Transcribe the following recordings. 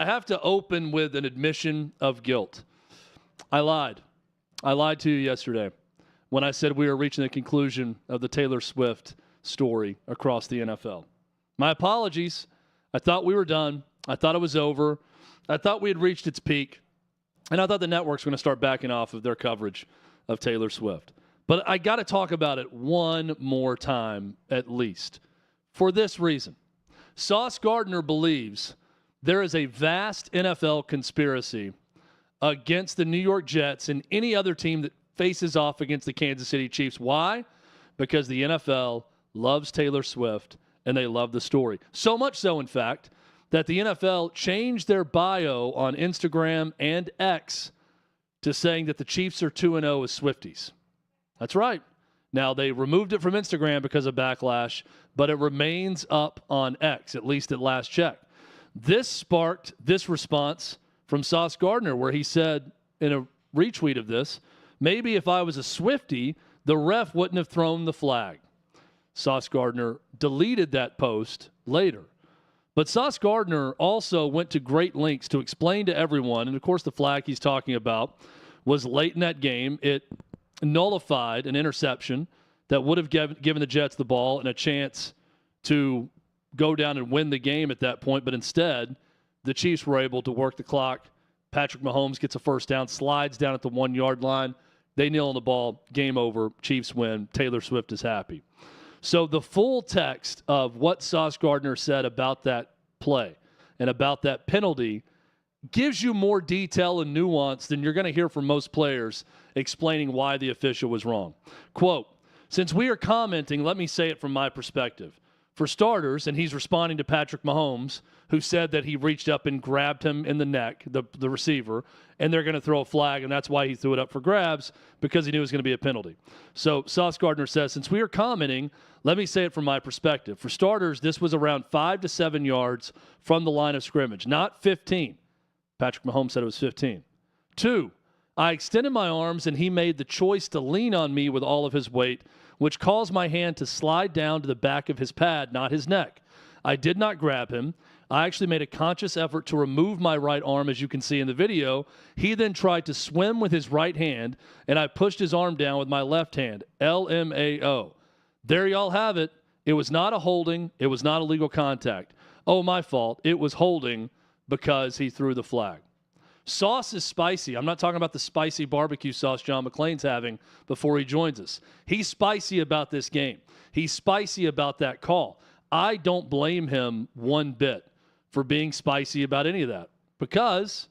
I have to open with an admission of guilt. I lied. I lied to you yesterday when I said we were reaching the conclusion of the Taylor Swift story across the NFL. My apologies. I thought we were done. I thought it was over. I thought we had reached its peak. And I thought the networks were going to start backing off of their coverage of Taylor Swift. But I got to talk about it one more time at least. For this reason. Sauce Gardner believes there is a vast NFL conspiracy against the New York Jets and any other team that faces off against the Kansas City Chiefs. Why? Because the NFL loves Taylor Swift and they love the story. So much so, in fact, that the NFL changed their bio on Instagram and X to saying that the Chiefs are 2-0 as Swifties. That's right. Now, they removed it from Instagram because of backlash, but it remains up on X, at least at last check. This sparked this response from Sauce Gardner, where he said in a retweet of this, maybe if I was a Swiftie, the ref wouldn't have thrown the flag. Sauce Gardner deleted that post later. But Sauce Gardner also went to great lengths to explain to everyone, and of course the flag he's talking about was late in that game. It nullified an interception that would have given the Jets the ball and a chance to go down and win the game at that point. But instead, the Chiefs were able to work the clock. Patrick Mahomes gets a first down, slides down at the 1-yard line. They kneel on the ball. Game over. Chiefs win. Taylor Swift is happy. So the full text of what Sauce Gardner said about that play and about that penalty gives you more detail and nuance than you're going to hear from most players explaining why the official was wrong. Quote, since we are commenting, let me say it from my perspective. For starters, and he's responding to Patrick Mahomes, who said that he reached up and grabbed him in the neck, the receiver, and they're going to throw a flag, and that's why he threw it up for grabs, because he knew it was going to be a penalty. So Sauce Gardner says, since we are commenting, let me say it from my perspective. For starters, this was around 5 to 7 yards from the line of scrimmage, not 15. Patrick Mahomes said it was 15. 2, I extended my arms, and he made the choice to lean on me with all of his weight, which caused my hand to slide down to the back of his pad, not his neck. I did not grab him. I actually made a conscious effort to remove my right arm, as you can see in the video. He then tried to swim with his right hand, and I pushed his arm down with my left hand. LMAO. There y'all have it. It was not a holding. It was not illegal contact. Oh, my fault. It was holding because he threw the flag. Sauce is spicy. I'm not talking about the spicy barbecue sauce John McClain's having before he joins us. He's spicy about this game. He's spicy about that call. I don't blame him one bit for being spicy about any of that because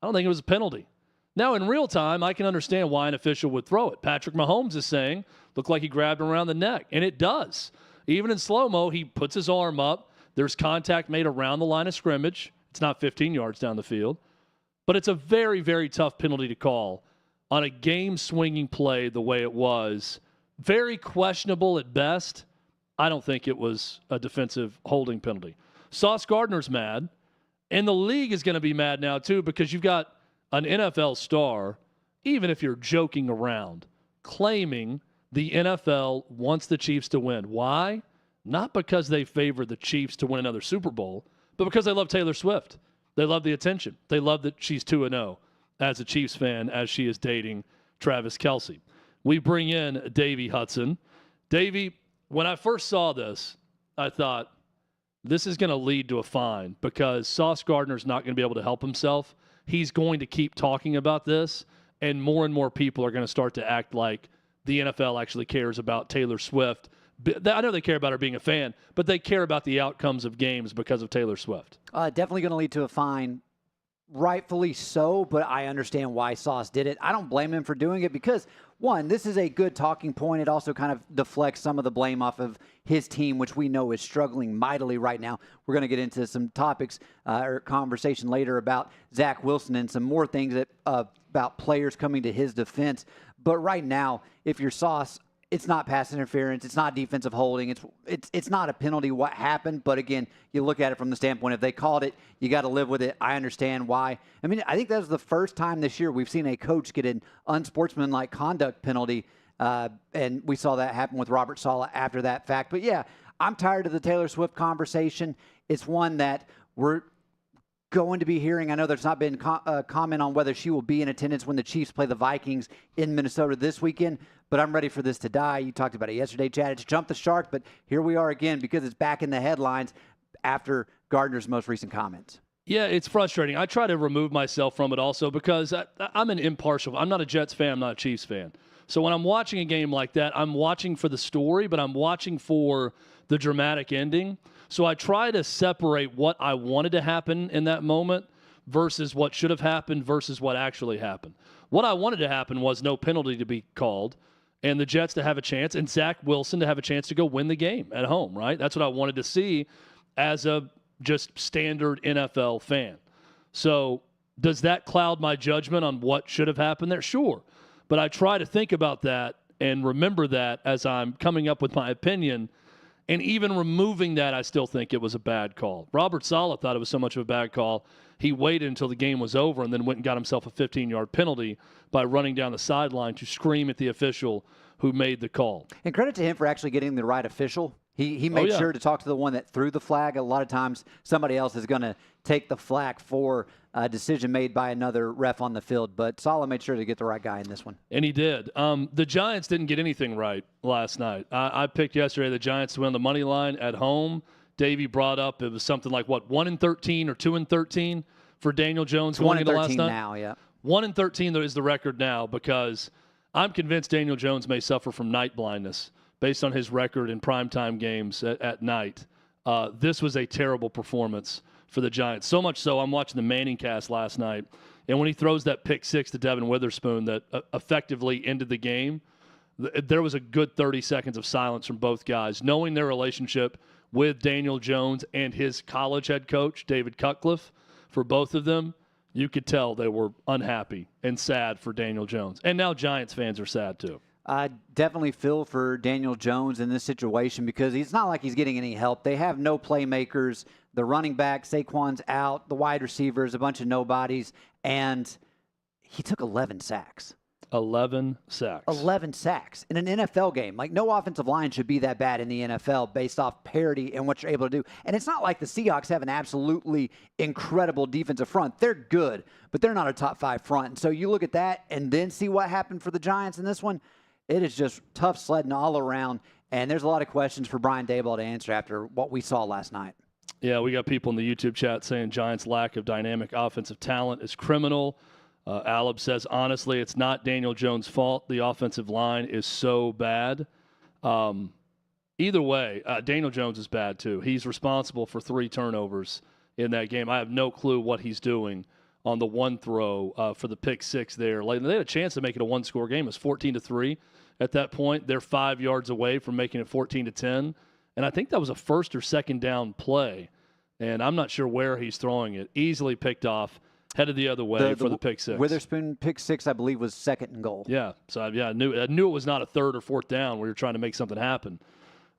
I don't think it was a penalty. Now, in real time, I can understand why an official would throw it. Patrick Mahomes is saying, looked like he grabbed him around the neck, and it does. Even in slow-mo, he puts his arm up. There's contact made around the line of scrimmage. It's not 15 yards down the field. But it's a very, very tough penalty to call on a game-swinging play the way it was. Very questionable at best. I don't think it was a defensive holding penalty. Sauce Gardner's mad, and the league is going to be mad now too because you've got an NFL star, even if you're joking around, claiming the NFL wants the Chiefs to win. Why? Not because they favor the Chiefs to win another Super Bowl, but because they love Taylor Swift. They love the attention. They love that she's 2-0 as a Chiefs fan as she is dating Travis Kelce. We bring in Davey Hudson. Davey, when I first saw this, I thought this is going to lead to a fine because Sauce Gardner's not going to be able to help himself. He's going to keep talking about this, and more people are going to start to act like the NFL actually cares about Taylor Swift. I know they care about her being a fan, but they care about the outcomes of games because of Taylor Swift. Definitely going to lead to a fine. Rightfully so, but I understand why Sauce did it. I don't blame him for doing it because, one, this is a good talking point. It also kind of deflects some of the blame off of his team, which we know is struggling mightily right now. We're going to get into some topics or conversation later about Zach Wilson and some more things about players coming to his defense. But right now, if you're Sauce, it's not pass interference. It's not defensive holding. It's not a penalty what happened. But, again, you look at it from the standpoint, if they called it, you got to live with it. I understand why. I mean, I think that was the first time this year we've seen a coach get an unsportsmanlike conduct penalty, and we saw that happen with Robert Saleh after that fact. But, yeah, I'm tired of the Taylor Swift conversation. It's one that going to be hearing? I know there's not been comment on whether she will be in attendance when the Chiefs play the Vikings in Minnesota this weekend, but I'm ready for this to die. You talked about it yesterday, Chad. It's jumped the shark, but here we are again because it's back in the headlines after Gardner's most recent comments. Yeah, it's frustrating. I try to remove myself from it also because I'm an impartial. I'm not a Jets fan. I'm not a Chiefs fan. So when I'm watching a game like that, I'm watching for the story, but I'm watching for the dramatic ending. So I try to separate what I wanted to happen in that moment versus what should have happened versus what actually happened. What I wanted to happen was no penalty to be called and the Jets to have a chance and Zach Wilson to have a chance to go win the game at home, right? That's what I wanted to see as a just standard NFL fan. So does that cloud my judgment on what should have happened there? Sure. But I try to think about that and remember that as I'm coming up with my opinion. And even removing that, I still think it was a bad call. Robert Saleh thought it was so much of a bad call, he waited until the game was over and then went and got himself a 15-yard penalty by running down the sideline to scream at the official who made the call. And credit to him for actually getting the right official. He made sure to talk to the one that threw the flag. A lot of times somebody else is going to take the flag for a decision made by another ref on the field. But Saleh made sure to get the right guy in this one. And he did. The Giants didn't get anything right last night. I picked yesterday the Giants to win the money line at home. Davey brought up it was something like, 1-13 or 2-13 for Daniel Jones going into last night? Now, yeah. 1-13 is the record now because I'm convinced Daniel Jones may suffer from night blindness based on his record in primetime games at night. This was a terrible performance for the Giants. So much so, I'm watching the Manning cast last night, and when he throws that pick six to Devin Witherspoon that effectively ended the game, there was a good 30 seconds of silence from both guys, knowing their relationship with Daniel Jones and his college head coach, David Cutcliffe. For both of them, you could tell they were unhappy and sad for Daniel Jones. And now Giants fans are sad too. I definitely feel for Daniel Jones in this situation because it's not like he's getting any help. They have no playmakers. The running back, Saquon's out. The wide receivers, a bunch of nobodies. And he took 11 sacks. 11 sacks. 11 sacks in an NFL game. Like, no offensive line should be that bad in the NFL based off parity and what you're able to do. And it's not like the Seahawks have an absolutely incredible defensive front. They're good, but they're not a top 5 front. And so you look at that and then see what happened for the Giants in this one. It is just tough sledding all around, and there's a lot of questions for Brian Daboll to answer after what we saw last night. Yeah, we got people in the YouTube chat saying Giants' lack of dynamic offensive talent is criminal. Aleb says, honestly, it's not Daniel Jones' fault. The offensive line is so bad. Either way, Daniel Jones is bad too. He's responsible for 3 turnovers in that game. I have no clue what he's doing on the one throw for the pick six there. Like, they had a chance to make it a one-score game. It was 14-3 at that point. They're 5 yards away from making it 14-10. And I think that was a first or second down play. And I'm not sure where he's throwing it. Easily picked off, headed the other way for the pick six. Witherspoon pick six, I believe, was second and goal. Yeah. So, I knew it was not a third or fourth down where you're trying to make something happen.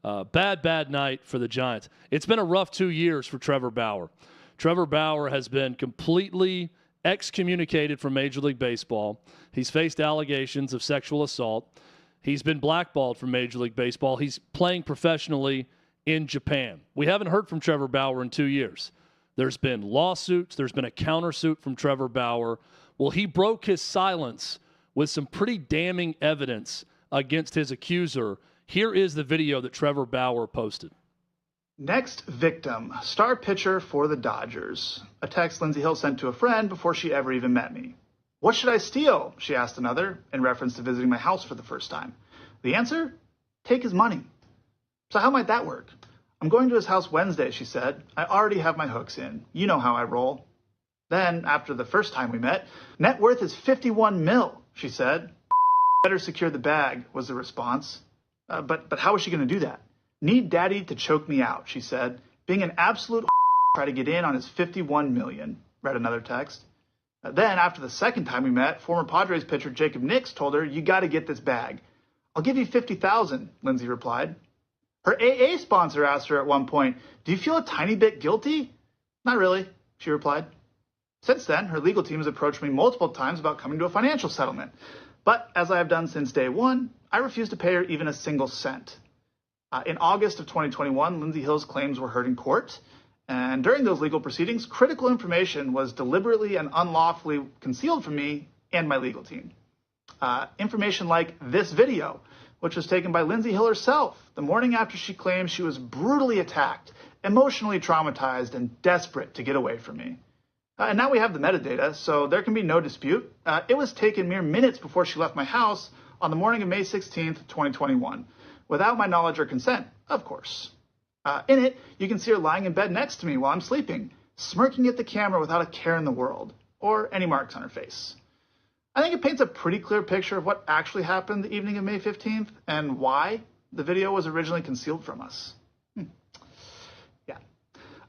Bad night for the Giants. It's been a rough 2 years for Trevor Bauer. Trevor Bauer has been completely excommunicated from Major League Baseball. He's faced allegations of sexual assault. He's been blackballed from Major League Baseball. He's playing professionally in Japan. We haven't heard from Trevor Bauer in 2 years. There's been lawsuits. There's been a countersuit from Trevor Bauer. Well, he broke his silence with some pretty damning evidence against his accuser. Here is the video that Trevor Bauer posted. Next victim, star pitcher for the Dodgers. A text Lindsey Hill sent to a friend before she ever even met me. What should I steal? She asked another, in reference to visiting my house for the first time. The answer? Take his money. So how might that work? I'm going to his house Wednesday, she said. I already have my hooks in. You know how I roll. Then, after the first time we met, net worth is $51 million, she said. Better secure the bag, was the response. But how is she going to do that? Need daddy to choke me out, she said. Being an absolute try to get in on his $51 million, read another text. Then, after the second time we met, former Padres pitcher Jacob Nix told her, you got to get this bag. I'll give you $50,000, Lindsay replied. Her AA sponsor asked her at one point, do you feel a tiny bit guilty? Not really, she replied. Since then, her legal team has approached me multiple times about coming to a financial settlement. But as I have done since day one, I refuse to pay her even a single cent. In August of 2021, Lindsey Hill's claims were heard in court, And during those legal proceedings, critical information was deliberately and unlawfully concealed from me and my legal team. Information like this video, which was taken by Lindsey Hill herself the morning after she claimed she was brutally attacked, emotionally traumatized, and desperate to get away from me. And now we have the metadata, so there can be no dispute. It was taken mere minutes before she left my house on the morning of May 16th, 2021, without my knowledge or consent, of course. In it, you can see her lying in bed next to me while I'm sleeping, smirking at the camera without a care in the world, or any marks on her face. I think it paints a pretty clear picture of what actually happened the evening of May 15th and why the video was originally concealed from us.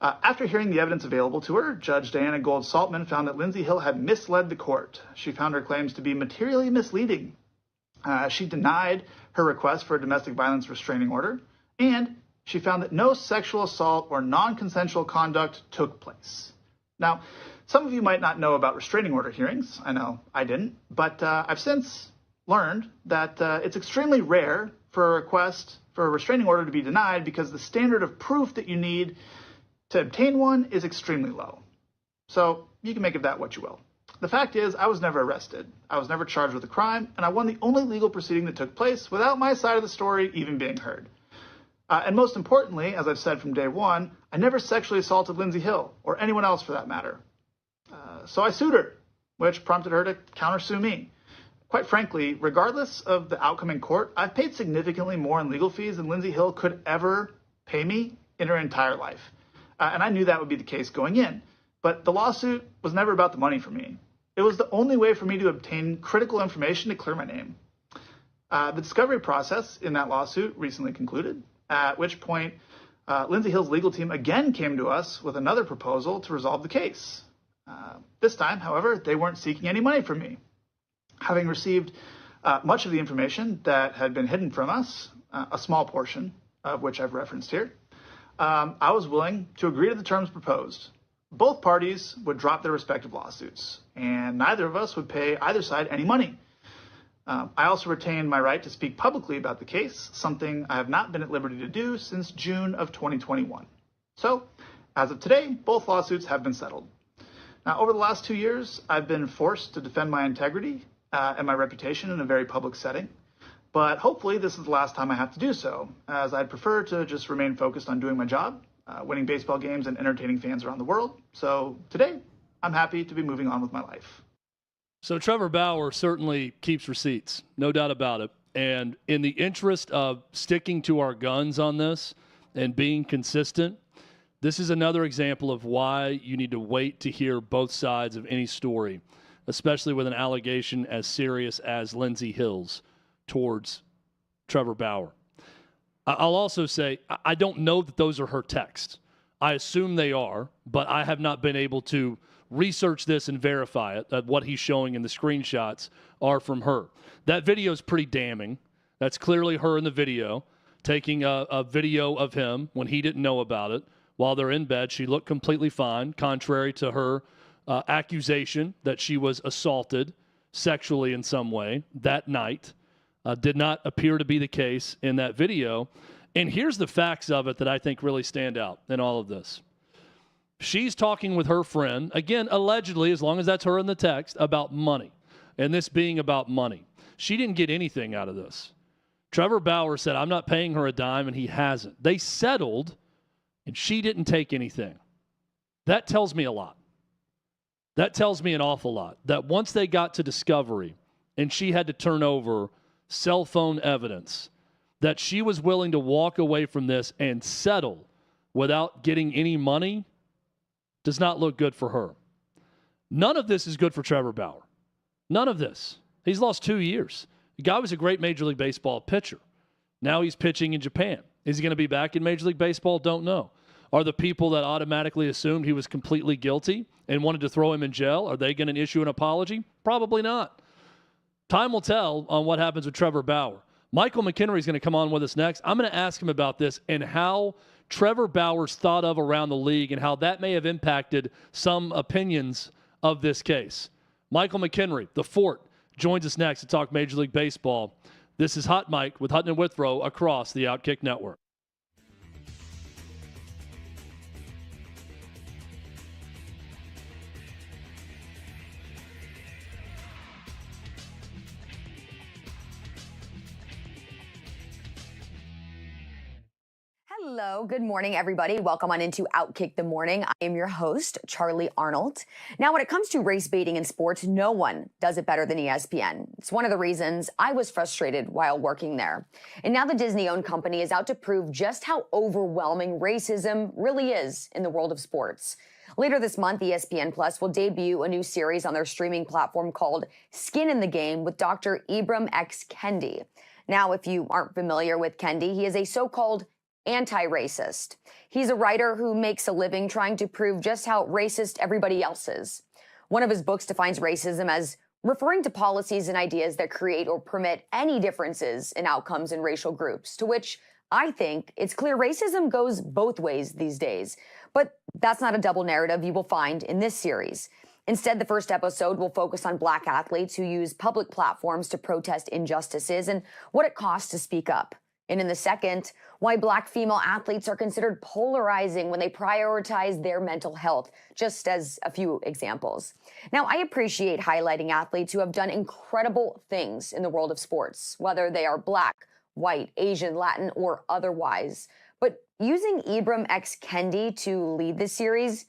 After hearing the evidence available to her, Judge Diana Gold-Saltman found that Lindsey Hill had misled the court. She found her claims to be materially misleading. She denied her request for a domestic violence restraining order, and she found that no sexual assault or non-consensual conduct took place. Now, some of you might not know about restraining order hearings. I know I didn't, but I've since learned that it's extremely rare for a request for a restraining order to be denied because the standard of proof that you need to obtain one is extremely low. So you can make of that what you will. The fact is, I was never arrested. I was never charged with a crime, and I won the only legal proceeding that took place without my side of the story even being heard. And most importantly, as I've said from day one, I never sexually assaulted Lindsey Hill, or anyone else for that matter. So I sued her, which prompted her to countersue me. Quite frankly, regardless of the outcome in court, I've paid significantly more in legal fees than Lindsey Hill could ever pay me in her entire life. And I knew that would be the case going in. But the lawsuit was never about the money for me. It was the only way for me to obtain critical information to clear my name. The discovery process in that lawsuit recently concluded, at which point Lindsey Hill's legal team again came to us with another proposal to resolve the case. This time, however, they weren't seeking any money from me. Having received much of the information that had been hidden from us, a small portion of which I've referenced here, I was willing to agree to the terms proposed. Both parties would drop their respective lawsuits, and neither of us would pay either side any money. I also retained my right to speak publicly about the case, something I have not been at liberty to do since June of 2021. So, as of today, both lawsuits have been settled. Now, over the last 2 years, I've been forced to defend my integrity and my reputation in a very public setting. But hopefully this is the last time I have to do so, as I'd prefer to just remain focused on doing my job, winning baseball games and entertaining fans around the world. So today, I'm happy to be moving on with my life. So Trevor Bauer certainly keeps receipts, no doubt about it. And in the interest of sticking to our guns on this and being consistent, this is another example of why you need to wait to hear both sides of any story, especially with an allegation as serious as Lindsey Hill's towards Trevor Bauer. I'll also say I don't know that those are her texts. I assume they are, but I have not been able to research this and verify it, that what he's showing in the screenshots are from her. That video is pretty damning. That's clearly her in the video, taking a video of him when he didn't know about it. While they're in bed, she looked completely fine, contrary to her accusation that she was assaulted sexually in some way that night. Did not appear to be the case in that video. And here's the facts of it that I think really stand out in all of this. She's talking with her friend, again, allegedly, as long as that's her in the text, about money. And this being about money. She didn't get anything out of this. Trevor Bauer said, I'm not paying her a dime, and he hasn't. They settled, and she didn't take anything. That tells me a lot. That tells me an awful lot. That once they got to discovery, and she had to turn over cell phone evidence, that she was willing to walk away from this and settle without getting any money does not look good for her. None of this is good for Trevor Bauer. None of this. He's lost 2 years. The guy was a great Major League Baseball pitcher. Now he's pitching in Japan. Is he going to be back in Major League Baseball? Don't know. Are the people that automatically assumed he was completely guilty and wanted to throw him in jail, are they going to issue an apology? Probably not. Time will tell on what happens with Trevor Bauer. Michael McKenry is going to come on with us next. I'm going to ask him about this and how Trevor Bauer's thought of around the league and how that may have impacted some opinions of this case. Michael McKenry, the Fort, joins us next to talk Major League Baseball. This is Hot Mike with Hutton and Withrow across the OutKick Network. Hello, good morning, everybody. Welcome on into OutKick the Morning. I am your host, Charlie Arnold. Now, when it comes to race baiting in sports, no one does it better than ESPN. It's one of the reasons I was frustrated while working there. And now the Disney-owned company is out to prove just how overwhelming racism really is in the world of sports. Later this month, ESPN Plus will debut a new series on their streaming platform called Skin in the Game with Dr. Ibram X. Kendi. Now, if you aren't familiar with Kendi, he is a so-called anti-racist. He's a writer who makes a living trying to prove just how racist everybody else is. One of his books defines racism as referring to policies and ideas that create or permit any differences in outcomes in racial groups, to which I think it's clear racism goes both ways these days. But that's not a double narrative you will find in this series. Instead, the first episode will focus on Black athletes who use public platforms to protest injustices and what it costs to speak up. And in the second, why Black female athletes are considered polarizing when they prioritize their mental health, just as a few examples. Now, I appreciate highlighting athletes who have done incredible things in the world of sports, whether they are Black, white, Asian, Latin, or otherwise. But using Ibram X. Kendi to lead this series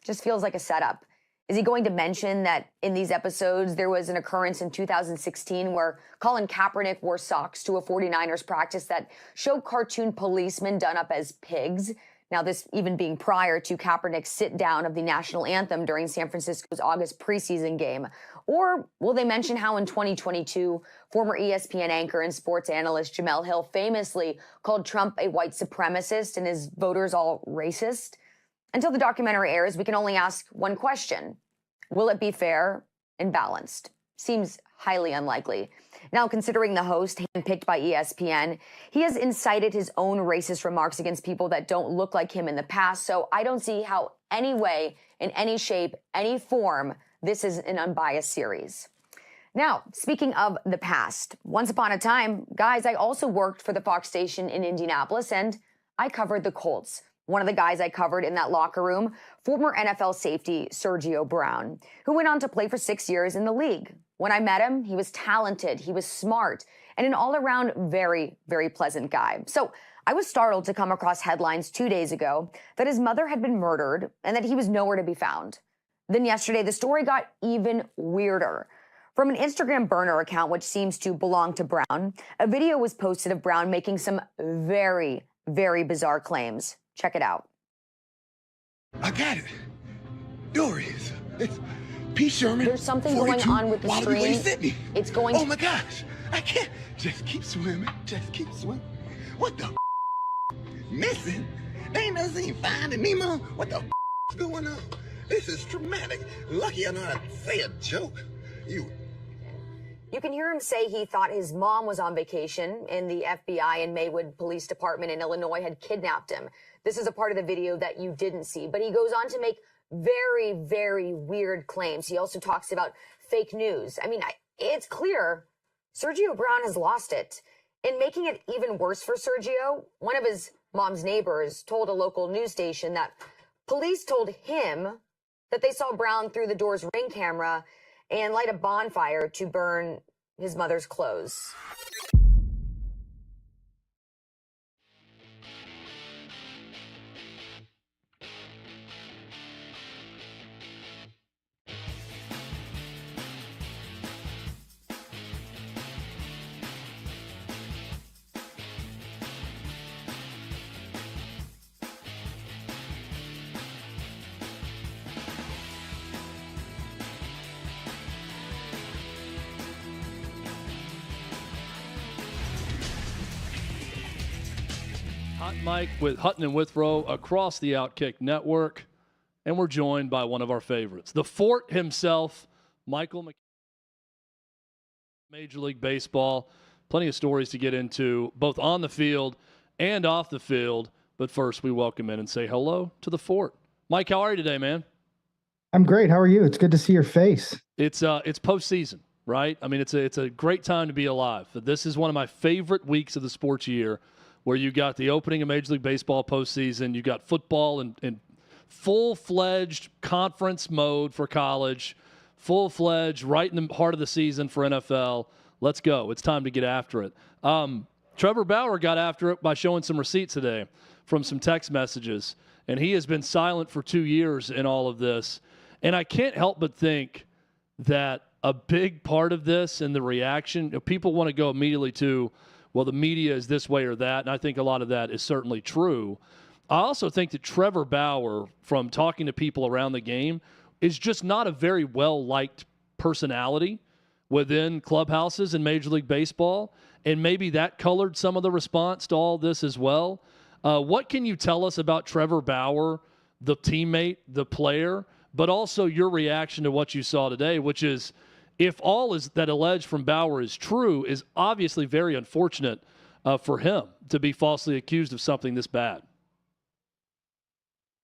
just feels like a setup. Is he going to mention that in these episodes, there was an occurrence in 2016 where Colin Kaepernick wore socks to a 49ers practice that showed cartoon policemen done up as pigs? Now, this even being prior to Kaepernick's sit-down of the national anthem during San Francisco's August preseason game. Or will they mention how in 2022, former ESPN anchor and sports analyst Jemele Hill famously called Trump a white supremacist and his voters all racist? Until the documentary airs, we can only ask one question. Will it be fair and balanced? Seems highly unlikely. Now, considering the host, handpicked by ESPN, he has incited his own racist remarks against people that don't look like him in the past, so I don't see how any way, in any shape, any form, this is an unbiased series. Now, speaking of the past, once upon a time, guys, I also worked for the Fox station in Indianapolis, and I covered the Colts. One of the guys I covered in that locker room, former NFL safety Sergio Brown, who went on to play for 6 years in the league. When I met him, he was talented, he was smart, and an all-around very, very pleasant guy. So I was startled to come across headlines 2 days ago that his mother had been murdered and that he was nowhere to be found. Then yesterday, the story got even weirder. From an Instagram burner account, which seems to belong to Brown, a video was posted of Brown making some very, very bizarre claims. Check it out. I got it. Dorian. It's P. Sherman. There's something going on with the stream. Sydney. It's going. Oh my gosh. I can't. Just keep swimming. Just keep swimming. What the missing? They ain't never seen Finding Nemo. What the is going on? This is traumatic. Lucky I know how to say a joke. You can hear him say he thought his mom was on vacation and the FBI and Maywood Police Department in Illinois had kidnapped him. This is a part of the video that you didn't see, but he goes on to make very, very weird claims. He also talks about fake news. I mean, it's clear Sergio Brown has lost it. In making it even worse for Sergio, one of his mom's neighbors told a local news station that police told him that they saw Brown through the door's Ring camera and light a bonfire to burn his mother's clothes. Hot Mike with Hutton and Withrow across the OutKick network. And we're joined by one of our favorites, the Fort himself, Michael McKenry. Major League Baseball. Plenty of stories to get into, both on the field and off the field. But first, we welcome in and say hello to the Fort. Mike, how are you today, man? I'm great. How are you? It's good to see your face. It's postseason, right? I mean, it's a great time to be alive. This is one of my favorite weeks of the sports year, where you got the opening of Major League Baseball postseason, you got football in full-fledged conference mode for college, full-fledged right in the heart of the season for NFL. Let's go. It's time to get after it. Trevor Bauer got after it by showing some receipts today from some text messages, and he has been silent for 2 years in all of this. And I can't help but think that a big part of this and the reaction, people want to go immediately to, well, the media is this way or that, and I think a lot of that is certainly true. I also think that Trevor Bauer, from talking to people around the game, is just not a very well-liked personality within clubhouses in Major League Baseball, and maybe that colored some of the response to all this as well. What can you tell us about Trevor Bauer, the teammate, the player, but also your reaction to what you saw today, which is, if all is that alleged from Bauer is true, is obviously very unfortunate for him to be falsely accused of something this bad.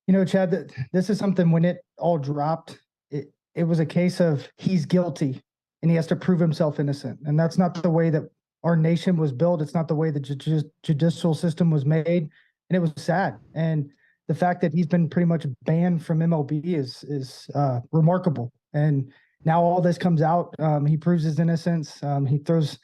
You know, Chad, this is something, when it all dropped, it was a case of he's guilty and he has to prove himself innocent. And that's not the way that our nation was built. It's not the way the judicial system was made. And it was sad. And the fact that he's been pretty much banned from MLB is remarkable. And now all this comes out. He proves his innocence. He throws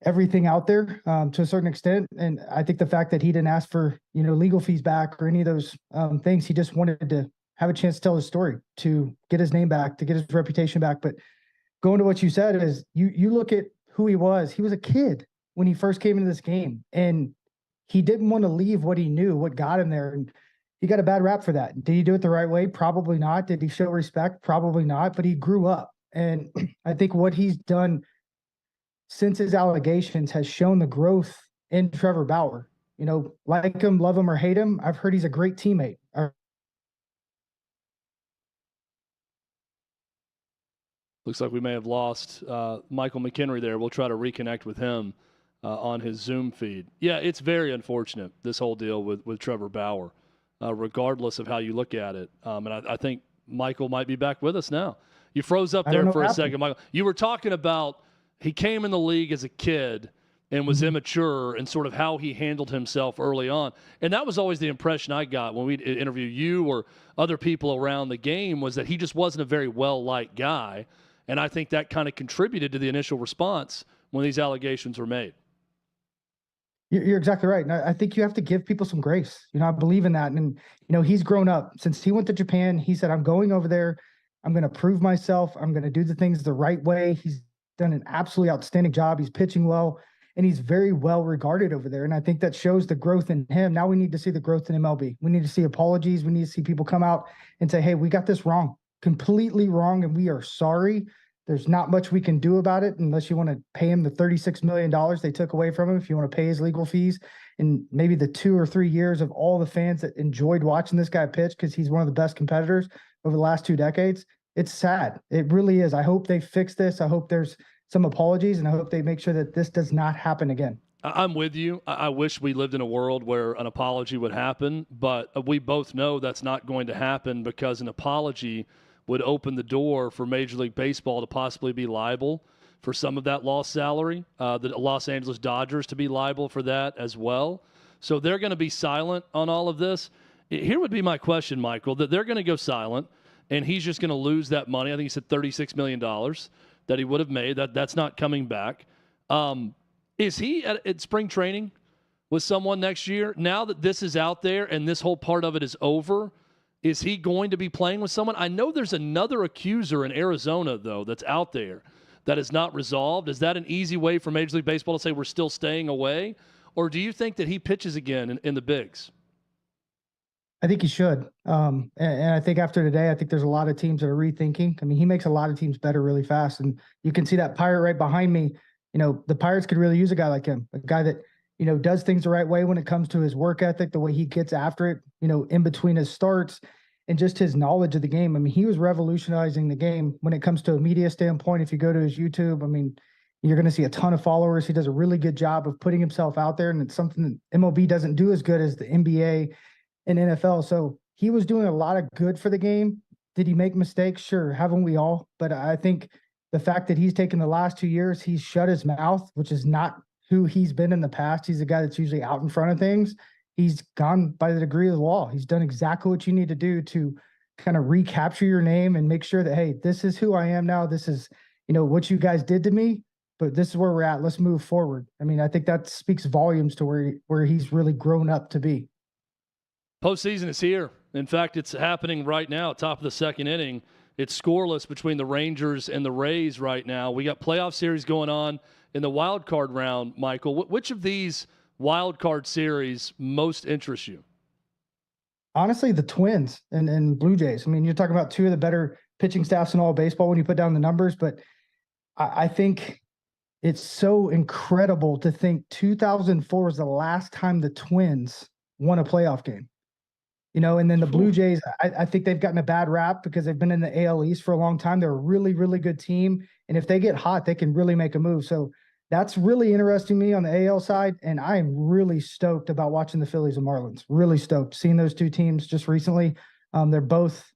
everything out there to a certain extent. And I think the fact that he didn't ask for, legal fees back or any of those things, he just wanted to have a chance to tell his story, to get his name back, to get his reputation back. But going to what you said is, you look at who he was. He was a kid when he first came into this game, and he didn't want to leave what he knew, what got him there. And he got a bad rap for that. Did he do it the right way? Probably not. Did he show respect? Probably not. But he grew up. And I think what he's done since his allegations has shown the growth in Trevor Bauer. Like him, love him, or hate him, I've heard he's a great teammate. Looks like we may have lost Michael McKenry there. We'll try to reconnect with him on his Zoom feed. Yeah, it's very unfortunate, this whole deal with Trevor Bauer, regardless of how you look at it. And I think Michael might be back with us now. You froze up there for a second, Michael. You were talking about he came in the league as a kid and was immature, and sort of how he handled himself early on. And that was always the impression I got when we interview you or other people around the game, was that he just wasn't a very well-liked guy. And I think that kind of contributed to the initial response when these allegations were made. You're exactly right. And I think you have to give people some grace. I believe in that. And, he's grown up since he went to Japan. He said, I'm going over there. I'm going to prove myself. I'm going to do the things the right way. He's done an absolutely outstanding job. He's pitching well, and he's very well regarded over there. And I think that shows the growth in him. Now we need to see the growth in MLB. We need to see apologies. We need to see people come out and say, hey, we got this wrong, completely wrong, and we are sorry. There's not much we can do about it unless you want to pay him the $36 million they took away from him, if you want to pay his legal fees, and maybe the 2 or 3 years of all the fans that enjoyed watching this guy pitch because he's one of the best competitors over the last 2 decades. It's sad. It really is. I hope they fix this. I hope there's some apologies, and I hope they make sure that this does not happen again. I'm with you. I wish we lived in a world where an apology would happen, but we both know that's not going to happen, because an apology would open the door for Major League Baseball to possibly be liable for some of that lost salary, the Los Angeles Dodgers to be liable for that as well. So they're going to be silent on all of this. Here would be my question, Michael, that they're going to go silent, and he's just going to lose that money. I think he said $36 million that he would have made. That's not coming back. Is he at spring training with someone next year? Now that this is out there and this whole part of it is over, is he going to be playing with someone? I know there's another accuser in Arizona, though, that's out there that is not resolved. Is that an easy way for Major League Baseball to say we're still staying away? Or do you think that he pitches again in the bigs? I think he should. And I think after today, I think there's a lot of teams that are rethinking. I mean, he makes a lot of teams better really fast. And you can see that Pirate right behind me. The Pirates could really use a guy like him, a guy that, does things the right way when it comes to his work ethic, the way he gets after it, in between his starts, and just his knowledge of the game. I mean, he was revolutionizing the game when it comes to a media standpoint. If you go to his YouTube, I mean, you're going to see a ton of followers. He does a really good job of putting himself out there, and it's something that MLB doesn't do as good as the NBA and NFL. So he was doing a lot of good for the game. Did he make mistakes? Sure. Haven't we all? But I think the fact that he's taken the last 2 years, he's shut his mouth, which is not who he's been in the past. He's a guy that's usually out in front of things. He's gone by the degree of the law. He's done exactly what you need to do to kind of recapture your name and make sure that, hey, this is who I am now. This is, what you guys did to me, but this is where we're at. Let's move forward. I mean, I think that speaks volumes to where he's really grown up to be. Postseason is here. In fact, it's happening right now, top of the second inning. It's scoreless between the Rangers and the Rays right now. We got playoff series going on in the wild card round, Michael. Which of these wild card series most interests you? Honestly, the Twins and Blue Jays. I mean, you're talking about two of the better pitching staffs in all of baseball when you put down the numbers, but I think it's so incredible to think 2004 was the last time the Twins won a playoff game. And then the Blue Jays, I think they've gotten a bad rap because they've been in the AL East for a long time. They're a really, really good team. And if they get hot, they can really make a move. So that's really interesting to me on the AL side. And I am really stoked about watching the Phillies and Marlins. Really stoked. Seeing those two teams just recently. They're both,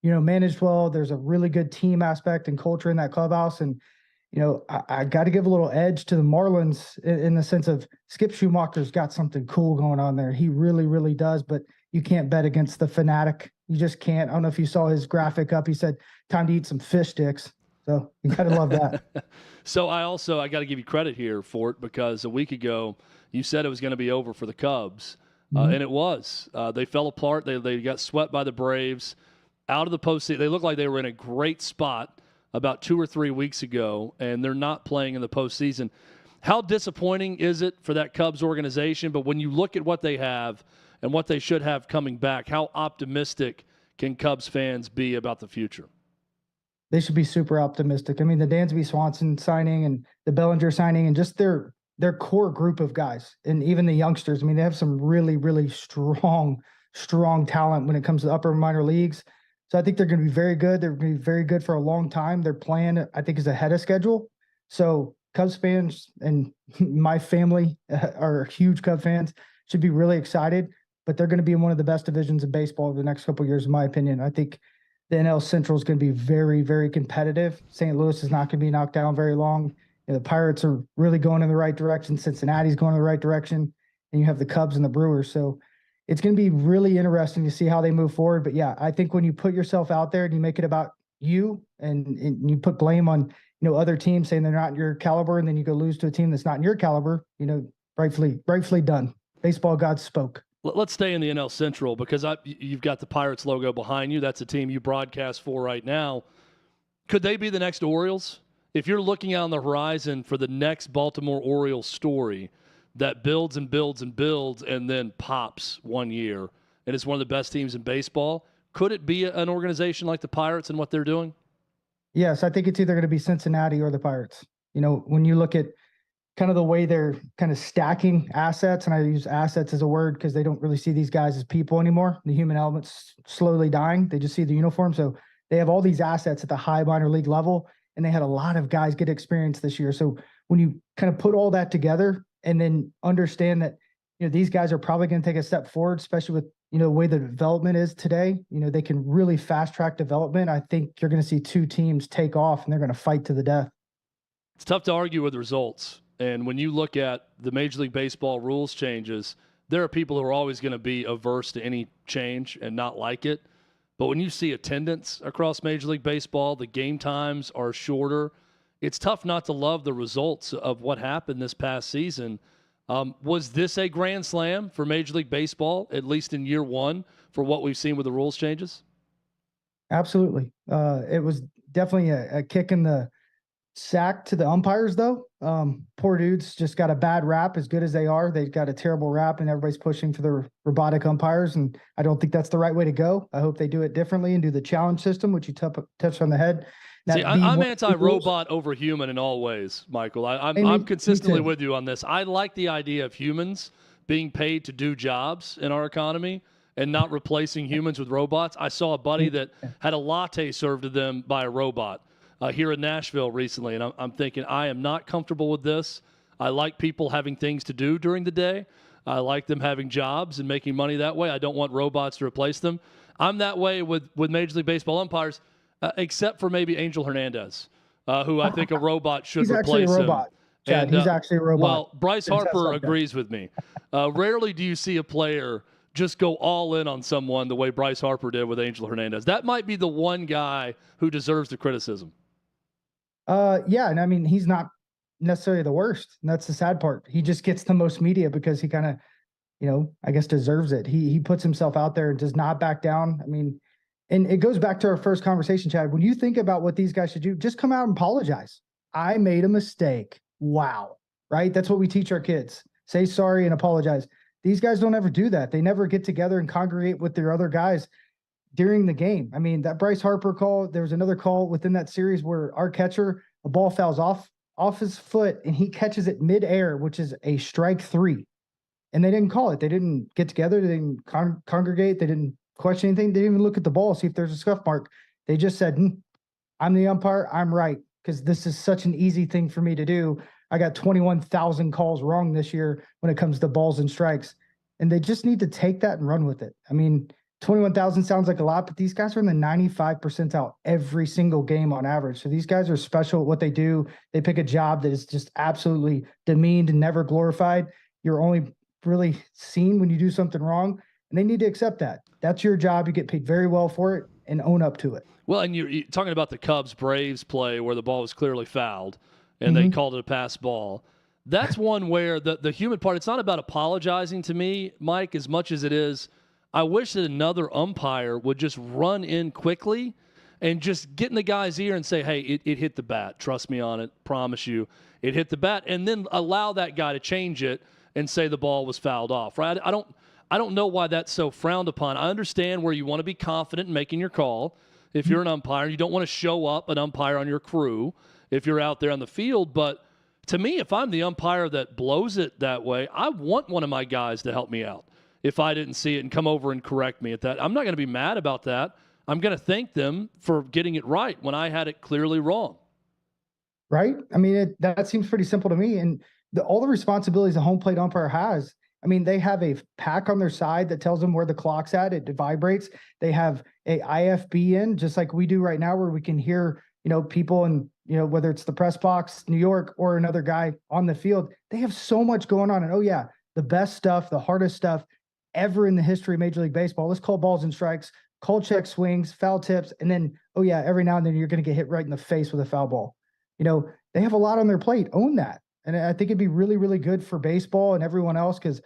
managed well. There's a really good team aspect and culture in that clubhouse. And, I got to give a little edge to the Marlins in the sense of Skip Schumacher's got something cool going on there. He really, really does. But you can't bet against the fanatic. You just can't. I don't know if you saw his graphic up. He said, time to eat some fish sticks. So you got to love that. So I got to give you credit here for it because a week ago you said it was going to be over for the Cubs. And it was. They fell apart. They got swept by the Braves out of the postseason. They looked like they were in a great spot about 2 or 3 weeks ago, and they're not playing in the postseason. How disappointing is it for that Cubs organization? But when you look at what they have and what they should have coming back, how optimistic can Cubs fans be about the future? They should be super optimistic. I mean, the Dansby Swanson signing and the Bellinger signing and just their core group of guys and even the youngsters. I mean, they have some really, really strong talent when it comes to the upper minor leagues. So I think they're going to be very good. They're going to be very good for a long time. Their plan, I think, is ahead of schedule. So Cubs fans and my family are huge Cub fans, should be really excited. But they're going to be in one of the best divisions in baseball over the next couple of years, in my opinion. I think the NL Central is going to be very, very competitive. St. Louis is not going to be knocked down very long. The Pirates are really going in the right direction. Cincinnati's going in the right direction. And you have the Cubs and the Brewers. So it's going to be really interesting to see how they move forward. But yeah, I think when you put yourself out there and you make it about you and you put blame on, other teams saying they're not your caliber, and then you go lose to a team that's not in your caliber, rightfully done. Baseball gods spoke. Let's stay in the NL Central because you've got the Pirates logo behind you. That's a team you broadcast for right now. Could they be the next Orioles? If you're looking out on the horizon for the next Baltimore Orioles story that builds and builds and builds and then pops one year and is one of the best teams in baseball, could it be an organization like the Pirates and what they're doing? Yes, I think it's either going to be Cincinnati or the Pirates. When you look at kind of the way they're kind of stacking assets, and I use assets as a word because they don't really see these guys as people anymore. The human element's slowly dying. They just see the uniform. So they have all these assets at the high minor league level, and they had a lot of guys get experience this year. So when you kind of put all that together and then understand that, these guys are probably going to take a step forward, especially with, the way the development is today, they can really fast track development. I think you're going to see two teams take off and they're going to fight to the death. It's tough to argue with results. And when you look at the Major League Baseball rules changes, there are people who are always going to be averse to any change and not like it. But when you see attendance across Major League Baseball, the game times are shorter. It's tough not to love the results of what happened this past season. Was this a grand slam for Major League Baseball, at least in year one, for what we've seen with the rules changes? Absolutely. It was definitely a kick in the sack to the umpires, though. Poor dudes just got a bad rap. As good as they are, they've got a terrible rap, and everybody's pushing for the robotic umpires, and I don't think that's the right way to go. I hope they do it differently and do the challenge system, which you touched on the head. See, I'm anti-robot over human in all ways, Michael. I'm consistently with you on this. I like the idea of humans being paid to do jobs in our economy and not replacing humans with robots. I saw a buddy that had a latte served to them by a robot here in Nashville recently, and I'm thinking, I am not comfortable with this. I like people having things to do during the day. I like them having jobs and making money that way. I don't want robots to replace them. I'm that way with Major League Baseball umpires. Except for maybe Angel Hernandez, who I think a robot should replace him. He's actually a robot. Chad, he's actually a robot. Well, Bryce Harper agrees with me. Rarely do you see a player just go all in on someone the way Bryce Harper did with Angel Hernandez. That might be the one guy who deserves the criticism. Yeah, and I mean, he's not necessarily the worst. And that's the sad part. He just gets the most media because he kind of I guess deserves it. He puts himself out there and does not back down. I mean, and it goes back to our first conversation, Chad. When you think about what these guys should do, just come out and apologize. I made a mistake. Wow. Right? That's what we teach our kids. Say sorry and apologize. These guys don't ever do that. They never get together and congregate with their other guys during the game. I mean, that Bryce Harper call, there was another call within that series where our catcher, a ball fouls off his foot and he catches it midair, which is a strike 3. And they didn't call it. They didn't get together. They didn't congregate. They didn't question anything. They didn't even look at the ball, see if there's a scuff mark. They just said, I'm the umpire. I'm right. Because this is such an easy thing for me to do. I got 21,000 calls wrong this year when it comes to balls and strikes. And they just need to take that and run with it. I mean, 21,000 sounds like a lot, but these guys are in the 95 percentile every single game on average. So these guys are special at what they do. They pick a job that is just absolutely demeaned and never glorified. You're only really seen when you do something wrong, and they need to accept that. That's your job. You get paid very well for it and own up to it. Well, and you're talking about the Cubs-Braves play where the ball was clearly fouled and they called it a pass ball. That's one where the human part, it's not about apologizing to me, Mike, as much as it is, I wish that another umpire would just run in quickly and just get in the guy's ear and say, hey, it hit the bat. Trust me on it. Promise you. It hit the bat. And then allow that guy to change it and say the ball was fouled off, right? I don't know why that's so frowned upon. I understand where you want to be confident in making your call. If you're an umpire, you don't want to show up an umpire on your crew if you're out there on the field. But to me, if I'm the umpire that blows it that way, I want one of my guys to help me out if I didn't see it and come over and correct me at that. I'm not going to be mad about that. I'm going to thank them for getting it right when I had it clearly wrong. Right? I mean, that seems pretty simple to me. And all the responsibilities a home plate umpire has, I mean, they have a pack on their side that tells them where the clock's at. It vibrates. They have a IFB in, just like we do right now, where we can hear, people and, whether it's the press box, New York, or another guy on the field. They have so much going on. And the best stuff, the hardest stuff ever in the history of Major League Baseball. Let's call balls and strikes, call check swings, foul tips. And then, every now and then you're going to get hit right in the face with a foul ball. They have a lot on their plate. Own that. And I think it'd be really, really good for baseball and everyone else because,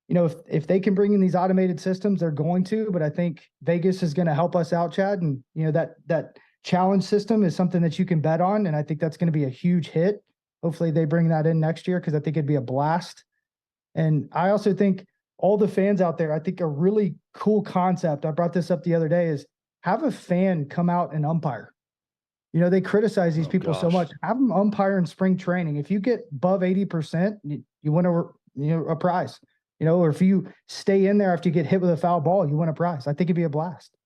if they can bring in these automated systems, they're going to. But I think Vegas is going to help us out, Chad. And, that challenge system is something that you can bet on. And I think that's going to be a huge hit. Hopefully they bring that in next year because I think it'd be a blast. And I also think all the fans out there, I think a really cool concept, I brought this up the other day, is have a fan come out and umpire. They criticize these people so much. Have them umpire in spring training. If you get above 80%, you win a prize. Or if you stay in there after you get hit with a foul ball, you win a prize. I think it'd be a blast.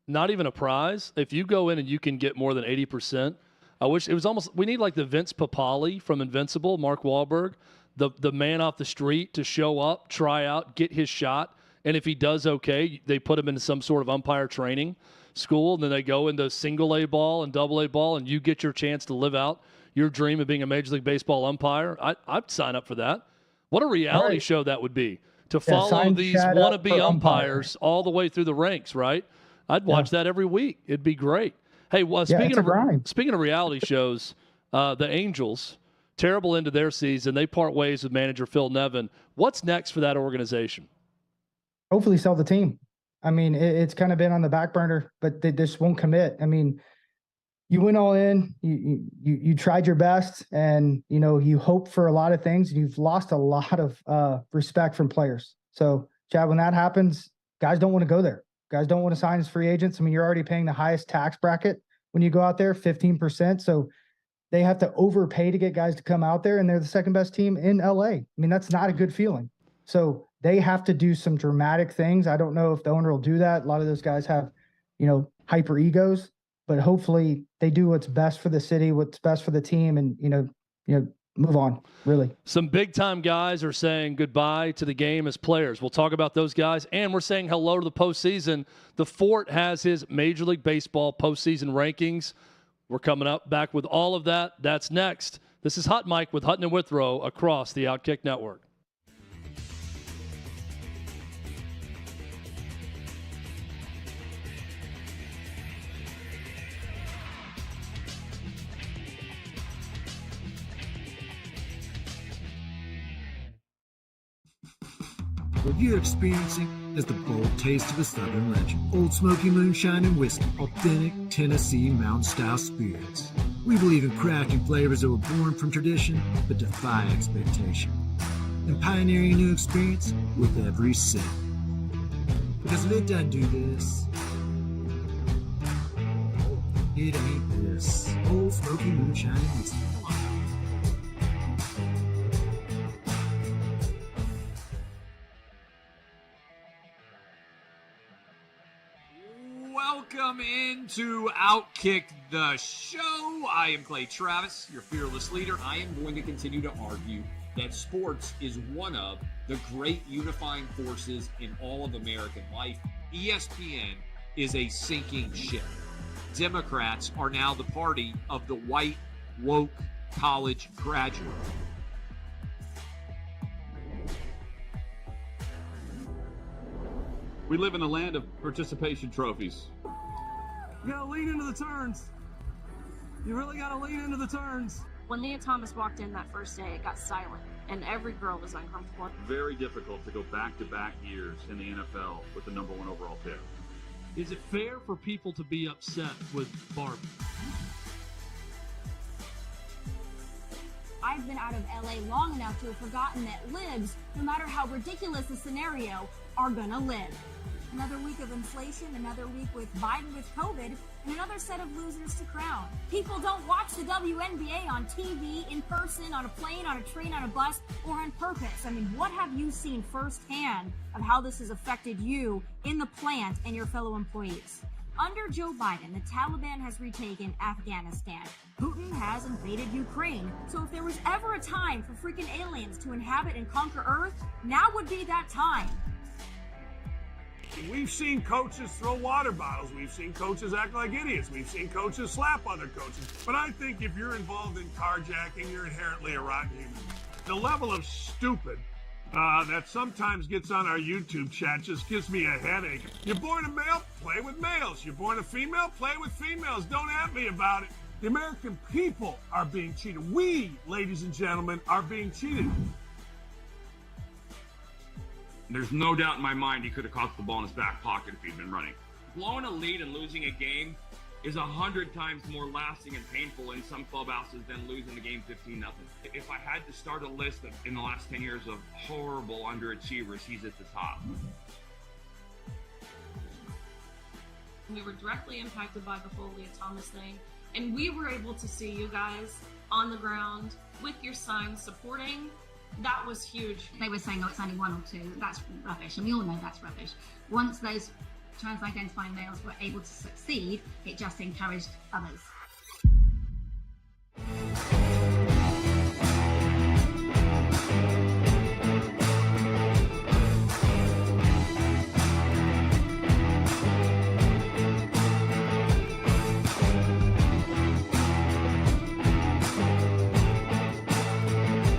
Not even a prize. If you go in and you can get more than 80%, I wish it was almost. We need like the Vince Papale from Invincible, Mark Wahlberg, the man off the street to show up, try out, get his shot, and if he does okay, they put him into some sort of umpire training school, and then they go into single A ball and double A ball, and you get your chance to live out your dream of being a Major League Baseball umpire. I'd sign up for that. What a reality show that would be to follow these wannabe umpires all the way through the ranks, right? I'd watch that every week. It'd be great. Hey, well, speaking of reality shows, the Angels, terrible end of their season. They part ways with manager Phil Nevin. What's next for that organization? Hopefully sell the team. I mean, it's kind of been on the back burner, but they just won't commit. I mean, you went all in, you tried your best, and, you hope for a lot of things, and you've lost a lot of respect from players. So, Chad, when that happens, guys don't want to go there. Guys don't want to sign as free agents. I mean, you're already paying the highest tax bracket when you go out there, 15%. So they have to overpay to get guys to come out there, and they're the second best team in LA. I mean, that's not a good feeling. So they have to do some dramatic things. I don't know if the owner will do that. A lot of those guys have, hyper egos, but hopefully they do what's best for the city, what's best for the team, and, move on, really. Some big-time guys are saying goodbye to the game as players. We'll talk about those guys, and we're saying hello to the postseason. The Fort has his Major League Baseball postseason rankings. We're coming up back with all of that. That's next. This is Hot Mike with Hutton and Withrow across the OutKick Network. What you're experiencing is the bold taste of a Southern legend. Old Smoky Moonshine and Whiskey, authentic Tennessee mountain-style spirits. We believe in crafting flavors that were born from tradition but defy expectation, and pioneering a new experience with every sip. Because if it doesn't do this, it ain't this. Old Smoky Moonshine and Whiskey. Welcome into OutKick the show. I am Clay Travis, your fearless leader. I am going to continue to argue that sports is one of the great unifying forces in all of American life. ESPN is a sinking ship. Democrats are now the party of the white, woke college graduate. We live in a land of participation trophies. You gotta lean into the turns. You really gotta lean into the turns. When Leah Thomas walked in that first day, it got silent, and every girl was uncomfortable. Very difficult to go back-to-back years in the NFL with the number one overall pick. Is it fair for people to be upset with Barbie? I've been out of LA long enough to have forgotten that libs, no matter how ridiculous the scenario, are gonna live. Another week of inflation, another week with Biden with COVID, and another set of losers to crown. People don't watch the WNBA on TV, in person, on a plane, on a train, on a bus, or on purpose. I mean, what have you seen firsthand of how this has affected you in the plant and your fellow employees? Under Joe Biden, the Taliban has retaken Afghanistan. Putin has invaded Ukraine. So if there was ever a time for freaking aliens to inhabit and conquer Earth, now would be that time. We've seen coaches throw water bottles. We've seen coaches act like idiots. We've seen coaches slap other coaches. But I think if you're involved in carjacking, you're inherently a rotten human. The level of stupid that sometimes gets on our YouTube chat just gives me a headache. You're born a male, play with males. You're born a female, play with females. Don't at me about it. The American people are being cheated. We, ladies and gentlemen, are being cheated. There's no doubt in my mind he could have caught the ball in his back pocket if he'd been running. Blowing a lead and losing a game is 100 times more lasting and painful in some clubhouses than losing the game 15-0. If I had to start a list in the last 10 years of horrible underachievers, he's at the top. We were directly impacted by the whole Leah Thomas thing, and we were able to see you guys on the ground with your signs supporting. That was huge. They were saying, oh, it's only one or two. That's rubbish, and we all know that's rubbish. Once those trans-identifying males were able to succeed, it just encouraged others.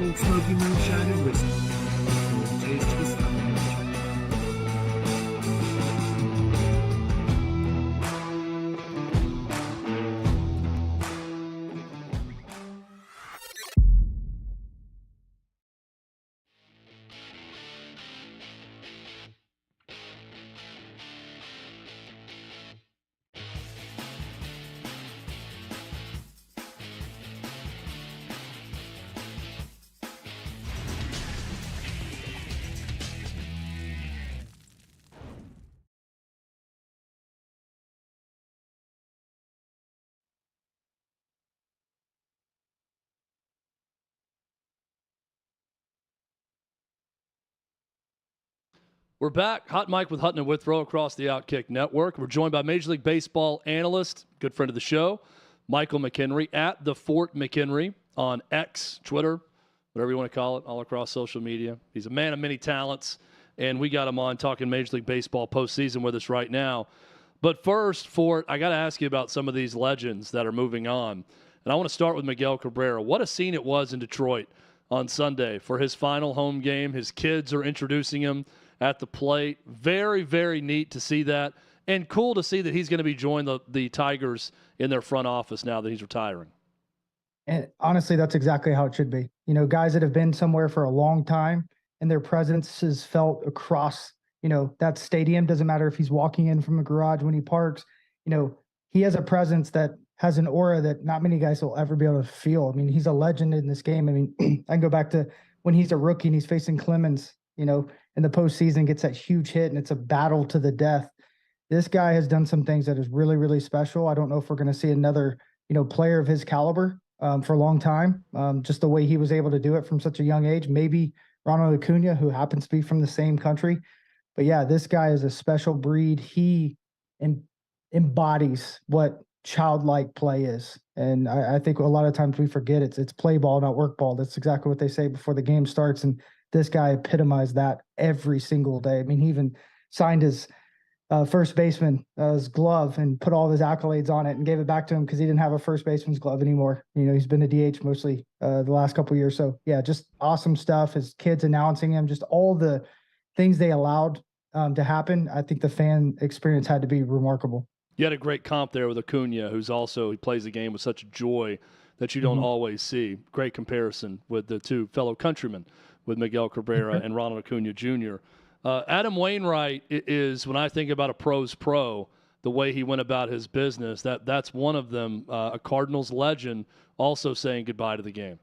Old Smoky Moonshine and Whiskey. Bold taste of a Southern legend. We're back. Hot Mike with Hutton and Withrow across the OutKick Network. We're joined by Major League Baseball analyst, good friend of the show, Michael McKenry, at the Fort McKenry on X, Twitter, whatever you want to call it, all across social media. He's a man of many talents, and we got him on talking Major League Baseball postseason with us right now. But first, Fort, I got to ask you about some of these legends that are moving on. And I want to start with Miguel Cabrera. What a scene it was in Detroit on Sunday for his final home game. His kids are introducing him at the plate. Very, very neat to see that. And cool to see that he's going to be joining the Tigers in their front office now that he's retiring. And honestly, that's exactly how it should be. You know, guys that have been somewhere for a long time and their presence is felt across, that stadium. Doesn't matter if he's walking in from a garage when he parks, he has a presence that has an aura that not many guys will ever be able to feel. I mean, he's a legend in this game. I mean, I can go back to when he's a rookie and he's facing Clemens, in the postseason, gets that huge hit and it's a battle to the death. This guy has done some things that is really, really special. I don't know if we're going to see another, player of his caliber for a long time. Just the way he was able to do it from such a young age. Maybe Ronald Acuna, who happens to be from the same country. But yeah, this guy is a special breed. He embodies what childlike play is. And I think a lot of times we forget it's play ball, not work ball. That's exactly what they say before the game starts. And this guy epitomized that every single day. I mean, he even signed his first baseman his glove and put all of his accolades on it and gave it back to him because he didn't have a first baseman's glove anymore. He's been a DH mostly the last couple of years. So yeah, just awesome stuff. His kids announcing him, just all the things they allowed to happen. I think the fan experience had to be remarkable. You had a great comp there with Acuna, he plays the game with such joy that you don't always see. Great comparison with the two fellow countrymen, with Miguel Cabrera and Ronald Acuna Jr. Adam Wainwright is, when I think about a pro's pro, the way he went about his business, that's one of them, a Cardinals legend, also saying goodbye to the game.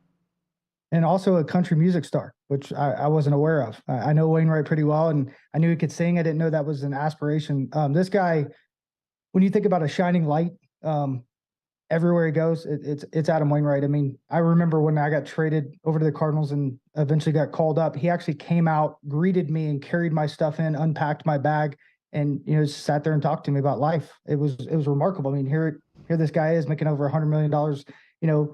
And also a country music star, which I wasn't aware of. I know Wainwright pretty well, and I knew he could sing. I didn't know that was an aspiration. This guy, when you think about a shining light, everywhere he goes, it's Adam Wainwright. I mean, I remember when I got traded over to the Cardinals and eventually got called up, he actually came out, greeted me, and carried my stuff in, unpacked my bag, and just sat there and talked to me about life. It was remarkable. I mean, here this guy is making over $100 million,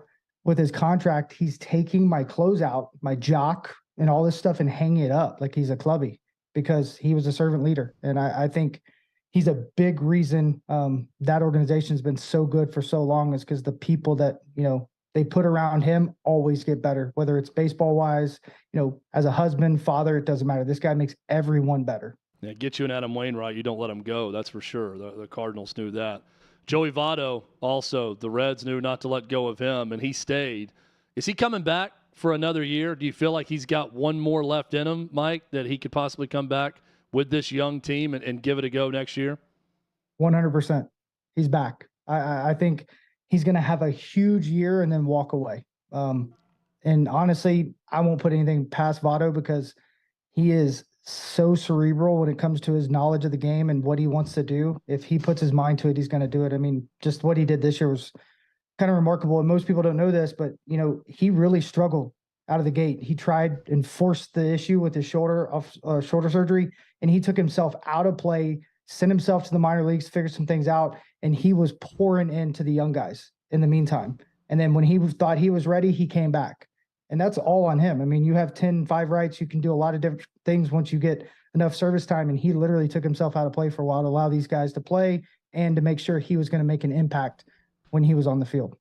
with his contract. He's taking my clothes out, my jock, and all this stuff and hanging it up like he's a clubby because he was a servant leader. And I think he's a big reason that organization has been so good for so long, is because the people that, they put around him always get better, whether it's baseball wise, as a husband, father, it doesn't matter. This guy makes everyone better. Yeah, get you an Adam Wainwright, you don't let him go. That's for sure. The Cardinals knew that. Joey Votto, also, the Reds knew not to let go of him, and he stayed. Is he coming back for another year? Do you feel like he's got one more left in him, Mike, that he could possibly come back with this young team and give it a go next year? 100%. He's back. I think he's going to have a huge year and then walk away. And honestly, I won't put anything past Votto because he is so cerebral when it comes to his knowledge of the game and what he wants to do. If he puts his mind to it, he's going to do it. I mean, just what he did this year was kind of remarkable. And most people don't know this, but he really struggled out of the gate. He tried and forced the issue with his shoulder surgery, and he took himself out of play, sent himself to the minor leagues, figured some things out, and he was pouring into the young guys in the meantime. And then when he thought he was ready, he came back. And that's all on him. I mean, you have 10-5 rights. You can do a lot of different things once you get enough service time. And he literally took himself out of play for a while to allow these guys to play and to make sure he was going to make an impact when he was on the field.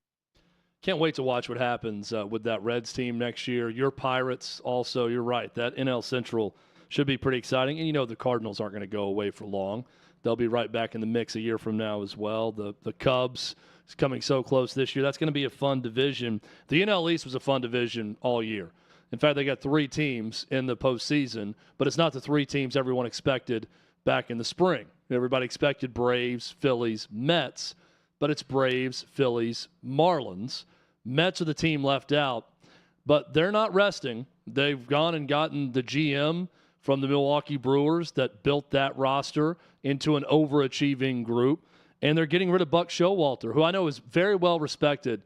Can't wait to watch what happens with that Reds team next year. Your Pirates also, you're right. That NL Central should be pretty exciting. And the Cardinals aren't going to go away for long. They'll be right back in the mix a year from now as well. The Cubs is coming so close this year. That's going to be a fun division. The NL East was a fun division all year. In fact, they got 3 teams in the postseason, but it's not the 3 teams everyone expected back in the spring. Everybody expected Braves, Phillies, Mets, but it's Braves, Phillies, Marlins. Mets are the team left out, but they're not resting. They've gone and gotten the GM from the Milwaukee Brewers that built that roster into an overachieving group. And they're getting rid of Buck Showalter, who I know is very well respected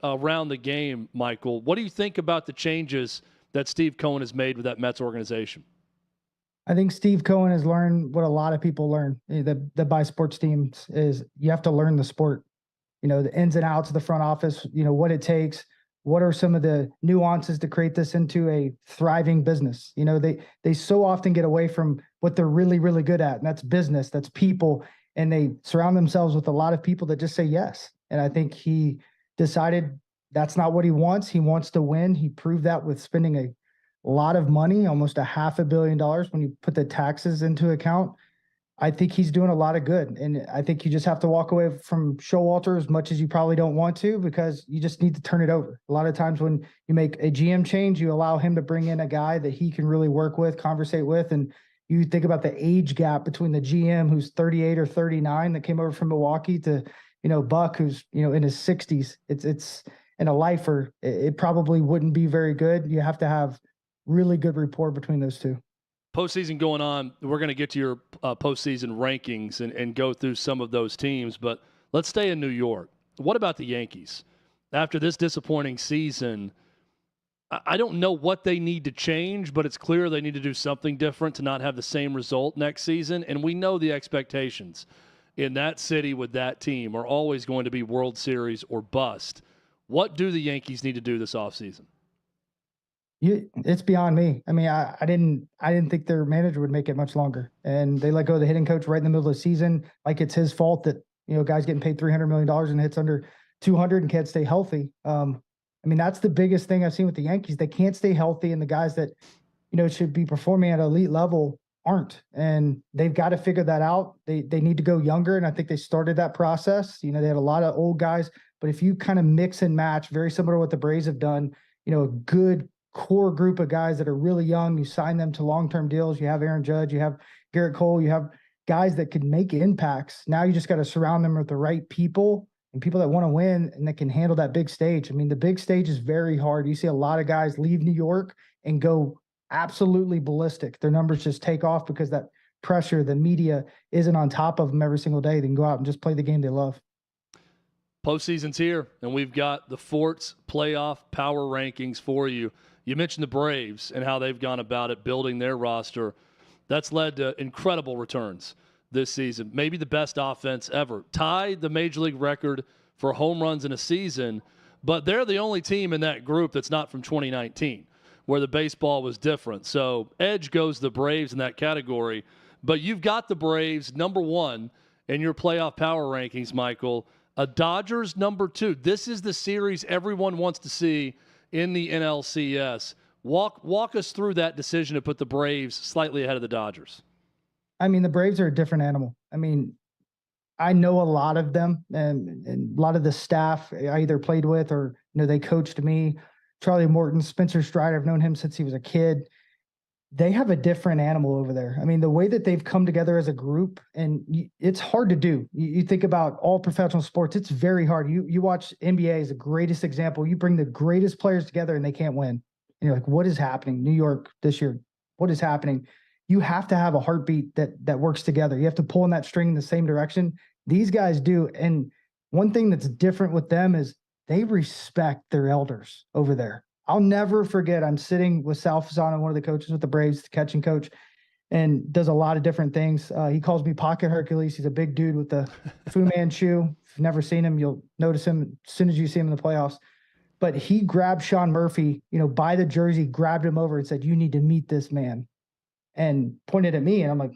around the game, Michael. What do you think about the changes that Steve Cohen has made with that Mets organization? I think Steve Cohen has learned what a lot of people learn that buy sports teams is you have to learn the sport, the ins and outs of the front office, what it takes. What are some of the nuances to create this into a thriving business? They so often get away from what they're really, really good at, and that's business, that's people. And they surround themselves with a lot of people that just say yes. And I think he decided that's not what he wants. He wants to win. He proved that with spending a lot of money, almost $500 million when you put the taxes into account. I think he's doing a lot of good. And I think you just have to walk away from Showalter as much as you probably don't want to, because you just need to turn it over. A lot of times when you make a GM change, you allow him to bring in a guy that he can really work with, conversate with. And you think about the age gap between the GM who's 38 or 39 that came over from Milwaukee to, Buck, who's, in his 60s. It's in a lifer. It probably wouldn't be very good. You have to have really good rapport between those two. Postseason going on. We're going to get to your postseason rankings and go through some of those teams, but let's stay in New York. What about the Yankees? After this disappointing season, I don't know what they need to change, but it's clear they need to do something different to not have the same result next season. And we know the expectations in that city with that team are always going to be World Series or bust. What do the Yankees need to do this offseason? It's beyond me. I mean, I didn't think their manager would make it much longer, and they let go of the hitting coach right in the middle of the season. Like it's his fault that, guys getting paid $300 million and hits under 200 and can't stay healthy. I mean, that's the biggest thing I've seen with the Yankees. They can't stay healthy, and the guys that, should be performing at elite level aren't, and they've got to figure that out. They need to go younger, and I think they started that process. They had a lot of old guys, but if you kind of mix and match, very similar to what the Braves have done, a good core group of guys that are really young, you sign them to long-term deals. You have Aaron Judge, you have Garrett Cole, you have guys that can make impacts. Now you just got to surround them with the right people and people that want to win and that can handle that big stage. I mean, the big stage is very hard. You see a lot of guys leave New York and go absolutely ballistic. Their numbers just take off because that pressure, the media isn't on top of them every single day. They can go out and just play the game they love. Postseason's here, and we've got the Forts playoff power rankings for you. You mentioned the Braves and how they've gone about it, building their roster. That's led to incredible returns this season. Maybe the best offense ever. Tied the Major League record for home runs in a season, but they're the only team in that group that's not from 2019, where the baseball was different. So edge goes the Braves in that category. But you've got the Braves number one in your playoff power rankings, Michael. Dodgers number two. This is the series everyone wants to see in the NLCS. Walk us through that decision to put the Braves slightly ahead of the Dodgers. I mean, the Braves are a different animal. I mean, I know a lot of them, and a lot of the staff I either played with or, they coached me. Charlie Morton, Spencer Strider, I've known him since he was a kid. They have a different animal over there. I mean, the way that they've come together as a group, and it's hard to do. You think about all professional sports, it's very hard. You watch NBA is the greatest example. You bring the greatest players together and they can't win. And you're like, what is happening? New York this year, what is happening? You have to have a heartbeat that works together. You have to pull in that string in the same direction. These guys do. And one thing that's different with them is they respect their elders over there. I'll never forget, I'm sitting with Sal Fasano, one of the coaches with the Braves, the catching coach, and does a lot of different things. He calls me Pocket Hercules. He's a big dude with the Fu Manchu. If you've never seen him, you'll notice him as soon as you see him in the playoffs. But he grabbed Sean Murphy, by the jersey, grabbed him over and said, "You need to meet this man," and pointed at me. And I'm like,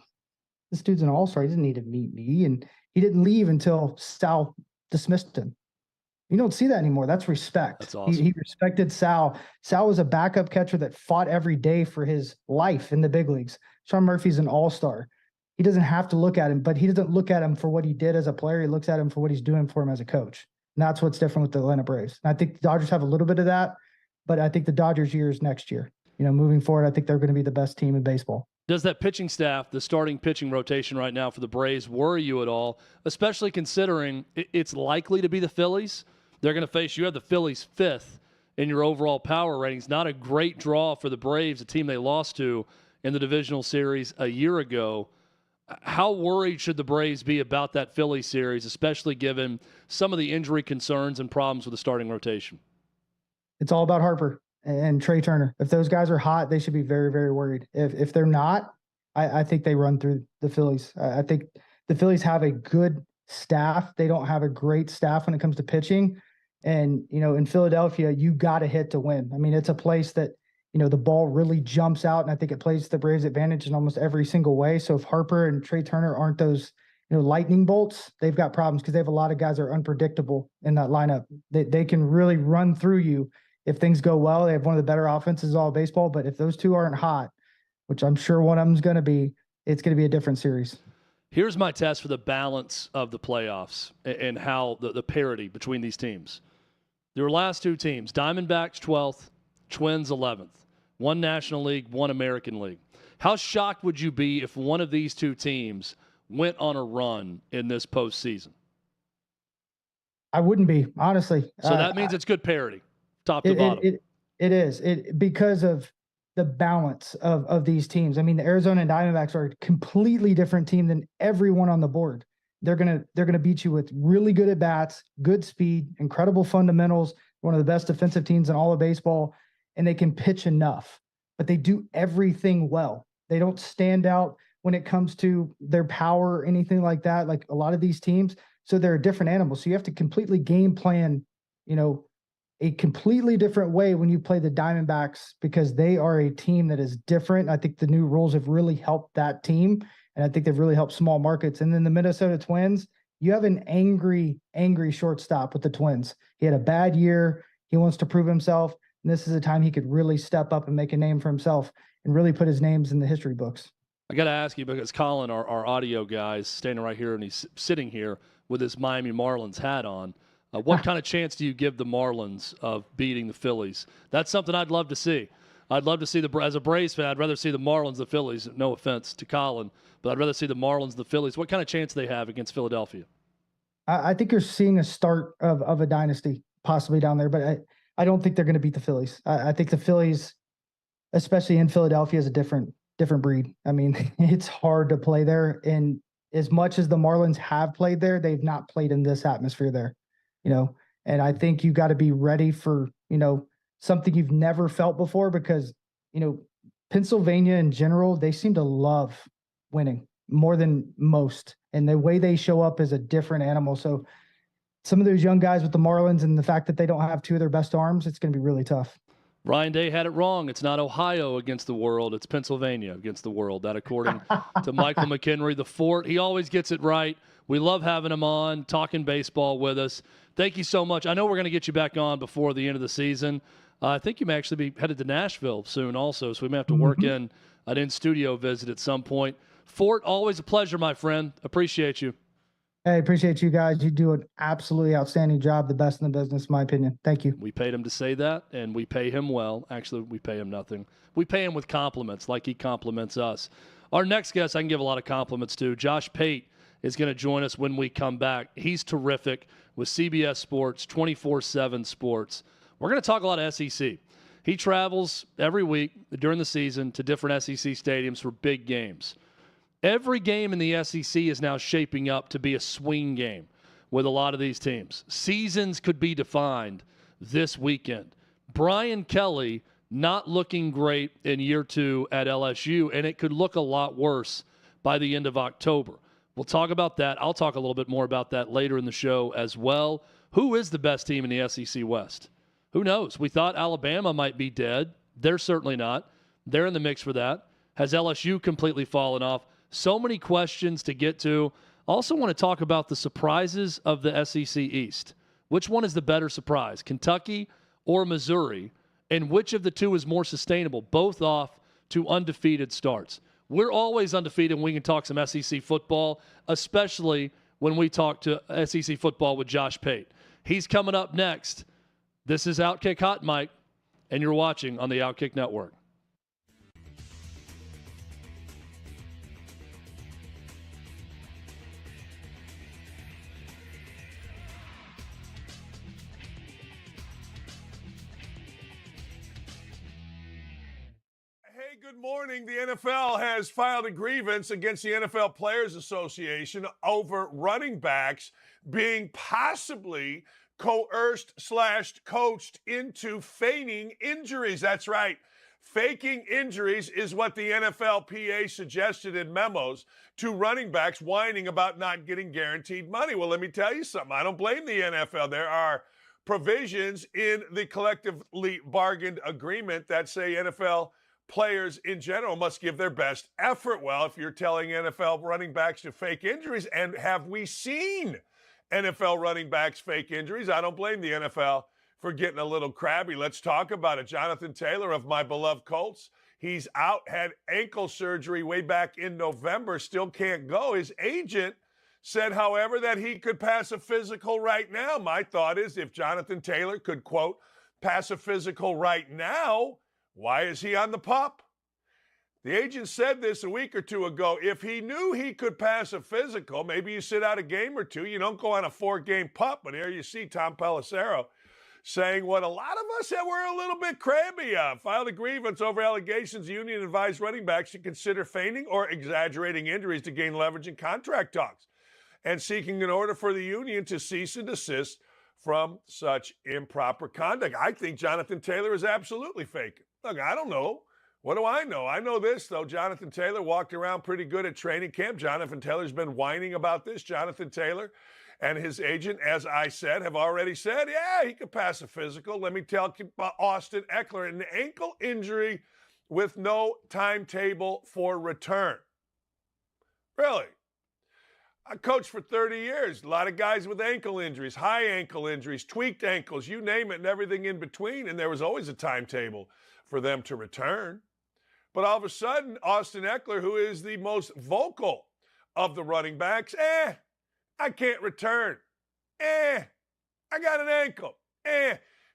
this dude's an all-star. He doesn't need to meet me. And he didn't leave until Sal dismissed him. You don't see that anymore. That's respect. That's awesome. He respected Sal. Sal was a backup catcher that fought every day for his life in the big leagues. Sean Murphy's an all-star. He doesn't have to look at him, but he doesn't look at him for what he did as a player. He looks at him for what he's doing for him as a coach. And that's what's different with the Atlanta Braves. And I think the Dodgers have a little bit of that, but I think the Dodgers' year is next year. Moving forward, I think they're going to be the best team in baseball. Does that pitching staff, the starting pitching rotation right now for the Braves, worry you at all, especially considering it's likely to be the Phillies? They're going to face you. Have the Phillies fifth in your overall power ratings. Not a great draw for the Braves, a team they lost to in the divisional series a year ago. How worried should the Braves be about that Philly series, especially given some of the injury concerns and problems with the starting rotation? It's all about Harper and Trey Turner. If those guys are hot, they should be very, very worried. If they're not, I think they run through the Phillies. I think the Phillies have a good staff. They don't have a great staff when it comes to pitching. And, in Philadelphia, you got to hit to win. I mean, it's a place that, the ball really jumps out, and I think it plays to the Braves' advantage in almost every single way. So if Harper and Trey Turner aren't those, lightning bolts, they've got problems because they have a lot of guys that are unpredictable in that lineup. They can really run through you if things go well. They have one of the better offenses in all baseball, but if those two aren't hot, which I'm sure one of them is going to be, it's going to be a different series. Here's my test for the balance of the playoffs and how the parity between these teams. Their last two teams, Diamondbacks 12th, Twins 11th. One National League, one American League. How shocked would you be if one of these two teams went on a run in this postseason? I wouldn't be, honestly. So that means it's good parity, top to bottom. It is because of the balance of these teams. I mean, the Arizona and Diamondbacks are a completely different team than everyone on the board. They're gonna beat you with really good at bats, good speed, incredible fundamentals, one of the best defensive teams in all of baseball, and they can pitch enough. But they do everything well. They don't stand out when it comes to their power or anything like that, like a lot of these teams. So they're a different animal. So you have to completely game plan, a completely different way when you play the Diamondbacks, because they are a team that is different. I think the new rules have really helped that team, and I think they've really helped small markets. And then the Minnesota Twins, you have an angry shortstop with the Twins. He had a bad year. He wants to prove himself. And this is a time he could really step up and make a name for himself and really put his names in the history books. I got to ask you, because Colin, our audio guy, is standing right here, and he's sitting here with his Miami Marlins hat on. What kind of chance do you give the Marlins of beating the Phillies? That's something I'd love to see. I'd love to see as a Braves fan, I'd rather see the Marlins, the Phillies. No offense to Colin, but I'd rather see the Marlins, the Phillies. What kind of chance do they have against Philadelphia? I think you're seeing a start of a dynasty possibly down there, but I don't think they're going to beat the Phillies. I think the Phillies, especially in Philadelphia, is a different breed. I mean, it's hard to play there. And as much as the Marlins have played there, they've not played in this atmosphere there. And I think you got to be ready for, something you've never felt before, because, Pennsylvania in general, they seem to love winning more than most. And the way they show up is a different animal. So some of those young guys with the Marlins and the fact that they don't have two of their best arms, it's going to be really tough. Ryan Day had it wrong. It's not Ohio against the world. It's Pennsylvania against the world. That, according to Michael McKenry, the Fort. He always gets it right. We love having him on, talking baseball with us. Thank you so much. I know we're going to get you back on before the end of the season. I think you may actually be headed to Nashville soon also, so we may have to work in an in-studio visit at some point. Fort, always a pleasure, my friend. Appreciate you. Hey, appreciate you guys. You do an absolutely outstanding job, the best in the business, in my opinion. Thank you. We paid him to say that, and we pay him well. Actually, we pay him nothing. We pay him with compliments, like he compliments us. Our next guest I can give a lot of compliments to. Josh Pate is going to join us when we come back. He's terrific with CBS Sports, 24/7 Sports. We're going to talk a lot of SEC. He travels every week during the season to different SEC stadiums for big games. Every game in the SEC is now shaping up to be a swing game with a lot of these teams. Seasons could be defined this weekend. Brian Kelly not looking great in year 2 at LSU, and it could look a lot worse by the end of October. We'll talk about that. I'll talk a little bit more about that later in the show as well. Who is the best team in the SEC West? Who knows? We thought Alabama might be dead. They're certainly not. They're in the mix for that. Has LSU completely fallen off? So many questions to get to. Also want to talk about the surprises of the SEC East. Which one is the better surprise, Kentucky or Missouri? And which of the two is more sustainable, both off to undefeated starts? We're always undefeated when we can talk some SEC football, especially when we talk to SEC football with Josh Pate. He's coming up next. This is OutKick Hot Mic, and you're watching on the OutKick Network. Good morning. The NFL has filed a grievance against the NFL Players Association over running backs being possibly coerced/coached into feigning injuries. That's right. Faking injuries is what the NFLPA suggested in memos to running backs whining about not getting guaranteed money. Well, let me tell you something. I don't blame the NFL. There are provisions in the collectively bargained agreement that say NFL players in general must give their best effort. Well, if you're telling NFL running backs to fake injuries, and have we seen NFL running backs fake injuries? I don't blame the NFL for getting a little crabby. Let's talk about it. Jonathan Taylor of my beloved Colts, He's out, had ankle surgery way back in November, still can't go. His agent said, however, that he could pass a physical right now. My thought is if Jonathan Taylor could, quote, pass a physical right now, why is he on the PUP? The agent said this a week or two ago. If he knew he could pass a physical, maybe you sit out a game or two. You don't go on a 4-game PUP. But here you see Tom Pelissero saying what a lot of us were a little bit crabby of. Filed a grievance over allegations the union advised running backs to consider feigning or exaggerating injuries to gain leverage in contract talks, and seeking an order for the union to cease and desist from such improper conduct. I think Jonathan Taylor is absolutely faking. Look, I don't know. What do I know? I know this, though. Jonathan Taylor walked around pretty good at training camp. Jonathan Taylor's been whining about this. Jonathan Taylor and his agent, as I said, have already said, yeah, he could pass a physical. Let me tell you about Austin Eckler, an ankle injury with no timetable for return. Really? I coached for 30 years. A lot of guys with ankle injuries, high ankle injuries, tweaked ankles, you name it, and everything in between. And there was always a timetable for them to return. But all of a sudden, Austin Eckler, who is the most vocal of the running backs, I can't return. I got an ankle.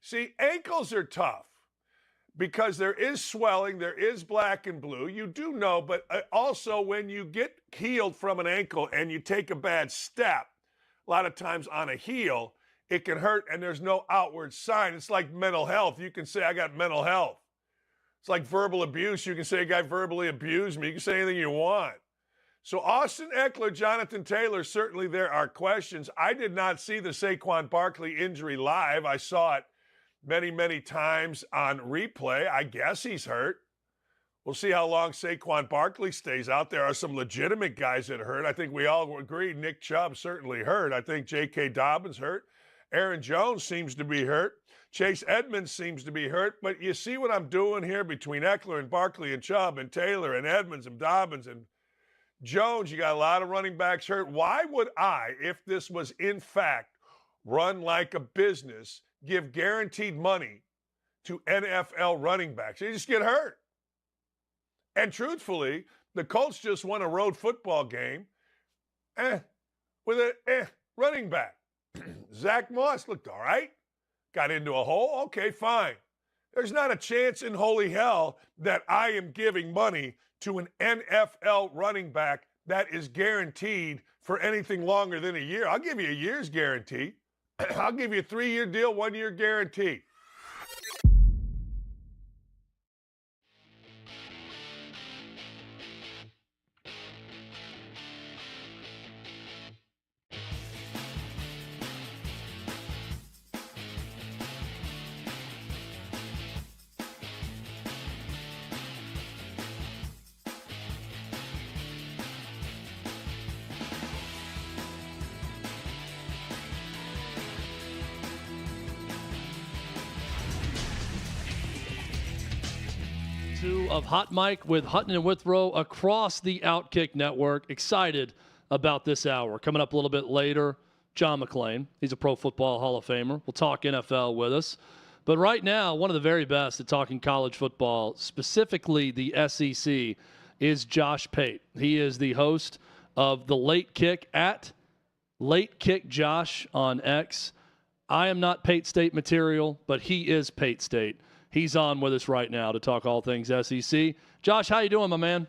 See, ankles are tough because there is swelling, there is black and blue. You do know, but also when you get healed from an ankle and you take a bad step, a lot of times on a heel, it can hurt and there's no outward sign. It's like mental health. You can say, I got mental health. It's like verbal abuse. You can say a guy verbally abused me. You can say anything you want. So Austin Eckler, Jonathan Taylor, certainly there are questions. I did not see the Saquon Barkley injury live. I saw it many, many times on replay. I guess he's hurt. We'll see how long Saquon Barkley stays out. There are some legitimate guys that are hurt. I think we all agree Nick Chubb certainly hurt. I think J.K. Dobbins hurt. Aaron Jones seems to be hurt. Chase Edmonds seems to be hurt. But you see what I'm doing here between Eckler and Barkley and Chubb and Taylor and Edmonds and Dobbins and Jones? You got a lot of running backs hurt. Why would I, if this was in fact run like a business, give guaranteed money to NFL running backs? They just get hurt. And truthfully, the Colts just won a road football game with a running back. Zach Moss looked all right. Got into a hole. Okay, fine. There's not a chance in holy hell that I am giving money to an NFL running back that is guaranteed for anything longer than a year. I'll give you a year's guarantee. I'll give you a 3-year deal, 1-year guarantee. Of Hot Mike with Hutton and Withrow across the OutKick network. Excited about this hour. Coming up a little bit later, John McClain. He's a Pro Football Hall of Famer. We'll talk NFL with us. But right now, one of the very best at talking college football, specifically the SEC, is Josh Pate. He is the host of The Late Kick at Late Kick Josh on X. I am not Pate State material, but he is Pate State. He's on with us right now to talk all things SEC. Josh, how you doing, my man?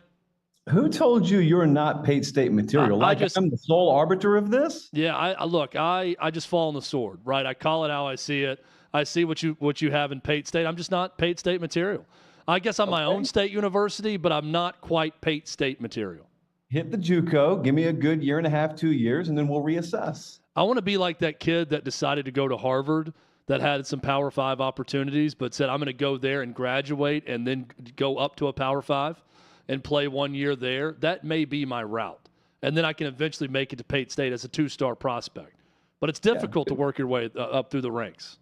Who told you you're not Pate State material? I'm the sole arbiter of this? Yeah, I just fall on the sword, right? I call it how I see it. I see what you have in Pate State. I'm just not Pate State material. I guess I'm my own state university, but I'm not quite Pate State material. Hit the JUCO, give me a good 1.5 to 2 years, and then we'll reassess. I want to be like that kid that decided to go to Harvard that had some Power 5 opportunities, but said, I'm going to go there and graduate and then go up to a Power 5 and play 1 year there. That may be my route. And then I can eventually make it to Pate State as a 2-star prospect. But it's difficult to work your way up through the ranks.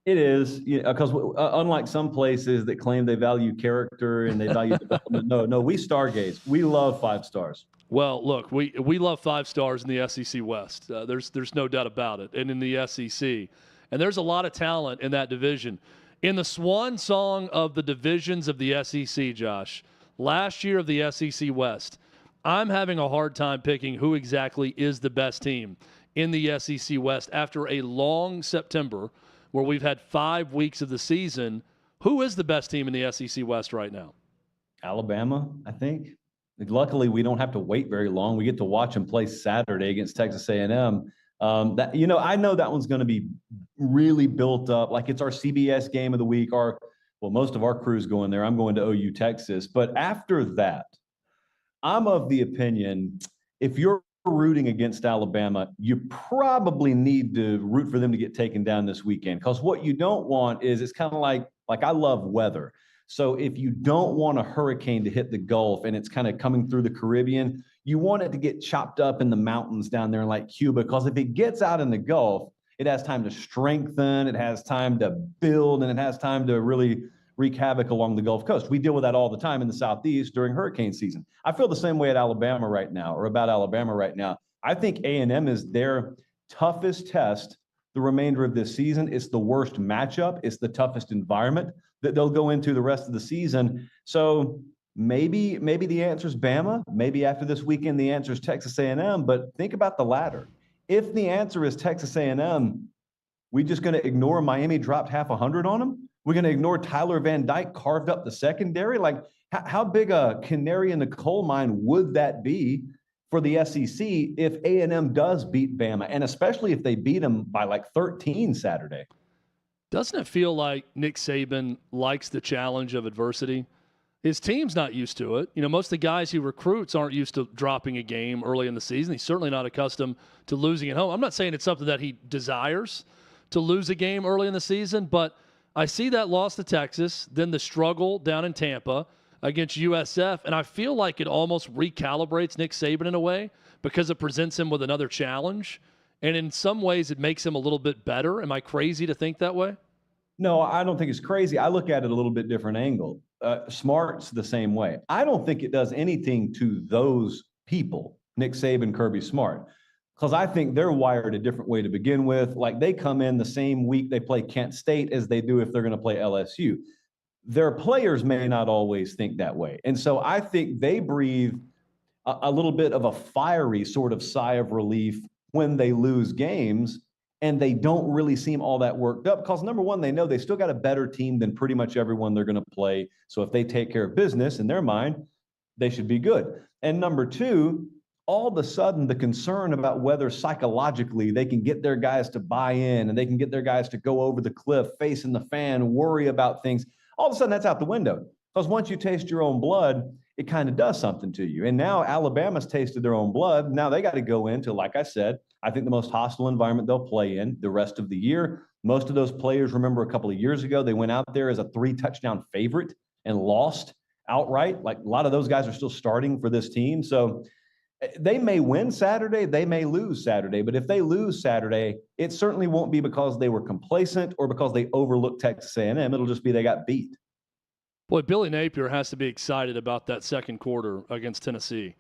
It is, because unlike some places that claim they value character and they value development, no, we stargaze. We love 5 stars. Well, look, we love 5 stars in the SEC West. There's no doubt about it. And in the SEC. And there's a lot of talent in that division. In the swan song of the divisions of the SEC, Josh, last year of the SEC West, I'm having a hard time picking who exactly is the best team in the SEC West after a long September where we've had 5 weeks of the season. Who is the best team in the SEC West right now? Alabama, I think. Luckily, we don't have to wait very long. We get to watch them play Saturday against Texas A&M. I know that one's going to be really built up. Like it's our CBS game of the week. Most of our crew's going there. I'm going to OU Texas. But after that, I'm of the opinion, if you're rooting against Alabama, you probably need to root for them to get taken down this weekend. Because what you don't want is, it's kind of like I love weather. So if you don't want a hurricane to hit the Gulf and it's kind of coming through the Caribbean, you want it to get chopped up in the mountains down there in like Cuba. Because if it gets out in the Gulf, it has time to strengthen, it has time to build, and it has time to really wreak havoc along the Gulf Coast. We deal with that all the time in the Southeast during hurricane season. I feel the same way at Alabama right now, or about Alabama right now. I think A&M is their toughest test the remainder of this season. It's the worst matchup. It's the toughest environment that they'll go into the rest of the season. So maybe the answer is Bama. Maybe after this weekend, the answer is Texas A&M. But think about the latter. If the answer is Texas A&M, we just going to ignore Miami dropped half 100 on them? We're going to ignore Tyler Van Dyke carved up the secondary? Like, how big a canary in the coal mine would that be for the SEC if A&M does beat Bama, and especially if they beat them by like 13 Saturday? Doesn't it feel like Nick Saban likes the challenge of adversity? His team's not used to it. Most of the guys he recruits aren't used to dropping a game early in the season. He's certainly not accustomed to losing at home. I'm not saying it's something that he desires to lose a game early in the season, but I see that loss to Texas, then the struggle down in Tampa against USF, and I feel like it almost recalibrates Nick Saban in a way because it presents him with another challenge, and in some ways it makes him a little bit better. Am I crazy to think that way? No, I don't think it's crazy. I look at it a little bit different angle. Smart's the same way. I don't think it does anything to those people, Nick Saban, Kirby Smart, because I think they're wired a different way to begin with. Like, they come in the same week they play Kent State as they do if they're going to play LSU. Their players may not always think that way. And so I think they breathe a little bit of a fiery sort of sigh of relief when they lose games, and they don't really seem all that worked up because, number one, they know they still got a better team than pretty much everyone they're going to play. So if they take care of business in their mind, they should be good. And number two, all of a sudden, the concern about whether psychologically they can get their guys to buy in and they can get their guys to go over the cliff, facing the fan, worry about things, all of a sudden that's out the window. Because once you taste your own blood, it kind of does something to you. And now Alabama's tasted their own blood. Now they got to go into, like I said, I think the most hostile environment they'll play in the rest of the year. Most of those players, remember a couple of years ago, they went out there as a 3-touchdown favorite and lost outright. Like, a lot of those guys are still starting for this team. So they may win Saturday, they may lose Saturday, but if they lose Saturday, it certainly won't be because they were complacent or because they overlooked Texas A&M. It'll just be they got beat. Boy, Billy Napier has to be excited about that second quarter against Tennessee,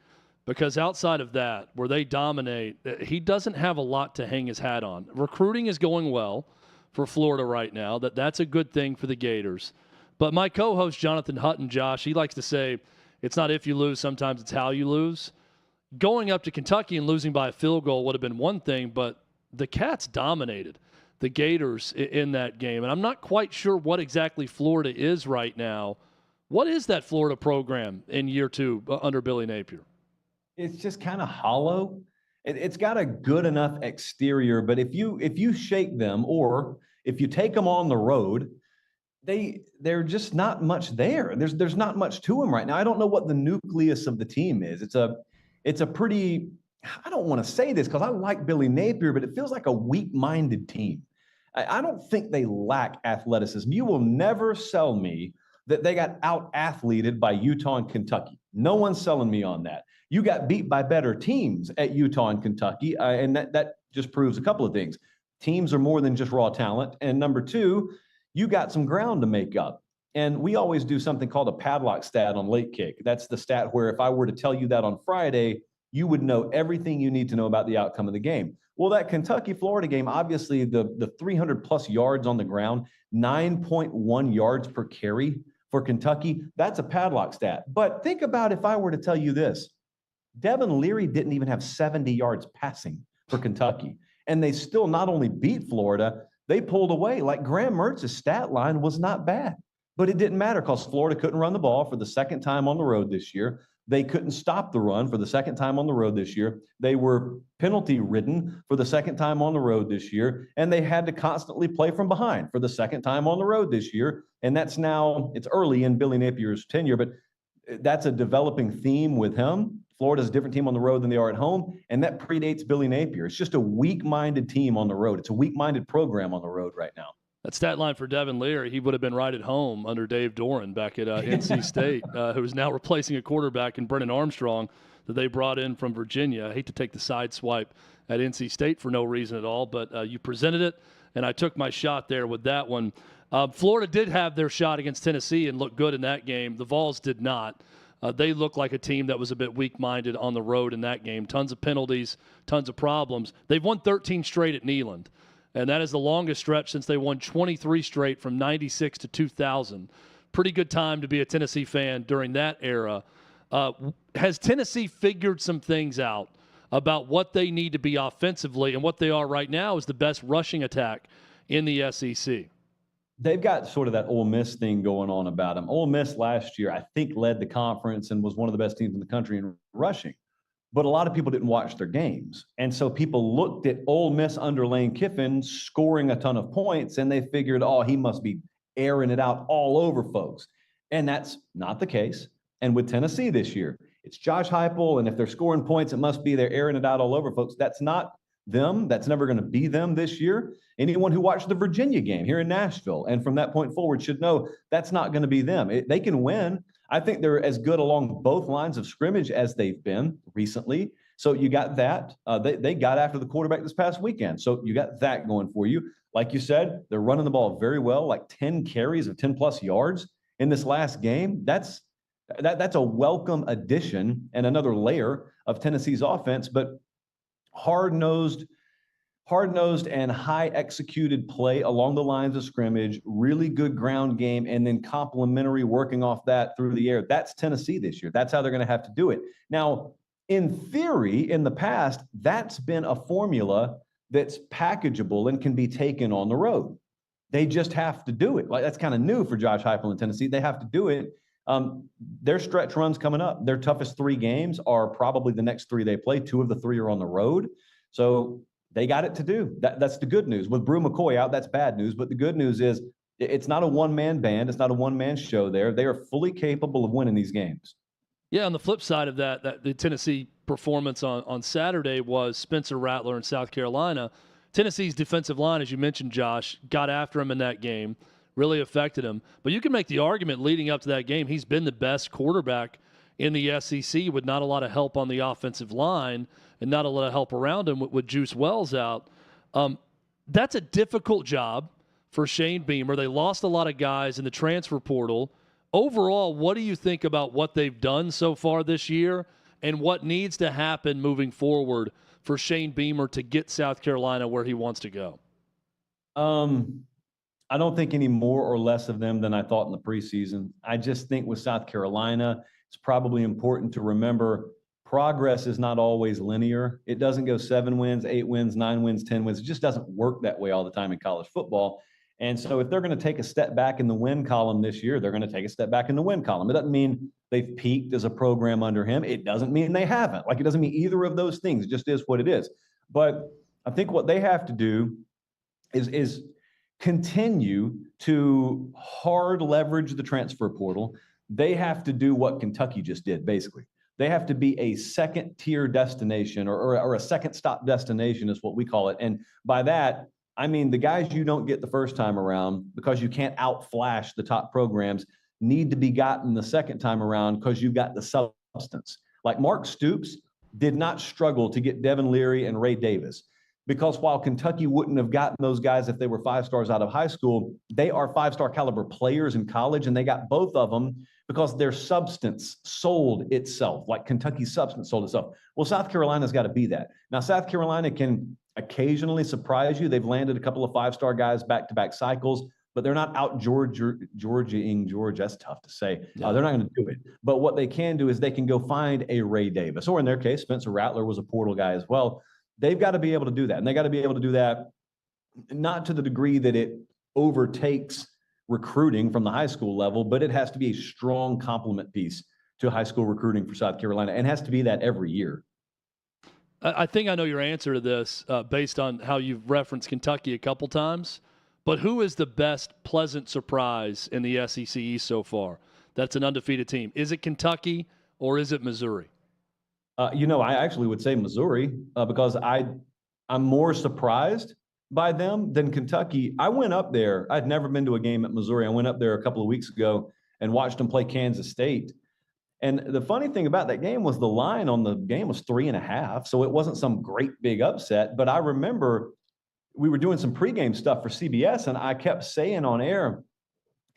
because outside of that, where they dominate, he doesn't have a lot to hang his hat on. Recruiting is going well for Florida right now. That's a good thing for the Gators. But my co-host, Jonathan Hutton, Josh, he likes to say, it's not if you lose, sometimes it's how you lose. Going up to Kentucky and losing by a field goal would have been one thing, but the Cats dominated the Gators in that game. And I'm not quite sure what exactly Florida is right now. What is that Florida program in year two under Billy Napier? It's just kind of hollow. It's got a good enough exterior, but if you shake them or if you take them on the road, they're just not much there. There's not much to them right now. I don't know what the nucleus of the team is. It's a pretty, I don't want to say this because I like Billy Napier, but it feels like a weak-minded team. I don't think they lack athleticism. You will never sell me that they got out-athleted by Utah and Kentucky. No one's selling me on that. You got beat by better teams at Utah and Kentucky, and that just proves a couple of things. Teams are more than just raw talent. And number two, you got some ground to make up. And we always do something called a padlock stat on late kick. That's the stat where if I were to tell you that on Friday, you would know everything you need to know about the outcome of the game. Well, that Kentucky-Florida game, obviously the 300-plus yards on the ground, 9.1 yards per carry for Kentucky, that's a padlock stat. But think about if I were to tell you this. Devin Leary didn't even have 70 yards passing for Kentucky. And they still not only beat Florida, they pulled away. Like Graham Mertz's stat line was not bad. But it didn't matter because Florida couldn't run the ball for the second time on the road this year. They couldn't stop the run for the second time on the road this year. They were penalty ridden for the second time on the road this year. And they had to constantly play from behind for the second time on the road this year. And that's now, it's early in Billy Napier's tenure, but that's a developing theme with him. Florida's a different team on the road than they are at home, and that predates Billy Napier. It's just a weak-minded team on the road. It's a weak-minded program on the road right now. That stat line for Devin Leary, he would have been right at home under Dave Doran back at NC State, who is now replacing a quarterback in Brennan Armstrong that they brought in from Virginia. I hate to take the side swipe at NC State for no reason at all, but you presented it, and I took my shot there with that one. Florida did have their shot against Tennessee and looked good in that game. The Vols did not. They looked like a team that was a bit weak-minded on the road in that game. Tons of penalties, tons of problems. They've won 13 straight at Neyland, and that is the longest stretch since they won 23 straight from 96 to 2000. Pretty good time to be a Tennessee fan during that era. Has Tennessee figured some things out about what they need to be offensively, and what they are right now is the best rushing attack in the SEC? They've got sort of that Ole Miss thing going on about them. Ole Miss last year, I think, led the conference and was one of the best teams in the country in rushing. But a lot of people didn't watch their games. And so people looked at Ole Miss under Lane Kiffin scoring a ton of points, and they figured, oh, he must be airing it out all over folks. And that's not the case. And with Tennessee this year, it's Josh Heupel, and if they're scoring points, it must be they're airing it out all over folks. That's not them. That's never going to be them this year. Anyone who watched the Virginia game here in Nashville and from that point forward should know that's not going to be them. They can win. I think they're as good along both lines of scrimmage as they've been recently. So you got that. They got after the quarterback this past weekend. So you got that going for you. Like you said, they're running the ball very well, like 10 carries of 10-plus yards in this last game. That's a welcome addition and another layer of Tennessee's offense. But hard-nosed and high-executed play along the lines of scrimmage, really good ground game, and then complementary working off that through the air. That's Tennessee this year. That's how they're going to have to do it. Now, in theory, in the past, that's been a formula that's packageable and can be taken on the road. They just have to do it. Like, that's kind of new for Josh Heupel in Tennessee. They have to do it. Their stretch runs coming up. Their toughest 3 games are probably the next 3 they play. 2 of the 3 are on the road. So they got it to do. That's the good news. With Brew McCoy out, that's bad news. But the good news is it's not a one-man band. It's not a one-man show there. They are fully capable of winning these games. Yeah, on the flip side of that the Tennessee performance on Saturday was Spencer Rattler in South Carolina. Tennessee's defensive line, as you mentioned, Josh, got after him in that game, really affected him. But you can make the argument leading up to that game, he's been the best quarterback in the SEC with not a lot of help on the offensive line and not a lot of help around him with Juice Wells out. That's a difficult job for Shane Beamer. They lost a lot of guys in the transfer portal. Overall, what do you think about what they've done so far this year and what needs to happen moving forward for Shane Beamer to get South Carolina where he wants to go? I don't think any more or less of them than I thought in the preseason. I just think with South Carolina, it's probably important to remember progress is not always linear. It doesn't go 7 wins, 8 wins, 9 wins, 10 wins. It just doesn't work that way all the time in college football. And so if they're going to take a step back in the win column this year, they're going to take a step back in the win column. It doesn't mean they've peaked as a program under him. It doesn't mean they haven't. Like, it doesn't mean either of those things. It just is what it is. But I think what they have to do is continue to hard leverage the transfer portal. They have to do what Kentucky just did, basically. They have to be a second-tier destination or a second-stop destination is what we call it. And by that, I mean the guys you don't get the first time around because you can't outflash the top programs need to be gotten the second time around because you've got the substance. Like Mark Stoops did not struggle to get Devin Leary and Ray Davis because while Kentucky wouldn't have gotten those guys if they were 5 stars out of high school, they are 5-star caliber players in college, and they got both of them because their substance sold itself, like Kentucky's substance sold itself. Well, South Carolina's got to be that. Now, South Carolina can occasionally surprise you. They've landed a couple of 5-star guys back-to-back cycles, but they're not out Georgia-ing Georgia. That's tough to say. Yeah. They're not going to do it. But what they can do is they can go find a Ray Davis, or in their case, Spencer Rattler was a portal guy as well. They've got to be able to do that, and they got to be able to do that not to the degree that it overtakes recruiting from the high school level, but it has to be a strong complement piece to high school recruiting for South Carolina, and has to be that every year. I think I know your answer to this based on how you've referenced Kentucky a couple times, but who is the best pleasant surprise in the SEC East so far? That's an undefeated team. Is it Kentucky or is it Missouri? I actually would say Missouri because I'm more surprised by them than Kentucky. I went up there. I'd never been to a game at Missouri. I went up there a couple of weeks ago and watched them play Kansas State. And the funny thing about that game was the line on the game was 3.5. So it wasn't some great big upset. But I remember we were doing some pregame stuff for CBS, and I kept saying on air,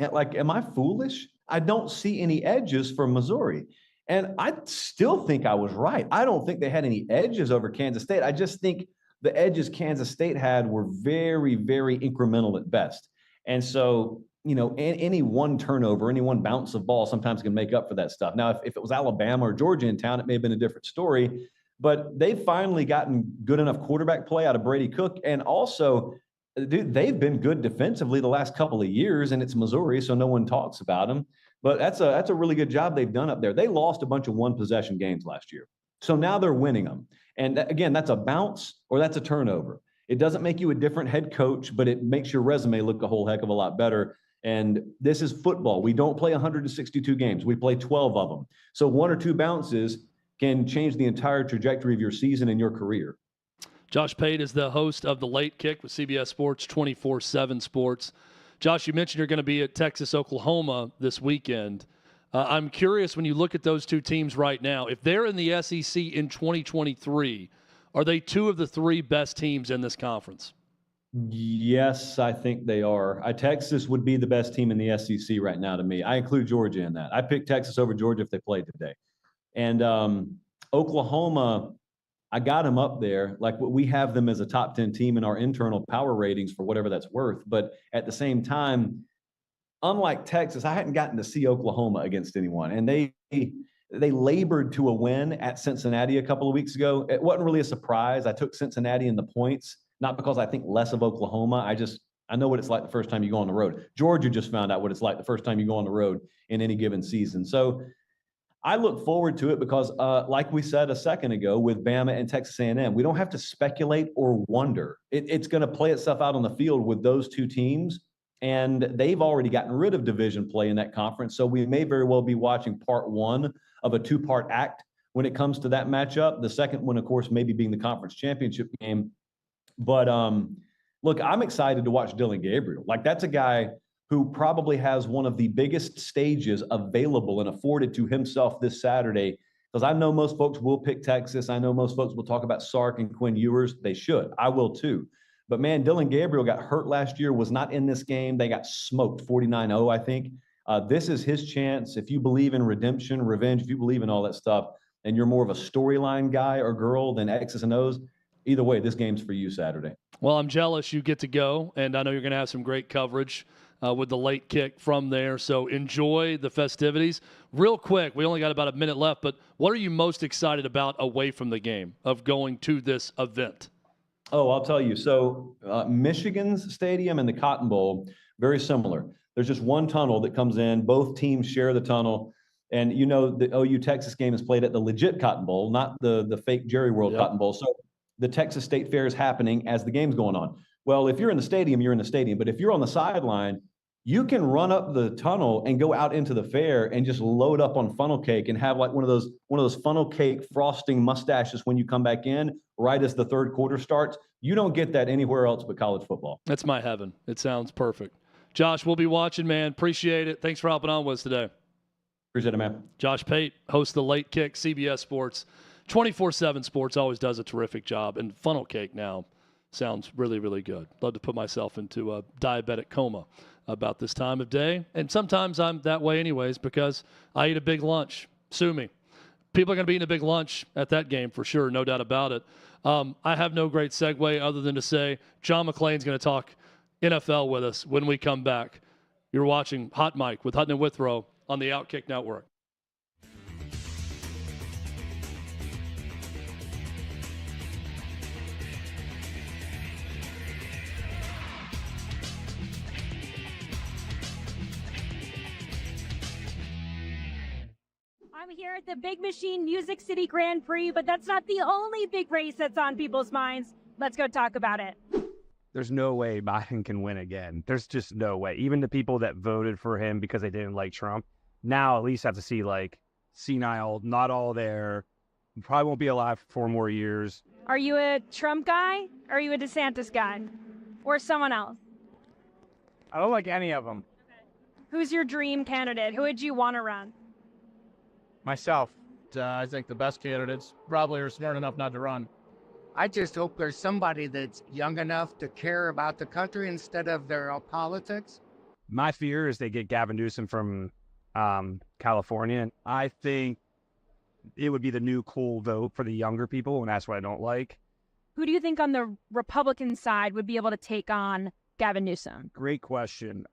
am I foolish? I don't see any edges for Missouri. And I still think I was right. I don't think they had any edges over Kansas State. I just think the edges Kansas State had were very, very incremental at best. And so, any one turnover, any one bounce of ball sometimes can make up for that stuff. Now, if it was Alabama or Georgia in town, it may have been a different story. But they've finally gotten good enough quarterback play out of Brady Cook. And also, dude, they've been good defensively the last couple of years, and it's Missouri, so no one talks about them. But that's a really good job they've done up there. They lost a bunch of one-possession games last year. So now they're winning them. And again, that's a bounce or that's a turnover. It doesn't make you a different head coach, but it makes your resume look a whole heck of a lot better. And this is football. We don't play 162 games. We play 12 of them. So 1 or 2 bounces can change the entire trajectory of your season and your career. Josh Pate is the host of The Late Kick with CBS Sports 24/7 Sports. Josh, you mentioned you're going to be at Texas, Oklahoma this weekend. I'm curious, when you look at those two teams right now, if they're in the SEC in 2023, are they 2 of the 3 best teams in this conference? Yes, I think they are. Texas would be the best team in the SEC right now to me. I include Georgia in that. I picked Texas over Georgia if they played today. And Oklahoma, I got them up there. Like, we have them as a top 10 team in our internal power ratings for whatever that's worth. But at the same time, unlike Texas, I hadn't gotten to see Oklahoma against anyone. And they labored to a win at Cincinnati a couple of weeks ago. It wasn't really a surprise. I took Cincinnati in the points, not because I think less of Oklahoma. I know what it's like the first time you go on the road. Georgia just found out what it's like the first time you go on the road in any given season. So I look forward to it because, like we said a second ago with Bama and Texas A&M, we don't have to speculate or wonder. It's going to play itself out on the field with those two teams. And they've already gotten rid of division play in that conference. So we may very well be watching part 1 of a 2-part act when it comes to that matchup. The second one, of course, maybe being the conference championship game. But look, I'm excited to watch Dillon Gabriel. Like, that's a guy who probably has one of the biggest stages available and afforded to himself this Saturday. Because I know most folks will pick Texas. I know most folks will talk about Sark and Quinn Ewers. They should. I will too. But, man, Dillon Gabriel got hurt last year, was not in this game. They got smoked 49-0, I think. This is his chance. If you believe in redemption, revenge, if you believe in all that stuff, and you're more of a storyline guy or girl than X's and O's, either way, this game's for you Saturday. Well, I'm jealous you get to go, and I know you're going to have some great coverage with the Late Kick from there. So enjoy the festivities. Real quick, we only got about a minute left, but what are you most excited about away from the game of going to this event? Oh, I'll tell you. So Michigan's stadium and the Cotton Bowl, very similar. There's just one tunnel that comes in. Both teams share the tunnel. And the OU Texas game is played at the legit Cotton Bowl, not the fake Jerry World Cotton Bowl. So the Texas State Fair is happening as the game's going on. Well, if you're in the stadium, you're in the stadium. But if you're on the sideline, you can run up the tunnel and go out into the fair and just load up on funnel cake and have like one of those funnel cake frosting mustaches when you come back in right as the third quarter starts. You don't get that anywhere else but college football. That's my heaven. It sounds perfect. Josh, we'll be watching, man. Appreciate it. Thanks for hopping on with us today. Appreciate it, man. Josh Pate, host of The Late Kick, CBS Sports 24/7 Sports, always does a terrific job. And funnel cake now sounds really, really good. Love to put myself into a diabetic coma about this time of day. And sometimes I'm that way anyways because I eat a big lunch. Sue me. People are going to be eating a big lunch at that game for sure, no doubt about it. I have no great segue other than to say John McClain's going to talk NFL with us when we come back. You're watching Hot Mic with Hutton and Withrow on the OutKick Network. I'm here at the Big Machine Music City Grand Prix, but that's not the only big race that's on people's minds. Let's go talk about it. There's no way Biden can win again. There's just no way. Even the people that voted for him because they didn't like Trump, now at least have to see like senile, not all there. Probably won't be alive for 4 more years. Are you a Trump guy? Or are you a DeSantis guy? Or someone else? I don't like any of them. Who's your dream candidate? Who would you want to run? Myself. I think the best candidates probably are smart enough not to run. I just hope there's somebody that's young enough to care about the country instead of their politics. My fear is they get Gavin Newsom from California. And I think it would be the new cool vote for the younger people, and that's what I don't like. Who do you think on the Republican side would be able to take on Gavin Newsom? Great question.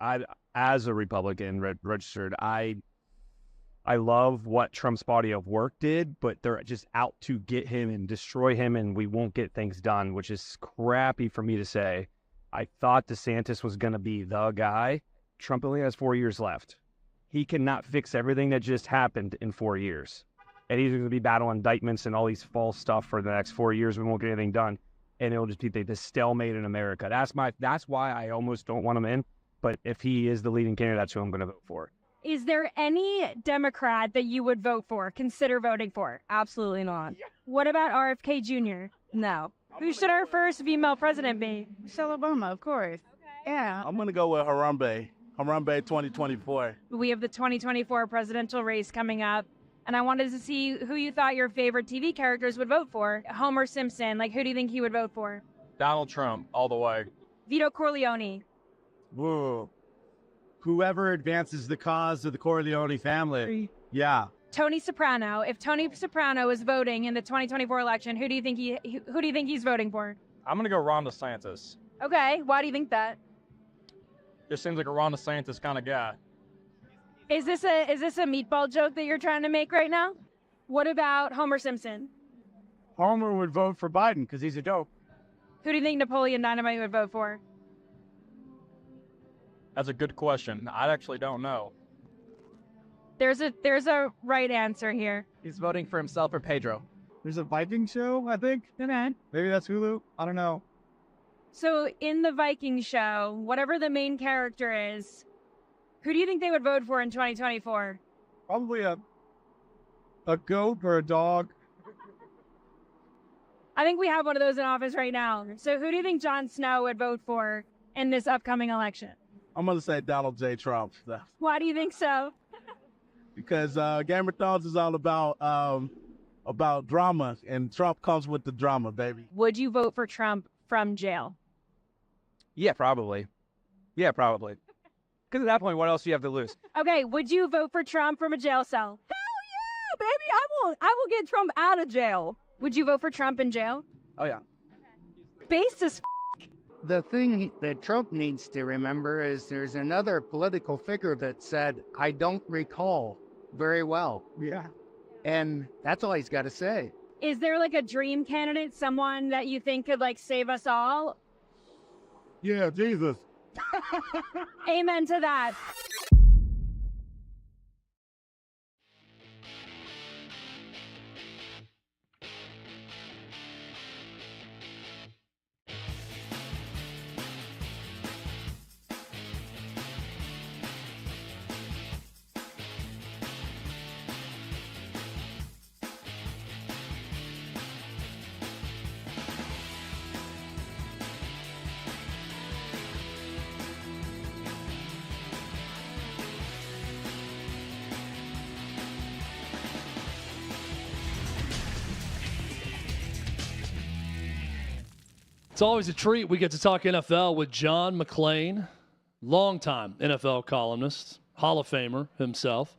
As a Republican registered, I love what Trump's body of work did, but they're just out to get him and destroy him, and we won't get things done, which is crappy for me to say. I thought DeSantis was going to be the guy. Trump only has 4 years left. He cannot fix everything that just happened in 4 years. And he's going to be battling indictments and all these false stuff for the next 4 years. We won't get anything done. And it'll just be the stalemate in America. That's why I almost don't want him in. But if he is the leading candidate, that's who I'm going to vote for. Is there any Democrat that you would vote for, consider voting for? Absolutely not. What about RFK Jr.? No. Who should our first female president be? Michelle Obama, of course. Okay. Yeah. I'm going to go with Harambe 2024. We have the 2024 presidential race coming up, and I wanted to see who you thought your favorite TV characters would vote for. Homer Simpson, who do you think he would vote for? Donald Trump, all the way. Vito Corleone. Whoa. Whoever advances the cause of the Corleone family. Yeah. Tony Soprano. If Tony Soprano is voting in the 2024 election, who do you think he's voting for? I'm gonna go Ron DeSantis. Okay. Why do you think that? Just seems like a Ron DeSantis kind of guy. Is this a meatball joke that you're trying to make right now? What about Homer Simpson? Homer would vote for Biden because he's a dope. Who do you think Napoleon Dynamite would vote for? That's a good question. I actually don't know. There's a right answer here. He's voting for himself or Pedro. There's a Viking show, I think. Okay. Maybe that's Hulu. I don't know. So in the Viking show, whatever the main character is, who do you think they would vote for in 2024? Probably a goat or a dog. I think we have one of those in office right now. So who do you think Jon Snow would vote for in this upcoming election? I'm going to say Donald J. Trump. Why do you think so? Because Game of Thrones is all about drama, and Trump comes with the drama, baby. Would you vote for Trump from jail? Yeah, probably. Because at that point, what else do you have to lose? Okay, would you vote for Trump from a jail cell? Hell yeah, baby! I will get Trump out of jail. Would you vote for Trump in jail? Oh yeah. Based as The thing that Trump needs to remember is there's another political figure that said, I don't recall very well. Yeah. And that's all he's got to say. Is there a dream candidate, someone that you think could save us all? Yeah, Jesus. Amen to that. It's always a treat. We get to talk NFL with John McClain, longtime NFL columnist, Hall of Famer himself.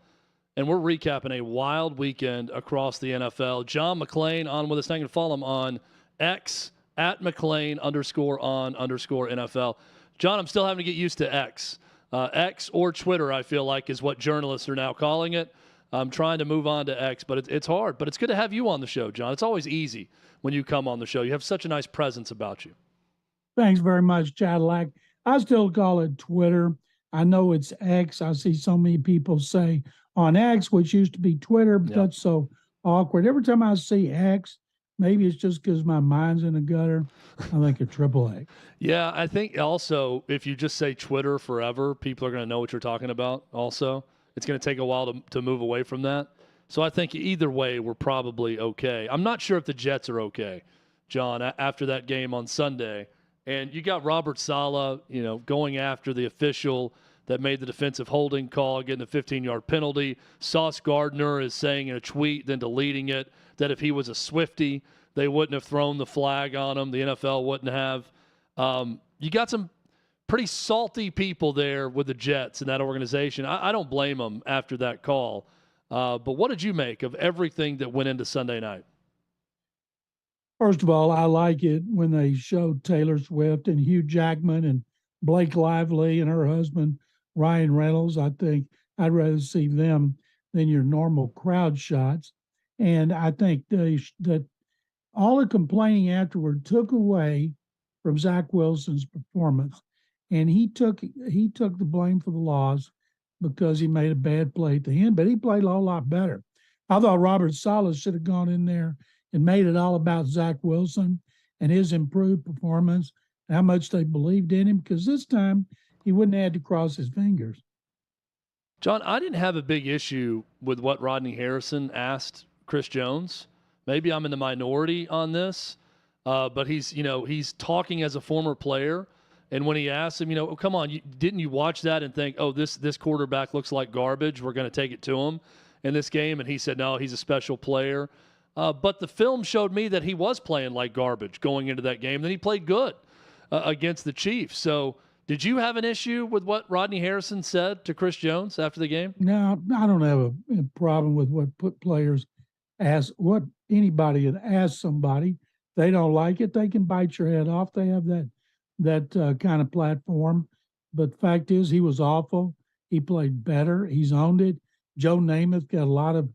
And we're recapping a wild weekend across the NFL. John McClain on with us. Now you can follow him on X at McClain_on_NFL. John, I'm still having to get used to X. X or Twitter, I feel like, is what journalists are now calling it. I'm trying to move on to X, but it's hard. But it's good to have you on the show, John. It's always easy when you come on the show. You have such a nice presence about you. Thanks very much, Cadillac. I still call it Twitter. I know it's X. I see so many people say on X, which used to be Twitter, but that's so awkward. Every time I see X, maybe it's just because my mind's in the gutter, I think of triple X. Yeah, I think also if you just say Twitter forever, people are going to know what you're talking about also. It's going to take a while to move away from that. So I think either way, we're probably okay. I'm not sure if the Jets are okay, John, after that game on Sunday. And you got Robert Saleh, going after the official that made the defensive holding call, getting the 15-yard penalty. Sauce Gardner is saying in a tweet, then deleting it, that if he was a Swiftie, they wouldn't have thrown the flag on him. The NFL wouldn't have. You got some pretty salty people there with the Jets in that organization. I don't blame them after that call. But what did you make of everything that went into Sunday night? First of all, I like it when they showed Taylor Swift and Hugh Jackman and Blake Lively and her husband, Ryan Reynolds. I think I'd rather see them than your normal crowd shots. And I think that all the complaining afterward took away from Zach Wilson's performance. And he took the blame for the loss because he made a bad play at the end, but he played a whole lot better. I thought Robert Saleh should have gone in there and made it all about Zach Wilson and his improved performance, how much they believed in him, because this time he wouldn't have had to cross his fingers. John, I didn't have a big issue with what Rodney Harrison asked Chris Jones. Maybe I'm in the minority on this, but he's talking as a former player. And when he asked him, come on, didn't you watch that and think, oh, this quarterback looks like garbage, we're going to take it to him in this game? And he said, no, he's a special player. But the film showed me that he was playing like garbage going into that game. Then he played good against the Chiefs. So did you have an issue with what Rodney Harrison said to Chris Jones after the game? No, I don't have a problem with what players ask, what anybody had asked somebody. They don't like it, they can bite your head off. They have that kind of platform. But the fact is, he was awful. He played better. He's owned it. Joe Namath got a lot of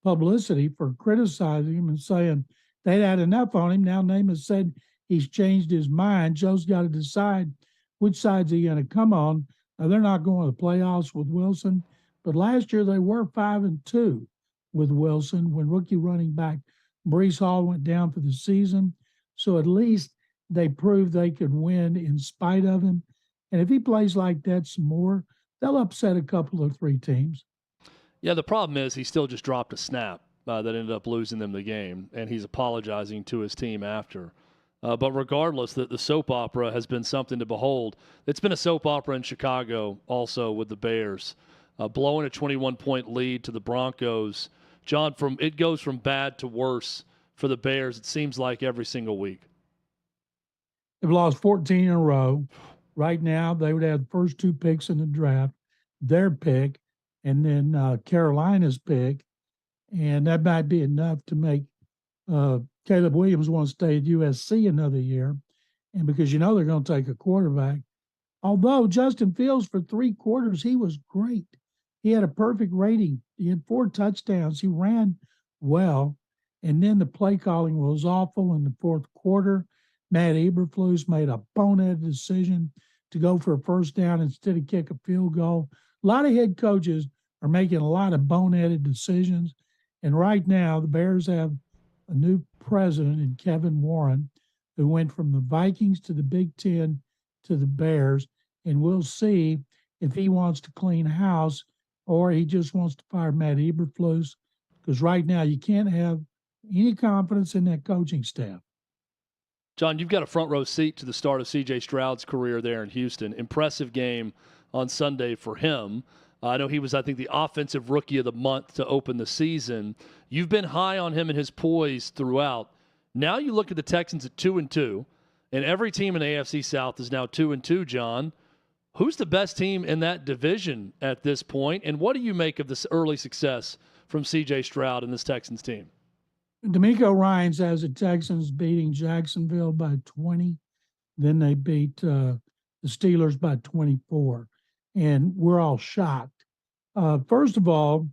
publicity for criticizing him and saying they'd had enough on him. Now Namath said he's changed his mind. Joe's got to decide which side's he going to come on. Now, they're not going to the playoffs with Wilson, but last year they were 5-2 with Wilson when rookie running back Breece Hall went down for the season. So at least they proved they could win in spite of him. And if he plays like that some more, they'll upset a couple or three teams. Yeah, the problem is he still just dropped a snap that ended up losing them the game, and he's apologizing to his team after. But regardless, the soap opera has been something to behold. It's been a soap opera in Chicago also with the Bears, blowing a 21-point lead to the Broncos. John, it goes from bad to worse for the Bears, it seems like, every single week. They've lost 14 in a row. Right now, they would have the first two picks in the draft, their pick, and then Carolina's pick. And that might be enough to make Caleb Williams want to stay at USC another year. And because they're going to take a quarterback. Although Justin Fields, for 3 quarters, he was great. He had a perfect rating. He had 4 touchdowns. He ran well. And then the play calling was awful in the fourth quarter. Matt Eberflus made a boneheaded decision to go for a first down instead of kick a field goal. A lot of head coaches are making a lot of boneheaded decisions. And right now, the Bears have a new president in Kevin Warren, who went from the Vikings to the Big Ten to the Bears. And we'll see if he wants to clean house or he just wants to fire Matt Eberflus, because right now you can't have any confidence in that coaching staff. John, you've got a front row seat to the start of C.J. Stroud's career there in Houston. Impressive game on Sunday for him. I know he was, I think, the offensive rookie of the month to open the season. You've been high on him and his poise throughout. Now you look at the Texans at 2-2, and every team in the AFC South is now 2-2, John. Who's the best team in that division at this point, and what do you make of this early success from C.J. Stroud and this Texans team? D'Amico Ryans has the Texans beating Jacksonville by 20. Then they beat the Steelers by 24. And we're all shocked. First of all,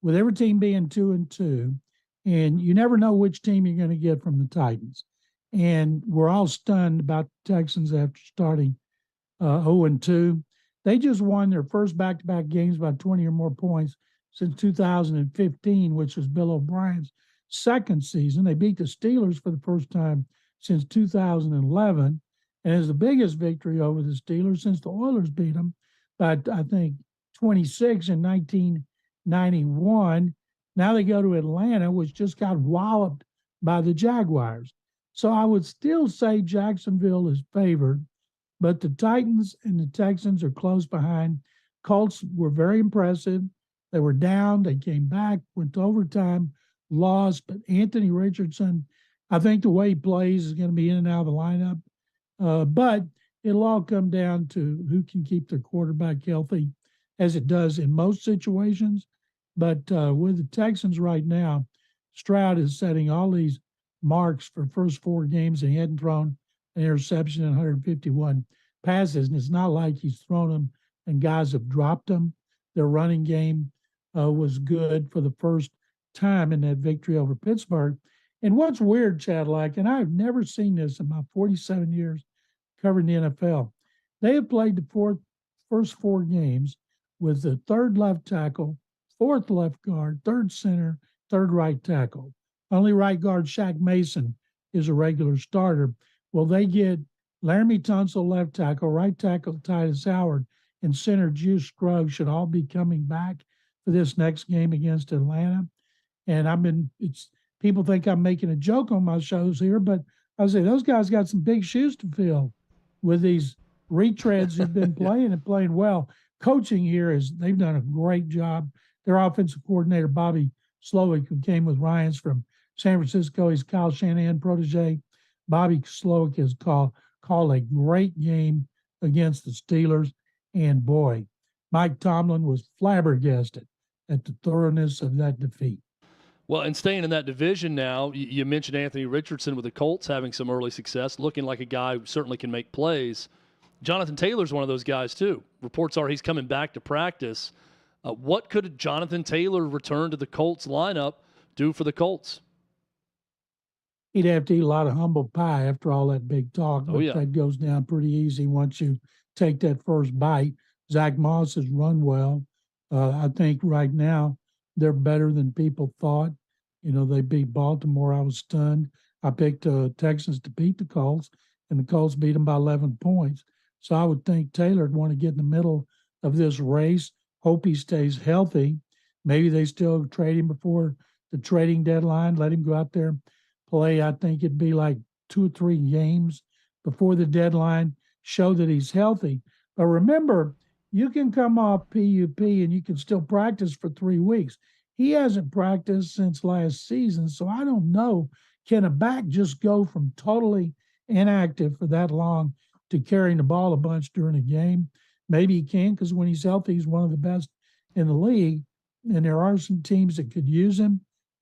with every team being 2-2, and you never know which team you're going to get from the Titans. And we're all stunned about the Texans after starting 0-2. They just won their first back-to-back games by 20 or more points since 2015, which was Bill O'Brien's second season. They beat the Steelers for the first time since 2011, and is the biggest victory over the Steelers since the Oilers beat them by, I think, 26 in 1991. Now they go to Atlanta, which just got walloped by the Jaguars. So I would still say Jacksonville is favored, but the Titans and the Texans are close behind. Colts were very impressive. They were down. They came back, went to overtime, lost. But Anthony Richardson, I think the way he plays is going to be in and out of the lineup. But it'll all come down to who can keep their quarterback healthy, as it does in most situations. But with the Texans right now, Stroud is setting all these marks for first 4 games, and he hadn't thrown an interception in 151 passes. And it's not like he's thrown them and guys have dropped them. Their running game was good for the first time in that victory over Pittsburgh. And what's weird, Chad, and I've never seen this in my 47 years covering the NFL, they have played the first 4 games with the 3rd left tackle, 4th left guard, 3rd center, 3rd right tackle. Only right guard Shaq Mason is a regular starter. Well, they get Laramie Tunsil left tackle, right tackle Titus Howard, and center Juice Scruggs should all be coming back for this next game against Atlanta. And people think I'm making a joke on my shows here, but I say those guys got some big shoes to fill with these retreads who've been playing and playing well. Coaching here they've done a great job. Their offensive coordinator, Bobby Slowick, who came with Ryans from San Francisco, he's Kyle Shanahan protege. Bobby Slowick has called a great game against the Steelers. And boy, Mike Tomlin was flabbergasted at the thoroughness of that defeat. Well, and staying in that division now, you mentioned Anthony Richardson with the Colts having some early success, looking like a guy who certainly can make plays. Jonathan Taylor's one of those guys, too. Reports are he's coming back to practice. What could Jonathan Taylor return to the Colts lineup do for the Colts? He'd have to eat a lot of humble pie after all that big talk. But that goes down pretty easy once you take that first bite. Zach Moss has run well. I think right now they're better than people thought. They beat Baltimore. I was stunned. I picked Texans to beat the Colts, and the Colts beat them by 11 points. So I would think Taylor would want to get in the middle of this race, hope he stays healthy. Maybe they still trade him before the trading deadline, let him go out there and play. I think it'd be like 2 or 3 games before the deadline, show that he's healthy. But remember, you can come off PUP and you can still practice for 3 weeks. He hasn't practiced since last season, so I don't know. Can a back just go from totally inactive for that long to carrying the ball a bunch during a game? Maybe he can, because when he's healthy, he's one of the best in the league, and there are some teams that could use him.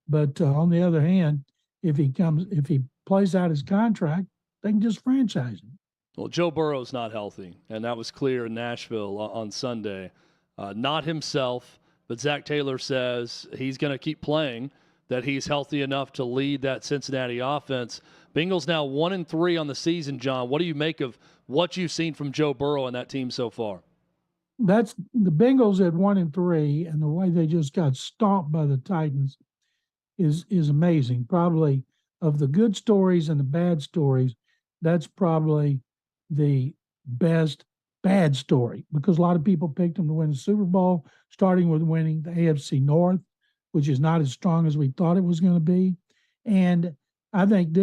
But on the other hand, if he plays out his contract, they can just franchise him. Well, Joe Burrow's not healthy, and that was clear in Nashville on Sunday. Not himself, but Zach Taylor says he's going to keep playing, that he's healthy enough to lead that Cincinnati offense. Bengals now 1-3 on the season, John. What do you make of what you've seen from Joe Burrow and that team so far? That's the Bengals at 1-3, and the way they just got stomped by the Titans is amazing. Probably of the good stories and the bad stories, that's probably the best bad story, because a lot of people picked them to win the Super Bowl, starting with winning the AFC North, which is not as strong as we thought it was going to be. And I think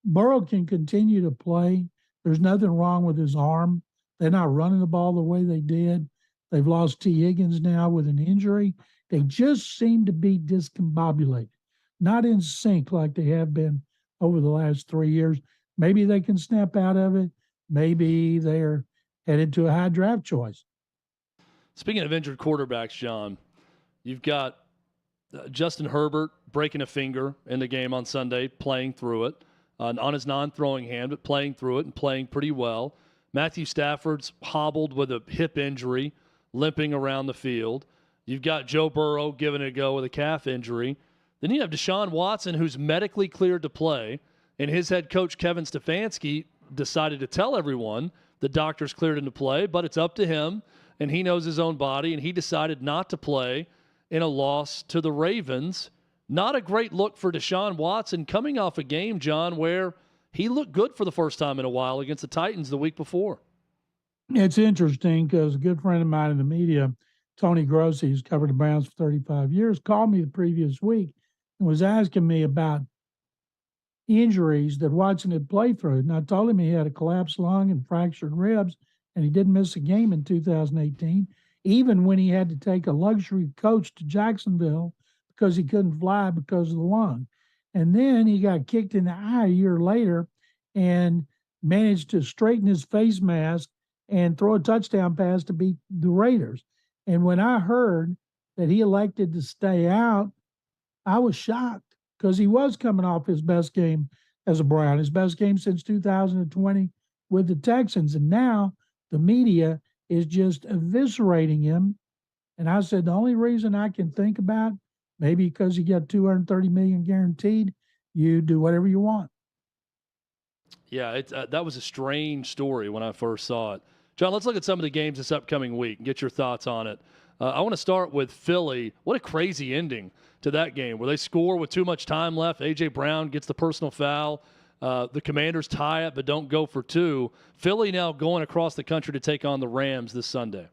Burrow can continue to play. There's nothing wrong with his arm. They're not running the ball the way they did. They've lost T. Higgins now with an injury. They just seem to be discombobulated, not in sync like they have been over the last 3 years. Maybe they can snap out of it. Maybe they're headed to a high draft choice. Speaking of injured quarterbacks, John, you've got Justin Herbert breaking a finger in the game on Sunday, playing through it, on his non-throwing hand, but playing through it and playing pretty well. Matthew Stafford's hobbled with a hip injury, limping around the field. You've got Joe Burrow giving it a go with a calf injury. Then you have Deshaun Watson, who's medically cleared to play, and his head coach, Kevin Stefanski, decided to tell everyone the doctor's cleared him to play, but it's up to him, and he knows his own body, and he decided not to play in a loss to the Ravens. Not a great look for Deshaun Watson coming off a game, John, where he looked good for the first time in a while against the Titans the week before. It's interesting because a good friend of mine in the media, Tony Grossi, who's covered the Browns for 35 years, called me the previous week and was asking me about injuries that Watson had played through. And I told him he had a collapsed lung and fractured ribs, and he didn't miss a game in 2018, even when he had to take a luxury coach to Jacksonville because he couldn't fly because of the lung. And then he got kicked in the eye a year later and managed to straighten his face mask and throw a touchdown pass to beat the Raiders. And when I heard that he elected to stay out, I was shocked because he was coming off his best game as a Brown, his best game since 2020 with the Texans. And now the media is just eviscerating him. And I said, the only reason I can think about, maybe because you got $230 million guaranteed, you do whatever you want. Yeah, that was a strange story when I first saw it. John, let's look at some of the games this upcoming week and get your thoughts on it. I want to start with Philly. What a crazy ending to that game where they score with too much time left. A.J. Brown gets the personal foul. The Commanders tie it but don't go for two. Philly now going across the country to take on the Rams this Sunday.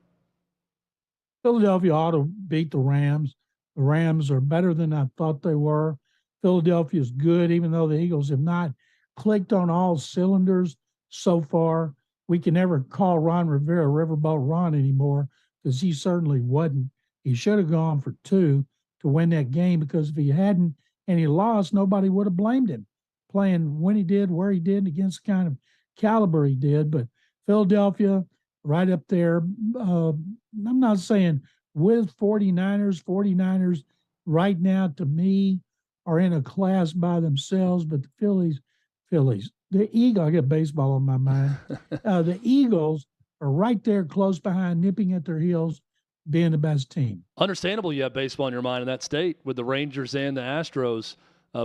Philadelphia ought to beat the Rams. The Rams are better than I thought they were. Philadelphia is good, even though the Eagles have not clicked on all cylinders so far. We can never call Ron Rivera Riverboat Ron anymore because he certainly wasn't. He should have gone for two to win that game because if he hadn't and he lost, nobody would have blamed him playing when he did, where he did, against the kind of caliber he did. But Philadelphia right up there. I'm not saying with 49ers right now to me are in a class by themselves, but the Phillies, the Eagles, I got baseball on my mind. The Eagles are right there close behind, nipping at their heels, being the best team. Understandable you have baseball in your mind in that state with the Rangers and the Astros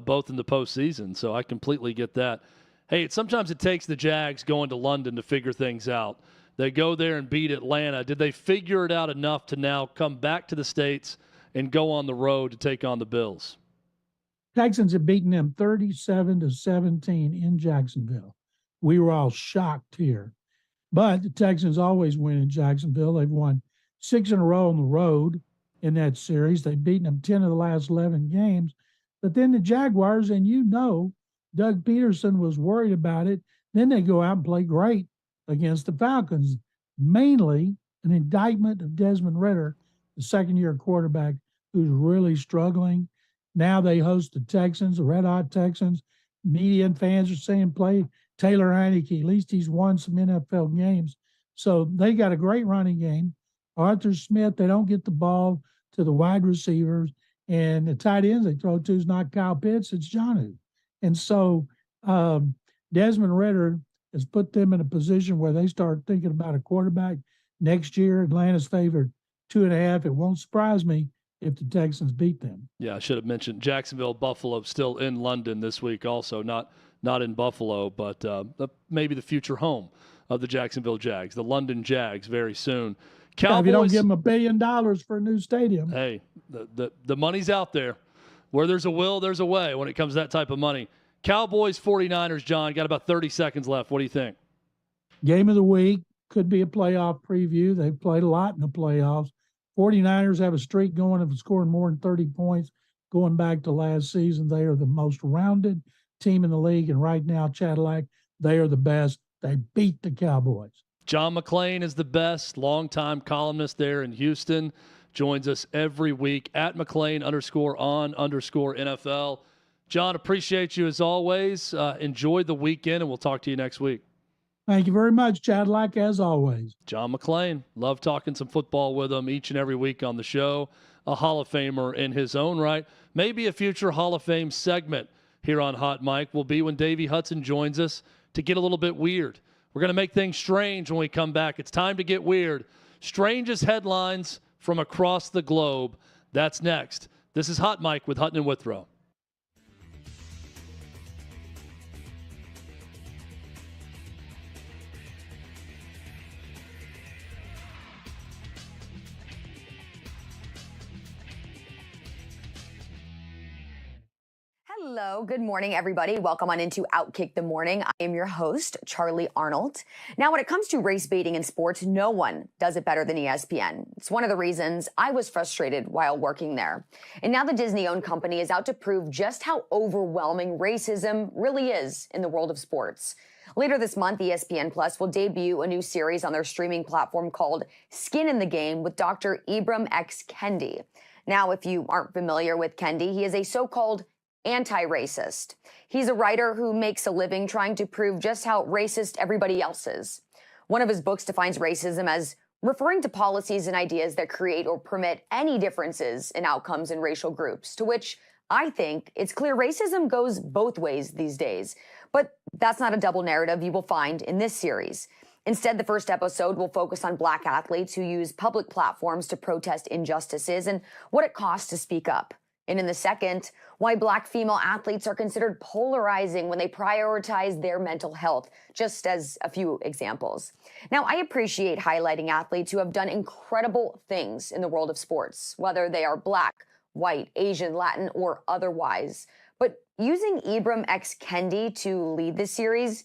both in the postseason, so I completely get that. Hey, sometimes it takes the Jags going to London to figure things out. They go there and beat Atlanta. Did they figure it out enough to now come back to the States and go on the road to take on the Bills? Texans have beaten them 37-17 in Jacksonville. We were all shocked here. But the Texans always win in Jacksonville. They've won 6 in a row on the road in that series. They've beaten them 10 of the last 11 games. But then the Jaguars, and you know, Doug Peterson was worried about it. Then they go out and play great against the Falcons, mainly an indictment of Desmond Ridder, the second-year quarterback who's really struggling. Now they host the Texans, the red-hot Texans. Media and fans are saying play Taylor Heineke. At least he's won some NFL games. So they got a great running game. Arthur Smith, they don't get the ball to the wide receivers. And the tight ends they throw to is not Kyle Pitts, it's Jonnu. And so Desmond Ridder has put them in a position where they start thinking about a quarterback next year. Atlanta's favored 2.5. It won't surprise me if the Texans beat them. Yeah, I should have mentioned Jacksonville, Buffalo still in London this week also, not in Buffalo, but maybe the future home of the Jacksonville Jags, the London Jags very soon. Cowboys, if you don't give them $1 billion for a new stadium. Hey, the money's out there. Where there's a will, there's a way when it comes to that type of money. Cowboys, 49ers, John, got about 30 seconds left. What do you think? Game of the week, could be a playoff preview. They've played a lot in the playoffs. 49ers have a streak going of scoring more than 30 points. Going back to last season, they are the most rounded team in the league. And right now, Cadillac, they are the best. They beat the Cowboys. John McClain is the best, longtime columnist there in Houston. Joins us every week at McClain_on_NFL. John, appreciate you as always. Enjoy the weekend, and we'll talk to you next week. Thank you very much, Chad, like as always. John McClain. Love talking some football with him each and every week on the show. A Hall of Famer in his own right. Maybe a future Hall of Fame segment here on Hot Mic will be when Davey Hudson joins us to get a little bit weird. We're going to make things strange when we come back. It's time to get weird. Strangest headlines from across the globe. That's next. This is Hot Mic with Hutton and Withrow. Hello, good morning, everybody. Welcome on into OutKick the Morning. I am your host, Charlie Arnold. Now, when it comes to race baiting in sports, no one does it better than ESPN. It's one of the reasons I was frustrated while working there. And now the Disney-owned company is out to prove just how overwhelming racism really is in the world of sports. Later this month, ESPN Plus will debut a new series on their streaming platform called Skin in the Game with Dr. Ibram X. Kendi. Now, if you aren't familiar with Kendi, he is a so-called anti-racist. He's a writer who makes a living trying to prove just how racist everybody else is. One of his books defines racism as referring to policies and ideas that create or permit any differences in outcomes in racial groups, to which I think it's clear racism goes both ways these days. But that's not a double narrative you will find in this series. Instead, the first episode will focus on Black athletes who use public platforms to protest injustices and what it costs to speak up. And in the second, why Black female athletes are considered polarizing when they prioritize their mental health, just as a few examples. Now, I appreciate highlighting athletes who have done incredible things in the world of sports, whether they are Black, white, Asian, Latin, or otherwise. But using Ibram X. Kendi to lead this series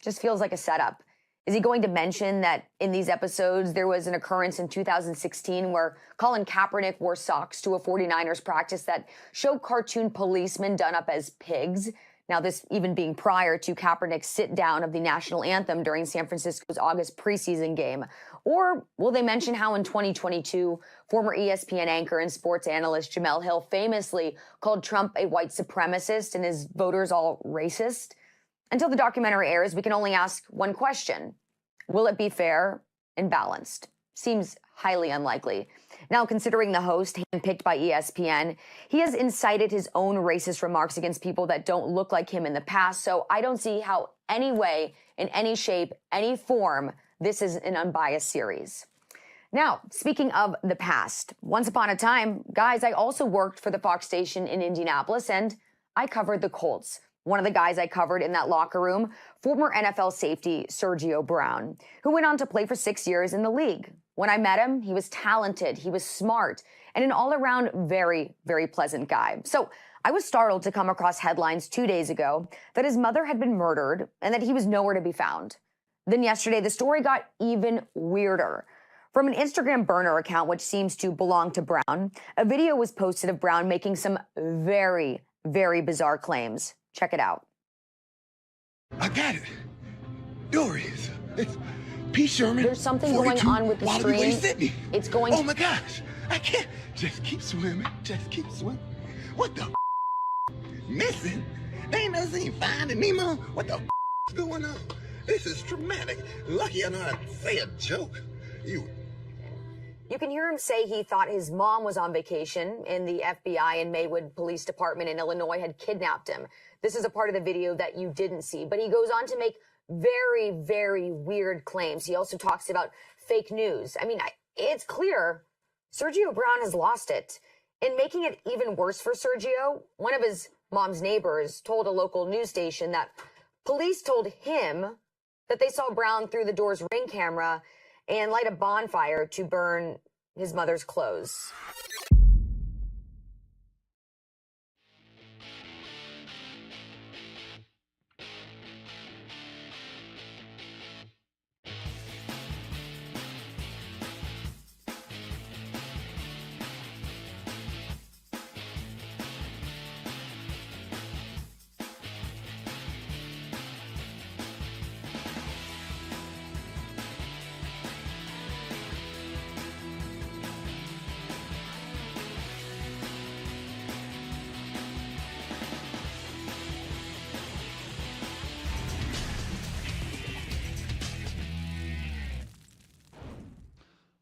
just feels like a setup. Is he going to mention that in these episodes, there was an occurrence in 2016 where Colin Kaepernick wore socks to a 49ers practice that showed cartoon policemen done up as pigs? Now, this even being prior to Kaepernick's sit-down of the national anthem during San Francisco's August preseason game. Or will they mention how in 2022, former ESPN anchor and sports analyst Jemele Hill famously called Trump a white supremacist and his voters all racist? Until the documentary airs, we can only ask one question. Will it be fair and balanced? Seems highly unlikely. Now, considering the host, handpicked by ESPN, he has incited his own racist remarks against people that don't look like him in the past, so I don't see how any way, in any shape, any form, this is an unbiased series. Now, speaking of the past, once upon a time, guys, I also worked for the Fox station in Indianapolis, and I covered the Colts. One of the guys I covered in that locker room, former NFL safety Sergio Brown, who went on to play for 6 years in the league. When I met him, he was talented, he was smart, and an all-around very, very pleasant guy. So I was startled to come across headlines 2 days ago that his mother had been murdered and that he was nowhere to be found. Then yesterday, the story got even weirder. From an Instagram burner account, which seems to belong to Brown, a video was posted of Brown making some very, very bizarre claims. Check it out. I got it. Dorian. It's P. Sherman. There's something going on with the stream. Sydney. It's going. Oh my gosh. I can't. Just keep swimming. Just keep swimming. What the missing? They ain't never seen Finding Nemo. What the is going on? This is traumatic. Lucky I know how to say a joke. You can hear him say he thought his mom was on vacation and the FBI and Maywood Police Department in Illinois had kidnapped him. This is a part of the video that you didn't see, but he goes on to make very, very weird claims. He also talks about fake news. I mean, it's clear Sergio Brown has lost it. And making it even worse for Sergio, one of his mom's neighbors told a local news station that police told him that they saw Brown through the door's Ring camera and light a bonfire to burn his mother's clothes.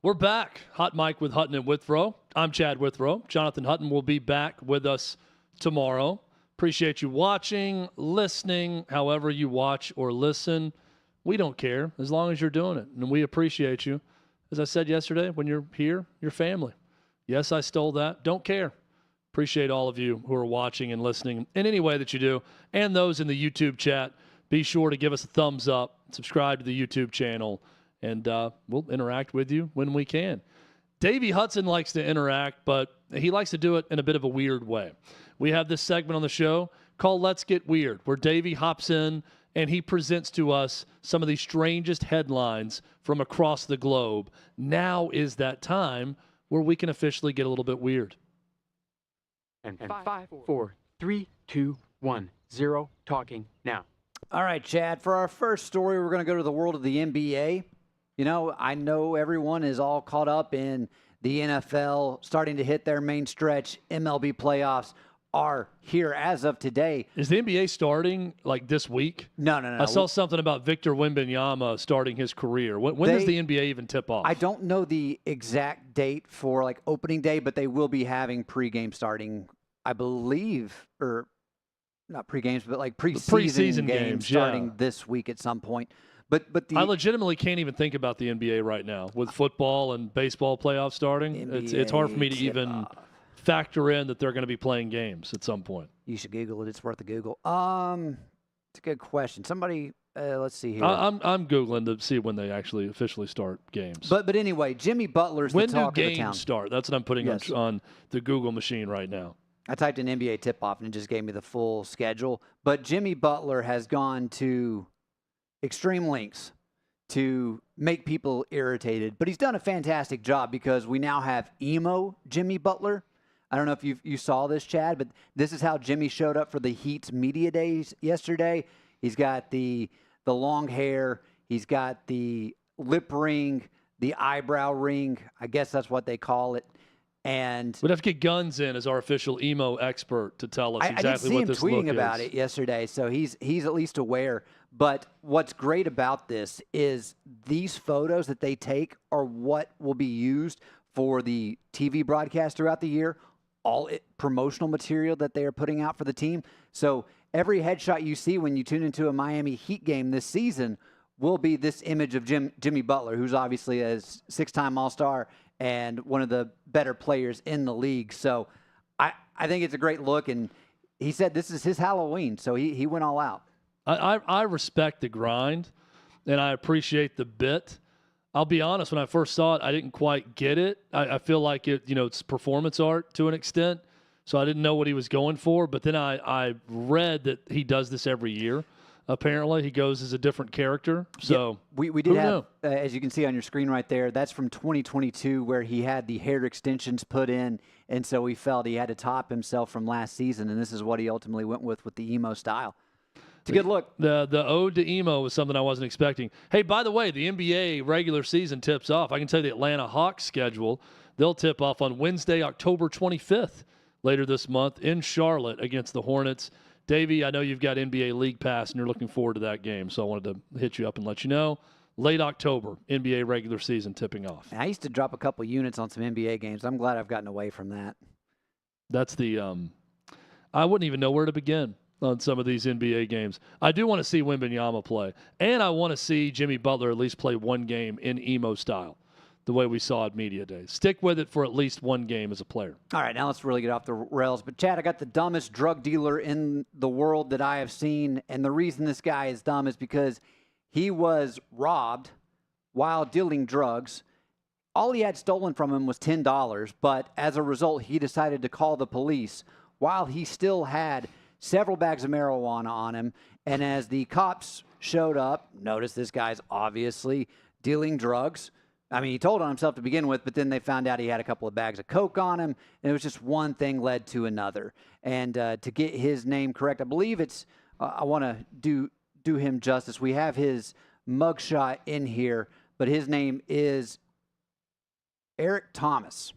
We're back. Hot Mic with Hutton and Withrow. I'm Chad Withrow. Jonathan Hutton will be back with us tomorrow. Appreciate you watching, listening, however you watch or listen. We don't care as long as you're doing it, and we appreciate you. As I said yesterday, when you're here, you're family. Yes, I stole that. Don't care. Appreciate all of you who are watching and listening in any way that you do, and those in the YouTube chat. Be sure to give us a thumbs up, subscribe to the YouTube channel, and we'll interact with you when we can. Davey Hudson likes to interact, but he likes to do it in a bit of a weird way. We have this segment on the show called Let's Get Weird, where Davey hops in and he presents to us some of the strangest headlines from across the globe. Now is that time where we can officially get a little bit weird. And 5, 4, 3, 2, 1, 0, talking now. All right, Chad, for our first story, we're going to go to the world of the NBA. You know, I know everyone is all caught up in the NFL starting to hit their main stretch. MLB playoffs are here as of today. Is the NBA starting like this week? No. I saw something about Victor Wembanyama starting his career. When does the NBA even tip off? I don't know the exact date for like opening day, but they will be having pregame starting, I believe, or not pregames, but like preseason games starting this week at some point. But I legitimately can't even think about the NBA right now with football and baseball playoffs starting. It's hard for me to even factor in that they're going to be playing games at some point. You should Google it. It's worth a Google. It's a good question. Somebody, let's see here. I'm Googling to see when they actually officially start games. But anyway, Jimmy Butler's the talk of the town. When do games start? That's what I'm putting on the Google machine right now. I typed in NBA tip-off and it just gave me the full schedule. But Jimmy Butler has gone to extreme lengths to make people irritated. But he's done a fantastic job because we now have emo Jimmy Butler. I don't know if you saw this, Chad, but this is how Jimmy showed up for the Heat's media days yesterday. He's got the long hair. He's got the lip ring, the eyebrow ring. I guess that's what they call it. And we'd have to get Guns in as our official emo expert to tell us exactly what this look is. I did see him tweeting about it yesterday, so he's at least aware. But what's great about this is these photos that they take are what will be used for the TV broadcast throughout the year, all promotional material that they are putting out for the team. So every headshot you see when you tune into a Miami Heat game this season will be this image of Jimmy Butler, who's obviously a six-time All-Star and one of the better players in the league. So I think it's a great look, and he said this is his Halloween, so he went all out. I respect the grind, and I appreciate the bit. I'll be honest, when I first saw it, I didn't quite get it. I feel like it's performance art to an extent, so I didn't know what he was going for. But then I read that he does this every year. Apparently, he goes as a different character. So yeah, we did have, as you can see on your screen right there, that's from 2022 where he had the hair extensions put in, and so he felt he had to top himself from last season, and this is what he ultimately went with the emo style. It's a good look. The ode to emo was something I wasn't expecting. Hey, by the way, the NBA regular season tips off. I can tell you the Atlanta Hawks schedule. They'll tip off on Wednesday, October 25th, later this month in Charlotte against the Hornets. Davey, I know you've got NBA League Pass, and you're looking forward to that game, so I wanted to hit you up and let you know. Late October, NBA regular season tipping off. I used to drop a couple units on some NBA games. I'm glad I've gotten away from that. That's the I wouldn't even know where to begin on some of these NBA games. I do want to see Wembanyama play, and I want to see Jimmy Butler at least play one game in emo style, the way we saw at Media Days. Stick with it for at least one game as a player. All right, now let's really get off the rails. But, Chad, I got the dumbest drug dealer in the world that I have seen, and the reason this guy is dumb is because he was robbed while dealing drugs. All he had stolen from him was $10, but as a result, he decided to call the police while he still had several bags of marijuana on him. And as the cops showed up, notice this guy's obviously dealing drugs. I mean, he told on himself to begin with, but then they found out he had a couple of bags of coke on him, and it was just one thing led to another. And to get his name correct, I believe it's I want to do him justice. We have his mugshot in here, but his name is Eric Thomas.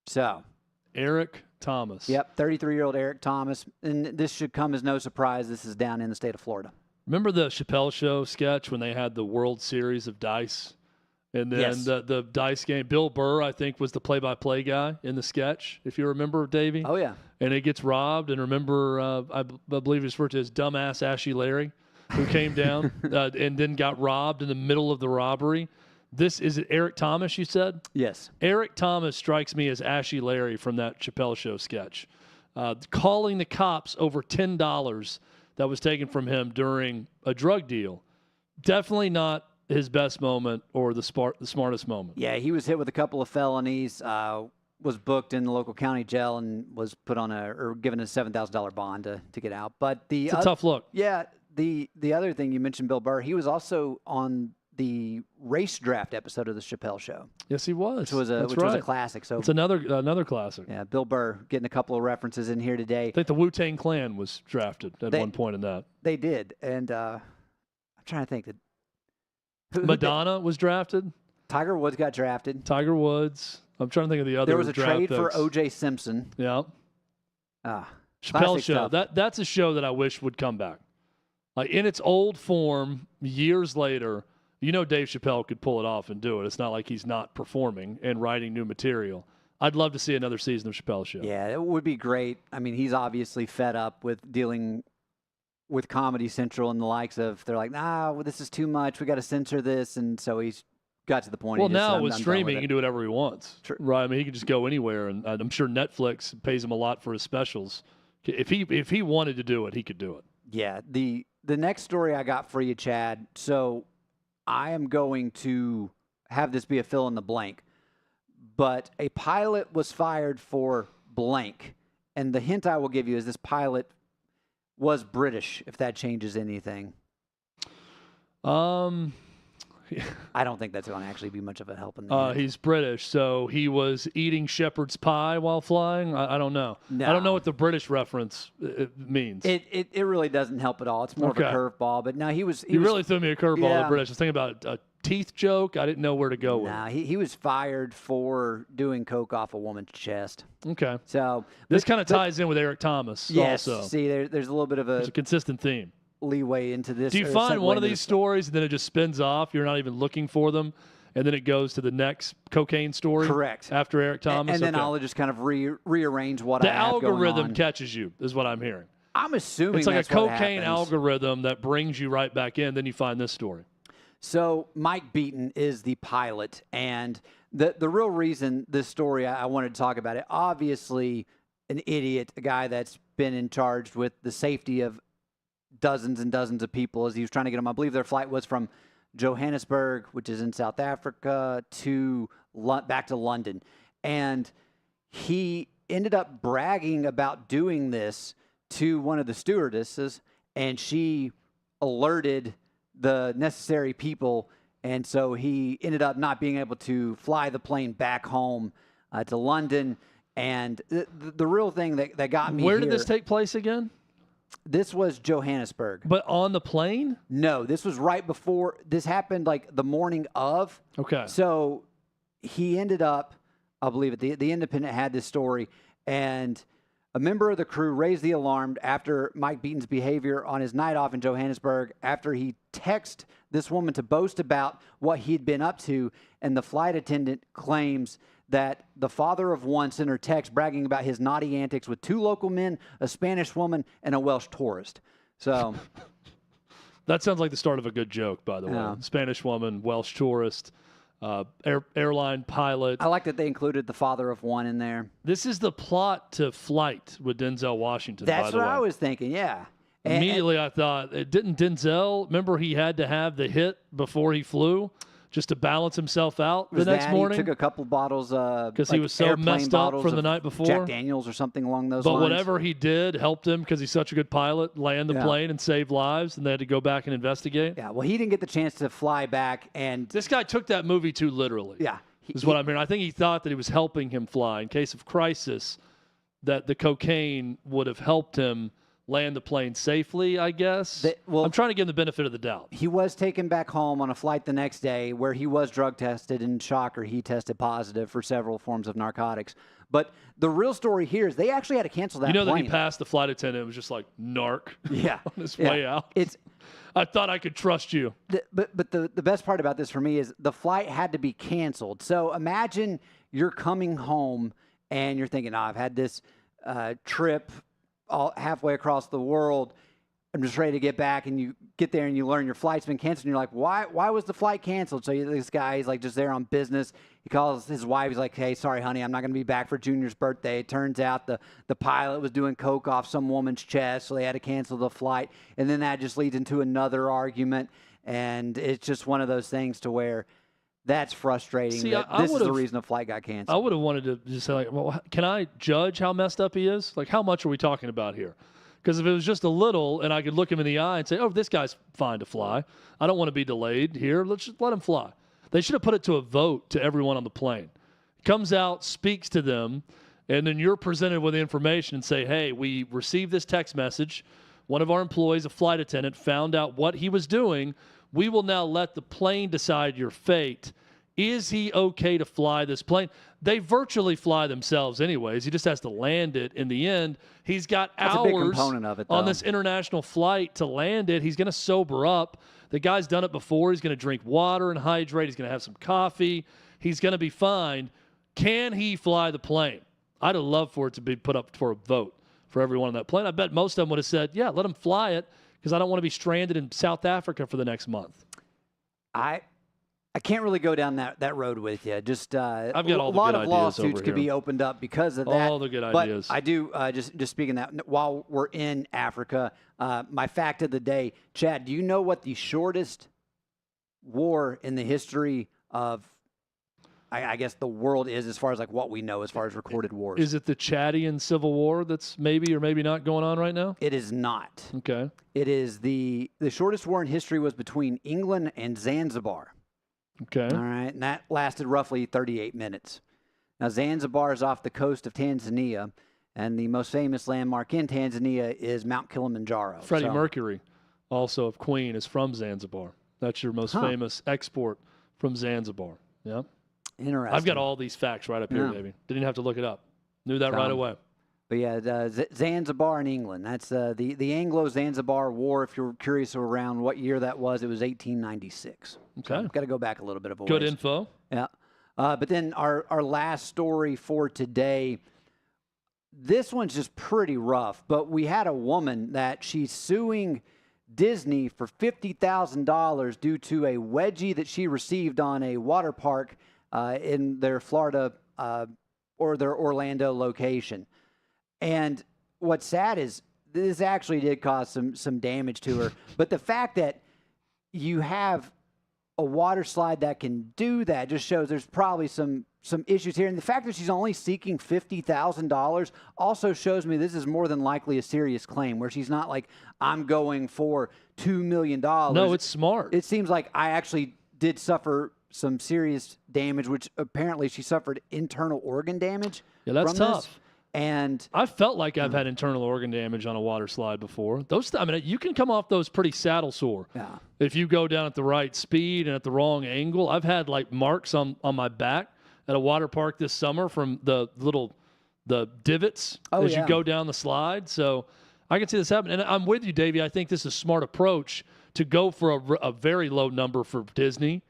So, Eric Thomas. Yep, 33-year-old Eric Thomas, and this should come as no surprise. This is down in the state of Florida. Remember the Chappelle Show sketch when they had the World Series of Dice? And then Yes. the dice game. Bill Burr, I think, was the play-by-play guy in the sketch, if you remember, Davey. Oh, yeah. And it gets robbed. And remember, I believe he's referred to as dumbass Ashy Larry, who came down and then got robbed in the middle of the robbery. Is it Eric Thomas, you said? Yes. Eric Thomas strikes me as Ashy Larry from that Chappelle Show sketch. Calling the cops over $10 that was taken from him during a drug deal. Definitely not his best moment or the smartest moment. Yeah, he was hit with a couple of felonies, was booked in the local county jail, and was put on given a $7,000 bond to get out. But It's a tough look. Yeah, the other thing you mentioned, Bill Burr, he was also on the race draft episode of the Chappelle Show. Yes, he was. Which was a classic. So it's another classic. Yeah, Bill Burr getting a couple of references in here today. I think the Wu-Tang Clan was drafted at one point in that. They did, and I'm trying to think that. Madonna was drafted. Tiger Woods got drafted. Tiger Woods. I'm trying to think of the other. There was a draft trade for picks. O.J. Simpson. Yeah. Chappelle Chappelle Show. Stuff. That's a show that I wish would come back. Like in its old form, years later, Dave Chappelle could pull it off and do it. It's not like he's not performing and writing new material. I'd love to see another season of Chappelle Show. Yeah, it would be great. I mean, he's obviously fed up with dealing with Comedy Central and the likes of, they're like, well, this is too much. We got to censor this. And so he's got to the point. Well, he just said, now with I'm done streaming, with he can do whatever he wants. Right? I mean, he can just go anywhere, and I'm sure Netflix pays him a lot for his specials. If he wanted to do it, he could do it. Yeah. The next story I got for you, Chad. So I am going to have this be a fill in the blank, but a pilot was fired for blank. And the hint I will give you is this pilot was British, if that changes anything. I don't think that's going to actually be much of a help in the end. He's British, so he was eating shepherd's pie while flying. I don't know. No. I don't know what the British reference means. It really doesn't help at all. It's more of a curveball. But no, he was. You really threw me a curveball. Yeah. The British. I was thinking about a teeth joke. I didn't know where to go with. Nah, he was fired for doing coke off a woman's chest. Okay. So this kind of ties in with Eric Thomas. Yes. Also. See, there's a little bit of There's a consistent theme. Leeway into this. Do you find one of these stories and then it just spins off? You're not even looking for them, and then it goes to the next cocaine story? Correct. After Eric Thomas? And then I'll just kind of rearrange what the I have going algorithm on. catches you, is what I'm hearing. I'm assuming it's like that's a what cocaine happens. algorithm that brings you right back in. Then you find this story. So Mike Beaton is the pilot, and the real reason this story I wanted to talk about it, obviously an idiot, a guy that's been in charge with the safety of dozens and dozens of people as he was trying to get them. I believe their flight was from Johannesburg, which is in South Africa, to back to London. And he ended up bragging about doing this to one of the stewardesses, and she alerted the necessary people. And so he ended up not being able to fly the plane back home to London. And the real thing that got me Where here, did this take place again? This was Johannesburg. But on the plane? No, this was right before. This happened like the morning of. Okay. So he ended up, I believe it, the Independent had this story, and a member of the crew raised the alarm after Mike Beaton's behavior on his night off in Johannesburg after he texted this woman to boast about what he'd been up to, and the flight attendant claims that the father of one sent her text bragging about his naughty antics with 2 local men, a Spanish woman, and a Welsh tourist. So that sounds like the start of a good joke, by the way. Yeah. Spanish woman, Welsh tourist, airline pilot. I like that they included the father of one in there. This is the plot to Flight with Denzel Washington, by That's the what way. I was thinking, yeah. Immediately I thought, didn't Denzel, remember he had to have the hit before he flew just to balance himself out the next morning? He took a couple bottles because he was so messed up from the night before. Jack Daniels or something along those But lines. whatever he did helped him because he's such a good pilot, land the Yeah. plane and save lives, and they had to go back and investigate. Yeah, well, he didn't get the chance to fly back, and this guy took that movie too literally. Yeah. Is what I'm hearing. I think he thought that he was helping him fly in case of crisis, that the cocaine would have helped him land the plane safely, I guess. I'm trying to give him the benefit of the doubt. He was taken back home on a flight the next day where he was drug tested, and shocker, he tested positive for several forms of narcotics. But the real story here is they actually had to cancel that plane. That he passed the flight attendant. It was just like, narc yeah. on his way out. I thought I could trust you. But the best part about this for me is the flight had to be canceled. So imagine you're coming home and you're thinking, I've had this trip halfway across the world. I'm just ready to get back, and you get there and you learn your flight's been canceled, and you're like, why was the flight canceled? So this guy, he's like just there on business. He calls his wife. He's like, hey, sorry, honey, I'm not going to be back for Junior's birthday. It turns out the pilot was doing coke off some woman's chest, so they had to cancel the flight. And then that just leads into another argument, and it's just one of those things to where that's frustrating. See, this is the reason the flight got canceled. I would have wanted to just say, like, well, can I judge how messed up he is? Like, how much are we talking about here? Because if it was just a little and I could look him in the eye and say, oh, this guy's fine to fly. I don't want to be delayed here. Let's just let him fly. They should have put it to a vote to everyone on the plane. Comes out, speaks to them, and then you're presented with the information and say, hey, we received this text message. One of our employees, a flight attendant, found out what he was doing. We will now let the plane decide your fate. Is he okay to fly this plane? They virtually fly themselves anyways. He just has to land it in the end. He's got That's hours a big component of it, on though. this international flight to land it. He's going to sober up. The guy's done it before. He's going to drink water and hydrate. He's going to have some coffee. He's going to be fine. Can he fly the plane? I'd have loved for it to be put up for a vote for everyone on that plane. I bet most of them would have said, yeah, let him fly it because I don't want to be stranded in South Africa for the next month. I can't really go down that road with you. Just I've got all the a lot good of ideas lawsuits over could here. be opened up because of that. All the good but ideas. I do just speaking that while we're in Africa, my fact of the day, Chad. Do you know what the shortest war in the history of, I guess, the world is as far as like what we know as far as recorded wars? Is it the Chadian Civil War that's maybe or maybe not going on right now? It is not. Okay. It is the shortest war in history was between England and Zanzibar. Okay. All right, and that lasted roughly 38 minutes. Now, Zanzibar is off the coast of Tanzania, and the most famous landmark in Tanzania is Mount Kilimanjaro. Freddie Mercury, also of Queen, is from Zanzibar. That's your most famous export from Zanzibar. Yeah. Interesting. I've got all these facts right up here, baby. Didn't have to look it up. Knew that right away. But yeah, Zanzibar in England. That's the Anglo-Zanzibar War. If you're curious around what year that was, it was 1896. Okay. So got to go back a little bit of a ways. Good info. Yeah. But then our last story for today, this one's just pretty rough. But we had a woman that she's suing Disney for $50,000 due to a wedgie that she received on a water park in their Florida or their Orlando location. And what's sad is this actually did cause some damage to her. But the fact that you have a water slide that can do that just shows there's probably some issues here. And the fact that she's only seeking $50,000 also shows me this is more than likely a serious claim where she's not like, I'm going for $2 million. No, it's smart. It seems like I actually did suffer some serious damage, which apparently she suffered internal organ damage. Yeah, that's from tough. This. And I felt like I've had internal organ damage on a water slide before. You can come off those pretty saddle sore. Yeah. If you go down at the right speed and at the wrong angle. I've had like marks on my back at a water park this summer from the divots as you go down the slide. So I can see this happen. And I'm with you, Davey. I think this is a smart approach to go for a very low number for Disney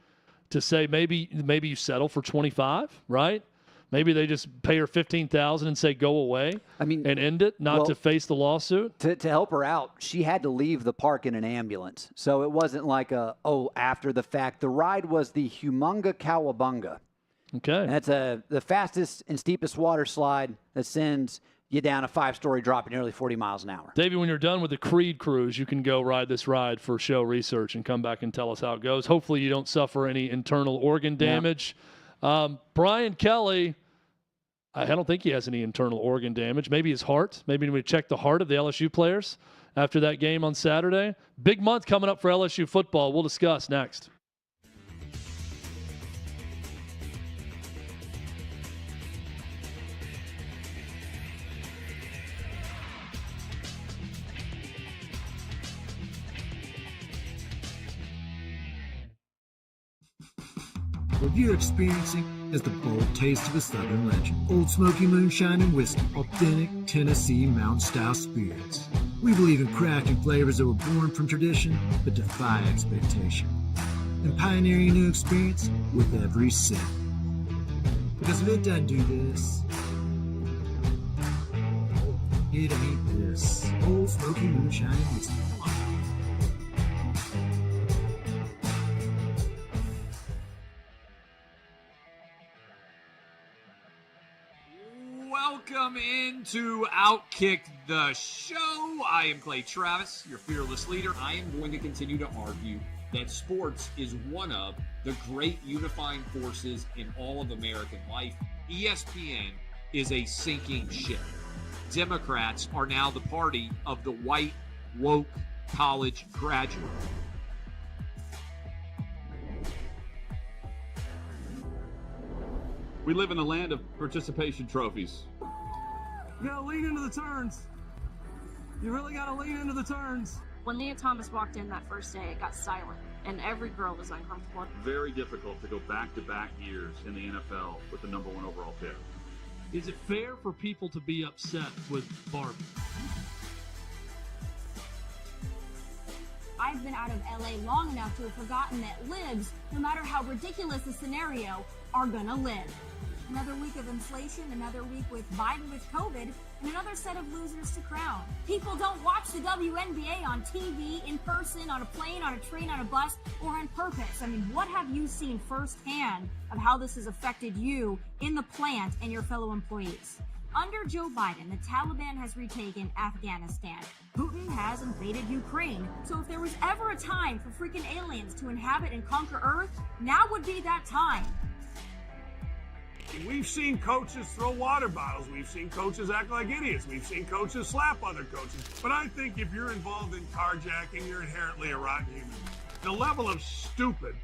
to say maybe you settle for 25, right? Maybe they just pay her $15,000 and say go away. And end it, not to face the lawsuit. To help her out, she had to leave the park in an ambulance, so it wasn't like after the fact. The ride was the Humunga Cowabunga. Okay, and that's the fastest and steepest water slide that sends you down a 5-story drop at nearly 40 miles an hour. Davey, when you're done with the Creed cruise, you can go ride this ride for show research and come back and tell us how it goes. Hopefully, you don't suffer any internal organ damage. Brian Kelly. I don't think he has any internal organ damage. Maybe his heart. Maybe we check the heart of the LSU players after that game on Saturday. Big month coming up for LSU football. We'll discuss next. What you're experiencing is the bold taste of a Southern legend. Old Smoky Moonshine and Whiskey, authentic Tennessee mountain-style spirits. We believe in crafting flavors that were born from tradition but defy expectation. And pioneering a new experience with every sip. Because if it doesn't do this, it ain't this. Old Smoky Moonshine and Whiskey. Welcome into OutKick the show. I am Clay Travis, your fearless leader. I am going to continue to argue that sports is one of the great unifying forces in all of American life. ESPN is a sinking ship. Democrats are now the party of the white, woke college graduate. We live in a land of participation trophies. You gotta lean into the turns. You really gotta lean into the turns. When Leah Thomas walked in that first day, it got silent, and every girl was uncomfortable. Very difficult to go back-to-back years in the NFL with the number one overall pick. Is it fair for people to be upset with Barbie? I've been out of LA long enough to have forgotten that libs, no matter how ridiculous the scenario, are gonna live. Another week of inflation, another week with Biden with COVID, and another set of losers to crown. People don't watch the WNBA on TV, in person, on a plane, on a train, on a bus, or on purpose. I mean, what have you seen firsthand of how this has affected you in the plant and your fellow employees? Under Joe Biden, the Taliban has retaken Afghanistan. Putin has invaded Ukraine. So if there was ever a time for freaking aliens to inhabit and conquer Earth, now would be that time. We've seen coaches throw water bottles. We've seen coaches act like idiots. We've seen coaches slap other coaches. But I think if you're involved in carjacking, you're inherently a rotten human. The level of stupid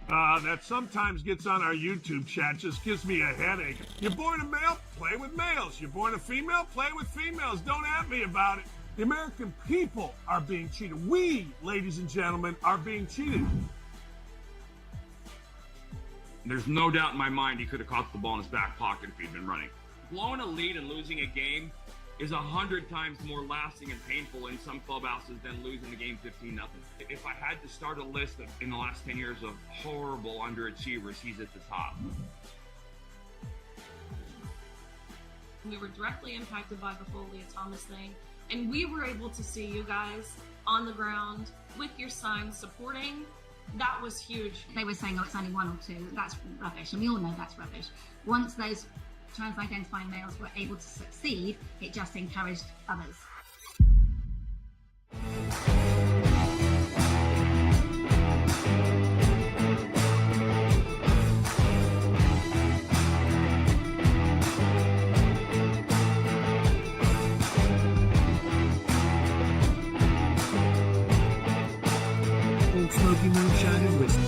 that sometimes gets on our YouTube chat just gives me a headache. You're born a male, play with males. You're born a female, play with females. Don't at me about it. The American people are being cheated. We, ladies and gentlemen, are being cheated. There's no doubt in my mind he could have caught the ball in his back pocket if he'd been running. Blowing a lead and losing a game is 100 times more lasting and painful in some clubhouses than losing the game 15-0. If I had to start a list in the last 10 years of horrible underachievers, he's at the top. We were directly impacted by the whole Leah Thomas thing, and we were able to see you guys on the ground with your signs supporting. That was huge. They were saying, oh, it's only one or two. That's rubbish, and we all know that's rubbish. Once those trans-identifying males were able to succeed, it just encouraged others. Old Smoky Moonshine and Whiskey.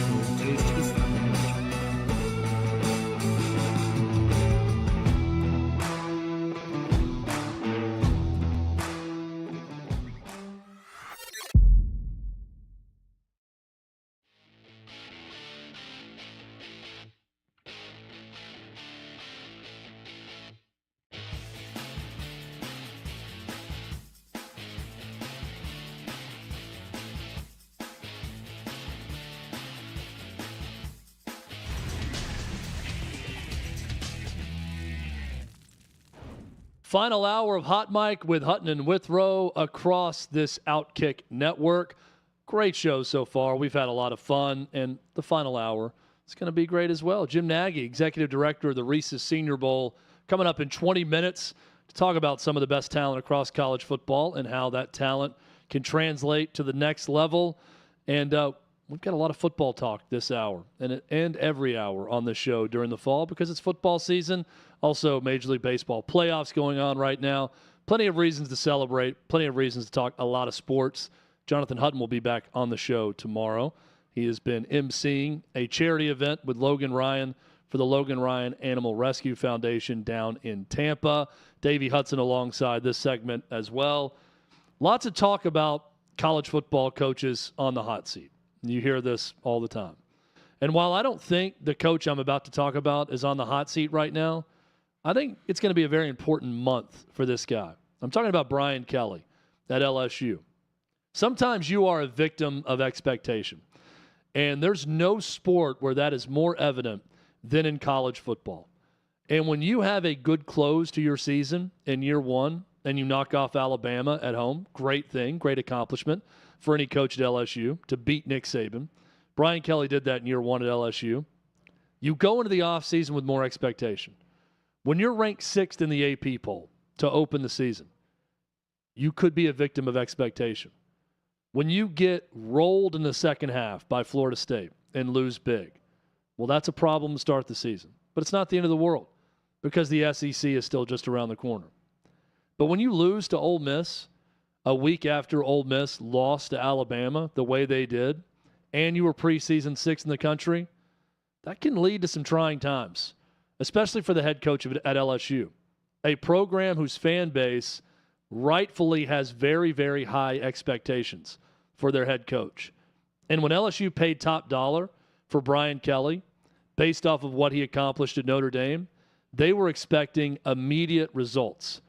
Bold taste of a Southern legend. Final hour of Hot Mic with Hutton and Withrow across this OutKick network. Great show so far. We've had a lot of fun, and the final hour is going to be great as well. Jim Nagy, Executive Director of the Reese's Senior Bowl, coming up in 20 minutes to talk about some of the best talent across college football and how that talent can translate to the next level. And we've got a lot of football talk this hour and every hour on the show during the fall because it's football season. Also, Major League Baseball playoffs going on right now. Plenty of reasons to celebrate, plenty of reasons to talk a lot of sports. Jonathan Hutton will be back on the show tomorrow. He has been emceeing a charity event with Logan Ryan for the Logan Ryan Animal Rescue Foundation down in Tampa. Davey Hudson alongside this segment as well. Lots of talk about college football coaches on the hot seat. You hear this all the time. And while I don't think the coach I'm about to talk about is on the hot seat right now, I think it's going to be a very important month for this guy. I'm talking about Brian Kelly at LSU. Sometimes you are a victim of expectation. And there's no sport where that is more evident than in college football. And when you have a good close to your season in year one and you knock off Alabama at home, great thing, great accomplishment for any coach at LSU to beat Nick Saban. Brian Kelly did that in year one at LSU. You go into the offseason with more expectation. When you're ranked 6th in the AP poll to open the season, you could be a victim of expectation. When you get rolled in the second half by Florida State and lose big, well, that's a problem to start the season. But it's not the end of the world because the SEC is still just around the corner. But when you lose to Ole Miss a week after Ole Miss lost to Alabama the way they did, and you were preseason 6th in the country, that can lead to some trying times, especially for the head coach at LSU, a program whose fan base rightfully has very, very high expectations for their head coach. And when LSU paid top dollar for Brian Kelly, based off of what he accomplished at Notre Dame, they were expecting immediate results.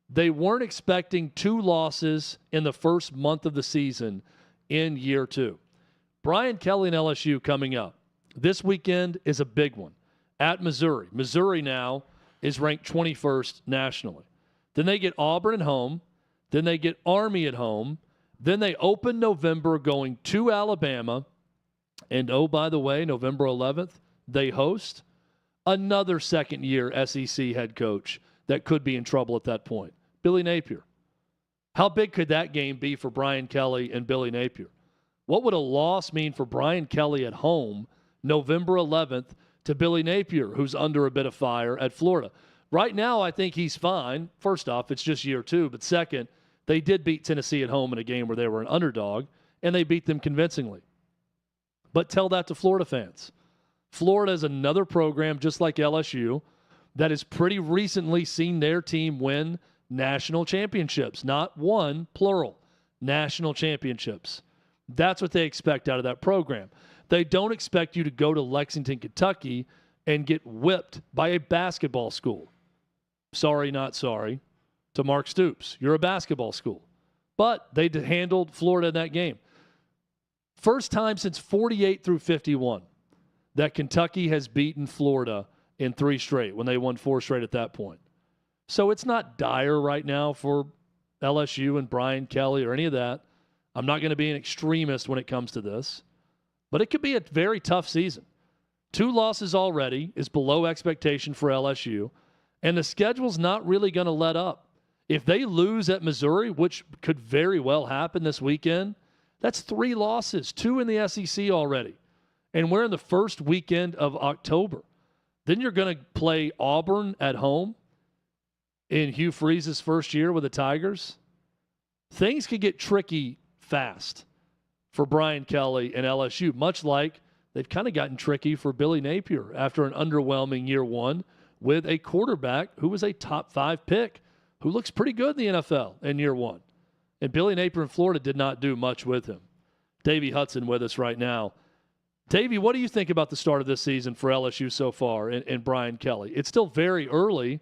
They weren't expecting 2 losses in the first month of the season in year 2. Brian Kelly and LSU coming up. This weekend is a big one at Missouri. Missouri now is ranked 21st nationally. Then they get Auburn at home. Then they get Army at home. Then they open November going to Alabama. And, oh, by the way, November 11th, they host another second-year SEC head coach that could be in trouble at that point, Billy Napier. How big could that game be for Brian Kelly and Billy Napier? What would a loss mean for Brian Kelly at home November 11th to Billy Napier, who's under a bit of fire at Florida? Right now, I think he's fine. First off, it's just year 2. But second, they did beat Tennessee at home in a game where they were an underdog, and they beat them convincingly. But tell that to Florida fans. Florida is another program, just like LSU, that has pretty recently seen their team win national championships. Not one, plural, national championships. That's what they expect out of that program. They don't expect you to go to Lexington, Kentucky, and get whipped by a basketball school. Sorry, not sorry to Mark Stoops. You're a basketball school. But they handled Florida in that game. First time since 48 through 51 that Kentucky has beaten Florida in 3 straight when they won 4 straight at that point. So it's not dire right now for LSU and Brian Kelly or any of that. I'm not going to be an extremist when it comes to this. But it could be a very tough season. 2 losses already is below expectation for LSU, and the schedule's not really going to let up. If they lose at Missouri, which could very well happen this weekend, that's 3 losses, 2 in the SEC already. And we're in the first weekend of October. Then you're going to play Auburn at home in Hugh Freeze's first year with the Tigers. Things could get tricky fast for Brian Kelly and LSU, much like they've kind of gotten tricky for Billy Napier after an underwhelming year 1 with a quarterback who was a top 5 pick who looks pretty good in the NFL in year 1. And Billy Napier in Florida did not do much with him. Davey Hudson with us right now. Davey, what do you think about the start of this season for LSU so far and Brian Kelly? It's still very early,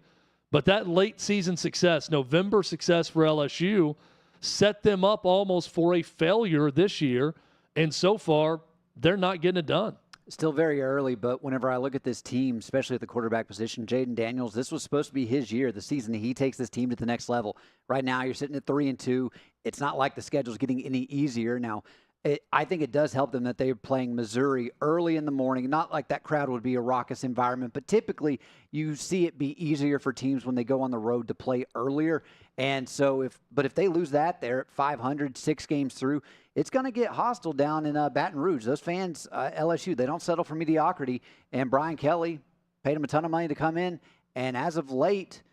but that late season success, November success for LSU, set them up almost for a failure this year. And so far, they're not getting it done. Still very early, but whenever I look at this team, especially at the quarterback position, Jaden Daniels, this was supposed to be his year, the season that he takes this team to the next level. Right now, you're sitting at 3-2. It's not like the schedule's getting any easier. Now, I think it does help them that they're playing Missouri early in the morning. Not like that crowd would be a raucous environment, but typically you see it be easier for teams when they go on the road to play earlier. And so if they lose that, they're at 500, 6 games through. It's going to get hostile down in Baton Rouge. Those fans, LSU, they don't settle for mediocrity. And Brian Kelly paid him a ton of money to come in. And as of late,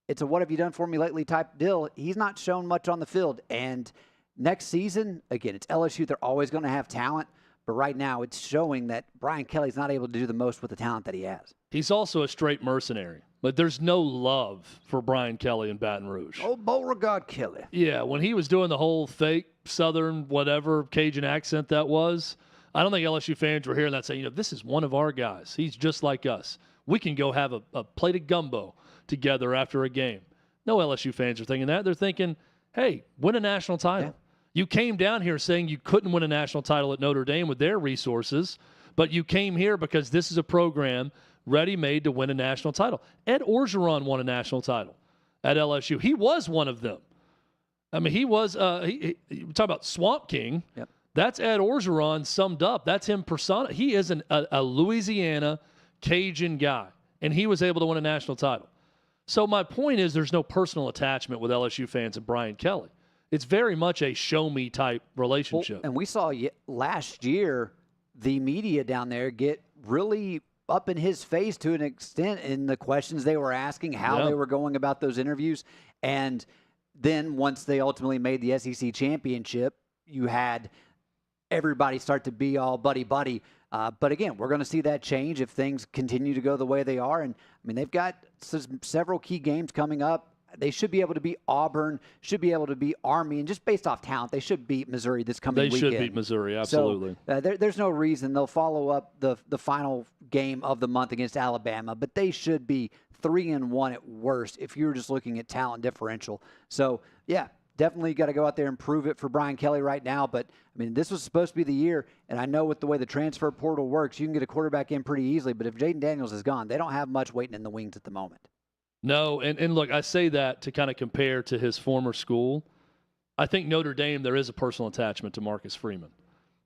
it's a what have you done for me lately type deal. He's not shown much on the field. And next season, again, it's LSU. They're always going to have talent. But right now, it's showing that Brian Kelly's not able to do the most with the talent that he has. He's also a straight mercenary. But there's no love for Brian Kelly in Baton Rouge. Oh, Beauregard Kelly. Yeah, when he was doing the whole fake Southern whatever Cajun accent that was, I don't think LSU fans were hearing that saying, this is one of our guys. He's just like us. We can go have a plate of gumbo together after a game. No LSU fans are thinking that. They're thinking, hey, win a national title. Yeah. You came down here saying you couldn't win a national title at Notre Dame with their resources, but you came here because this is a program ready-made to win a national title. Ed Orgeron won a national title at LSU. He was one of them. I mean, he was we talk about Swamp King. Yep. That's Ed Orgeron summed up. That's him persona. He is a Louisiana Cajun guy, and he was able to win a national title. So my point is there's no personal attachment with LSU fans and Brian Kelly. It's very much a show-me type relationship. Well, and we saw last year the media down there get really up in his face to an extent in the questions they were asking, how they were going about those interviews. And then once they ultimately made the SEC championship, you had everybody start to be all buddy-buddy. But again, we're going to see that change if things continue to go the way they are. And I mean, they've got several key games coming up. They should be able to beat Auburn, should be able to beat Army, and just based off talent, they should beat Missouri this coming weekend. They should beat Missouri, absolutely. So, there's no reason they'll follow up the final game of the month against Alabama, but they should be 3-1 at worst if you're just looking at talent differential. So, yeah, definitely got to go out there and prove it for Brian Kelly right now. But, I mean, this was supposed to be the year, and I know with the way the transfer portal works, you can get a quarterback in pretty easily. But if Jaden Daniels is gone, they don't have much waiting in the wings at the moment. No, and look, I say that to kind of compare to his former school. I think Notre Dame, there is a personal attachment to Marcus Freeman.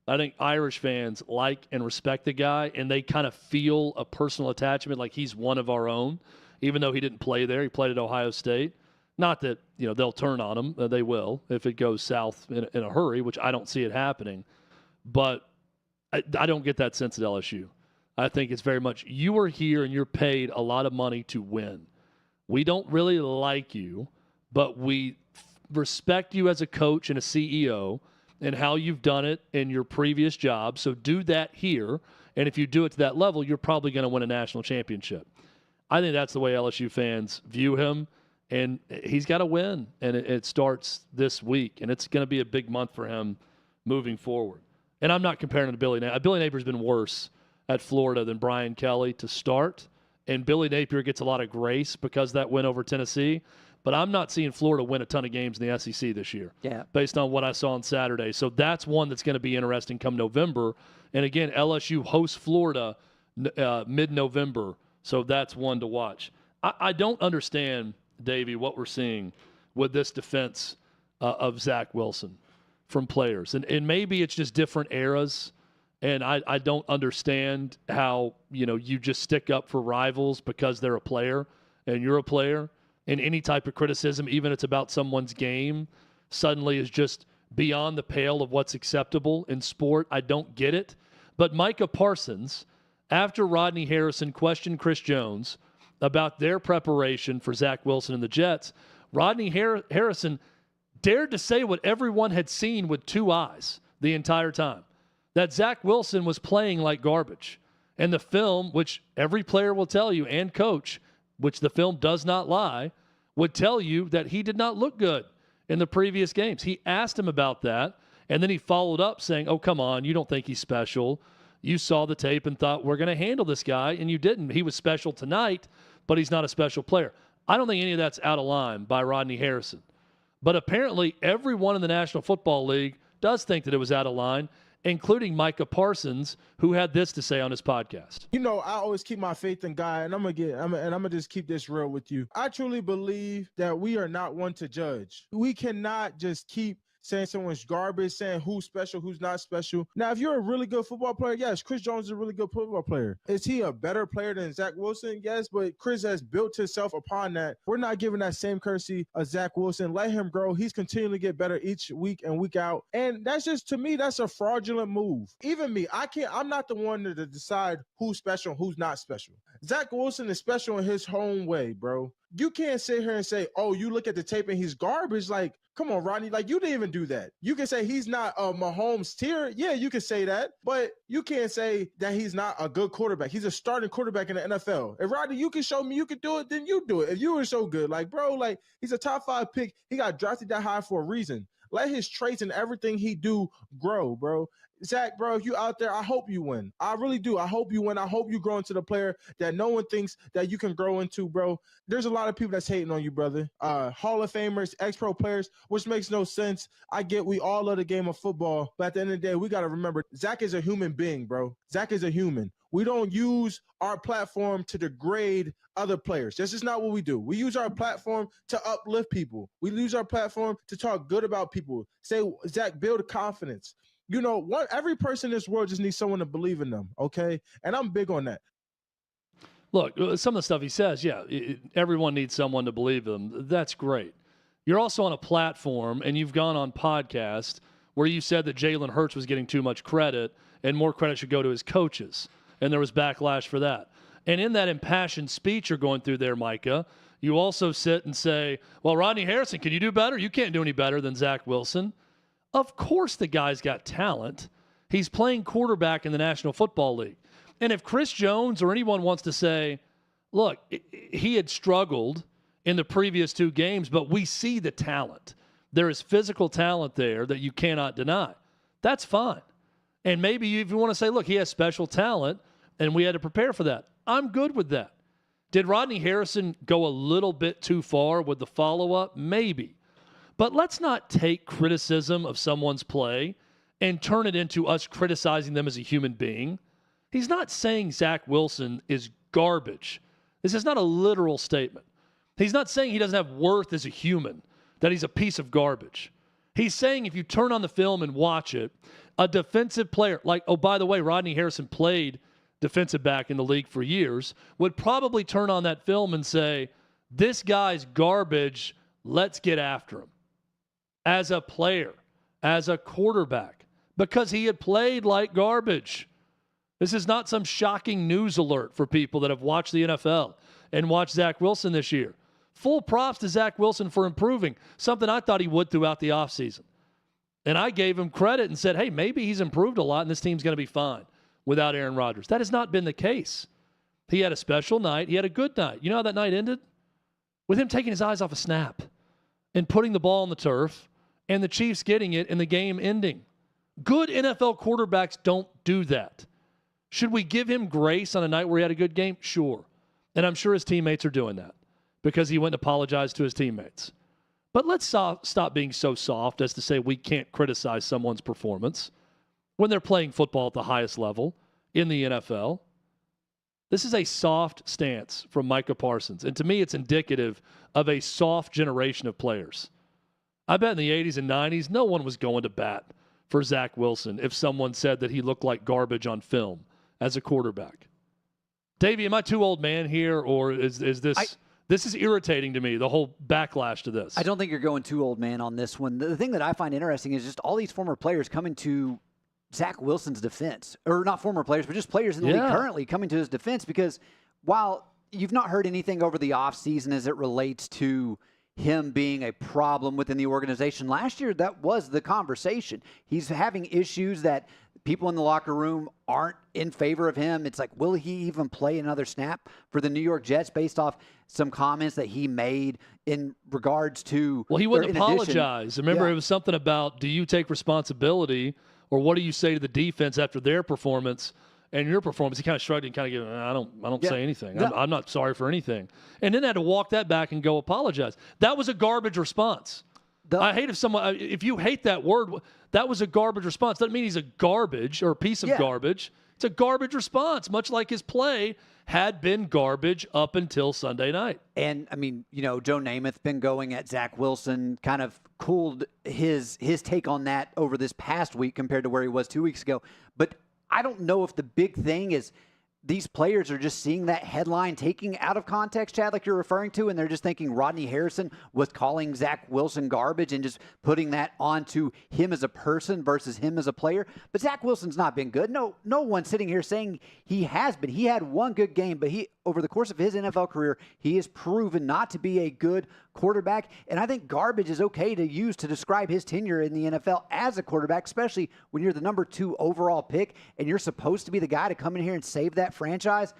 I think Irish fans like and respect the guy, and they kind of feel a personal attachment like he's one of our own, even though he didn't play there. He played at Ohio State. Not that, they'll turn on him. They will if it goes south in a hurry, which I don't see it happening. But I don't get that sense at LSU. I think it's very much you are here and you're paid a lot of money to win. We don't really like you, but we respect you as a coach and a CEO and how you've done it in your previous job. So do that here. And if you do it to that level, you're probably going to win a national championship. I think that's the way LSU fans view him. And he's got to win. And it starts this week. And it's going to be a big month for him moving forward. And I'm not comparing him to Billy Napier. Billy Napier's been worse at Florida than Brian Kelly to start. And Billy Napier gets a lot of grace because of that win over Tennessee. But I'm not seeing Florida win a ton of games in the SEC this year based on what I saw on Saturday. So that's one that's going to be interesting come November. And, again, LSU hosts Florida mid-November. So that's one to watch. I don't understand, Davey, what we're seeing with this defense of Zach Wilson from players. And maybe it's just different eras. And I don't understand how, you just stick up for rivals because they're a player and you're a player. And any type of criticism, even if it's about someone's game, suddenly is just beyond the pale of what's acceptable in sport. I don't get it. But Micah Parsons, after Rodney Harrison questioned Chris Jones about their preparation for Zach Wilson and the Jets, Rodney Harrison dared to say what everyone had seen with two eyes the entire time. That Zach Wilson was playing like garbage. And the film, which every player will tell you, and coach, which the film does not lie, would tell you that he did not look good in the previous games. He asked him about that, and then he followed up saying, oh, come on, you don't think he's special. You saw the tape and thought, we're going to handle this guy, and you didn't. He was special tonight, but he's not a special player. I don't think any of that's out of line by Rodney Harrison. But apparently everyone in the National Football League does think that it was out of line, including Micah Parsons, who had this to say on his podcast. I always keep my faith in God, and I'm gonna just keep this real with you. I truly believe that we are not one to judge. We cannot just keep saying someone's garbage, saying who's special, who's not special. Now, if you're a really good football player, yes, Chris Jones is a really good football player. Is he a better player than Zach Wilson? Yes, but Chris has built himself upon that. We're not giving that same courtesy of Zach Wilson. Let him grow. He's continuing to get better each week and week out. And that's just, to me, that's a fraudulent move. Even me, I'm not the one to decide who's special and who's not special. Zach Wilson is special in his own way, bro. You can't sit here and say, oh, you look at the tape and he's garbage. Like, come on, Rodney. Like, you didn't even do that. You can say he's not a Mahomes tier. Yeah, you can say that. But you can't say that he's not a good quarterback. He's a starting quarterback in the NFL. If, Rodney, you can show me you can do it, then you do it. If you were so good, like, bro, like, he's a top 5 pick. He got drafted that high for a reason. Let his traits and everything he do grow, bro. Zach, bro, if you out there, I hope you win. I really do. I hope you win. I hope you grow into the player that no one thinks that you can grow into, bro. There's a lot of people that's hating on you, brother. Hall of Famers, ex-pro players, which makes no sense. I get we all love the game of football, but at the end of the day, we got to remember, Zach is a human being, bro. Zach is a human. We don't use our platform to degrade other players. This is not what we do. We use our platform to uplift people. We use our platform to talk good about people. Say, Zach, build confidence. You know, every person in this world just needs someone to believe in them, okay? And I'm big on that. Look, some of the stuff he says, yeah, everyone needs someone to believe in them. That's great. You're also on a platform, and you've gone on podcast where you said that Jalen Hurts was getting too much credit and more credit should go to his coaches, and there was backlash for that. And in that impassioned speech you're going through there, Micah, you also sit and say, well, Rodney Harrison, can you do better? You can't do any better than Zach Wilson. Of course the guy's got talent. He's playing quarterback in the National Football League. And if Chris Jones or anyone wants to say, look, he had struggled in the previous 2 games, but we see the talent. There is physical talent there that you cannot deny. That's fine. And maybe if you want to say, look, he has special talent, and we had to prepare for that. I'm good with that. Did Rodney Harrison go a little bit too far with the follow-up? Maybe. But let's not take criticism of someone's play and turn it into us criticizing them as a human being. He's not saying Zach Wilson is garbage. This is not a literal statement. He's not saying he doesn't have worth as a human, that he's a piece of garbage. He's saying if you turn on the film and watch it, a defensive player, like, oh, by the way, Rodney Harrison played defensive back in the league for years, would probably turn on that film and say, this guy's garbage, let's get after him. As a player, as a quarterback, because he had played like garbage. This is not some shocking news alert for people that have watched the NFL and watched Zach Wilson this year. Full props to Zach Wilson for improving, something I thought he would throughout the offseason. And I gave him credit and said, hey, maybe he's improved a lot and this team's going to be fine without Aaron Rodgers. That has not been the case. He had a special night. He had a good night. You know how that night ended? With him taking his eyes off a snap and putting the ball on the turf and the Chiefs getting it and the game ending. Good NFL quarterbacks don't do that. Should we give him grace on a night where he had a good game? Sure. And I'm sure his teammates are doing that because he went and apologized to his teammates. But let's stop being so soft as to say we can't criticize someone's performance when they're playing football at the highest level in the NFL. This is a soft stance from Micah Parsons. And to me, it's indicative of a soft generation of players. I bet in the 80s and 90s, no one was going to bat for Zach Wilson if someone said that he looked like garbage on film as a quarterback. Davey, am I too old man here, or is this... This is irritating to me, the whole backlash to this. I don't think you're going too old man on this one. The thing that I find interesting is just all these former players coming to Zach Wilson's defense. Or not former players, but just players in the league currently coming to his defense, because while you've not heard anything over the offseason as it relates to him being a problem within the organization, last year that was the conversation. He's having issues that people in the locker room aren't in favor of him. It's like, will he even play another snap for the New York Jets based off some comments that he made in regards to... Well, he wouldn't apologize. Remember, it was something about, do you take responsibility, or what do you say to the defense after their performance and your performance? He kind of shrugged and kind of gave, I don't say anything. No. I'm not sorry for anything. And then had to walk that back and go apologize. That was a garbage response. I hate if you hate that word, that was a garbage response. Doesn't mean he's a garbage or a piece of garbage. It's a garbage response, much like his play had been garbage up until Sunday night. And, I mean, you know, Joe Namath been going at Zach Wilson, kind of cooled his take on that over this past week compared to where he was 2 weeks ago. But I don't know if the big thing is these players are just seeing that headline taking out of context, Chad, like you're referring to, and they're just thinking Rodney Harrison was calling Zach Wilson garbage and just putting that onto him as a person versus him as a player. But Zach Wilson's not been good. No one's sitting here saying he has been. He had one good game, but over the course of his NFL career, he has proven not to be a good quarterback. And I think garbage is okay to use to describe his tenure in the NFL as a quarterback, especially when you're the number 2 overall pick and you're supposed to be the guy to come in here and save that franchise.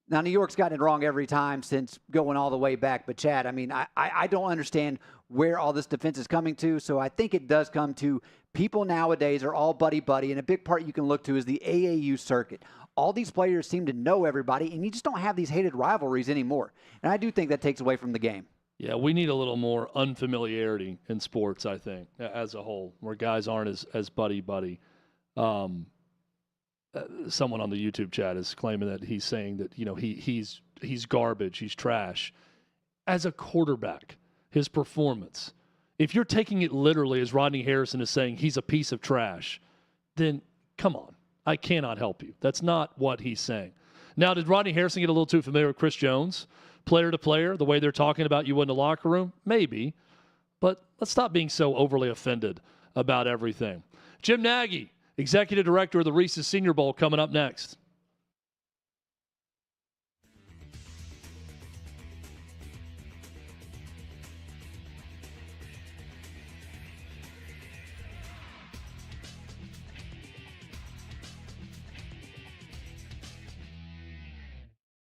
Now, New York's gotten it wrong every time since going all the way back. But, Chad, I mean, I don't understand where all this defense is coming to. So I think it does come to people nowadays are all buddy-buddy. And a big part you can look to is the AAU circuit. All these players seem to know everybody, and you just don't have these hated rivalries anymore. And I do think that takes away from the game. Yeah, we need a little more unfamiliarity in sports, I think, as a whole, where guys aren't as buddy-buddy. Someone on the YouTube chat is claiming that he's saying that, he's garbage, he's trash. As a quarterback, his performance, if you're taking it literally as Rodney Harrison is saying he's a piece of trash, then come on, I cannot help you. That's not what he's saying. Now, did Rodney Harrison get a little too familiar with Chris Jones, player to player, the way they're talking about you in the locker room? Maybe, but let's stop being so overly offended about everything. Jim Nagy, Executive Director of the Reese's Senior Bowl, coming up next.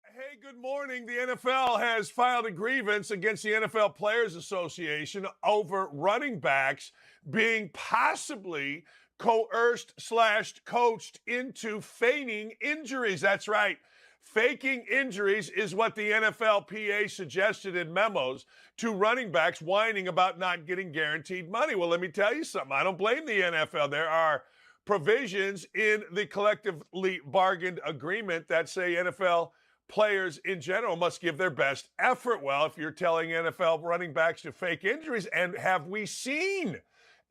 Hey, good morning. The NFL has filed a grievance against the NFL Players Association over running backs being possibly coerced/coached into feigning injuries. That's right. Faking injuries is what the NFLPA suggested in memos to running backs whining about not getting guaranteed money. Well, let me tell you something. I don't blame the NFL. There are provisions in the collectively bargained agreement that say NFL players in general must give their best effort. Well, if you're telling NFL running backs to fake injuries, and have we seen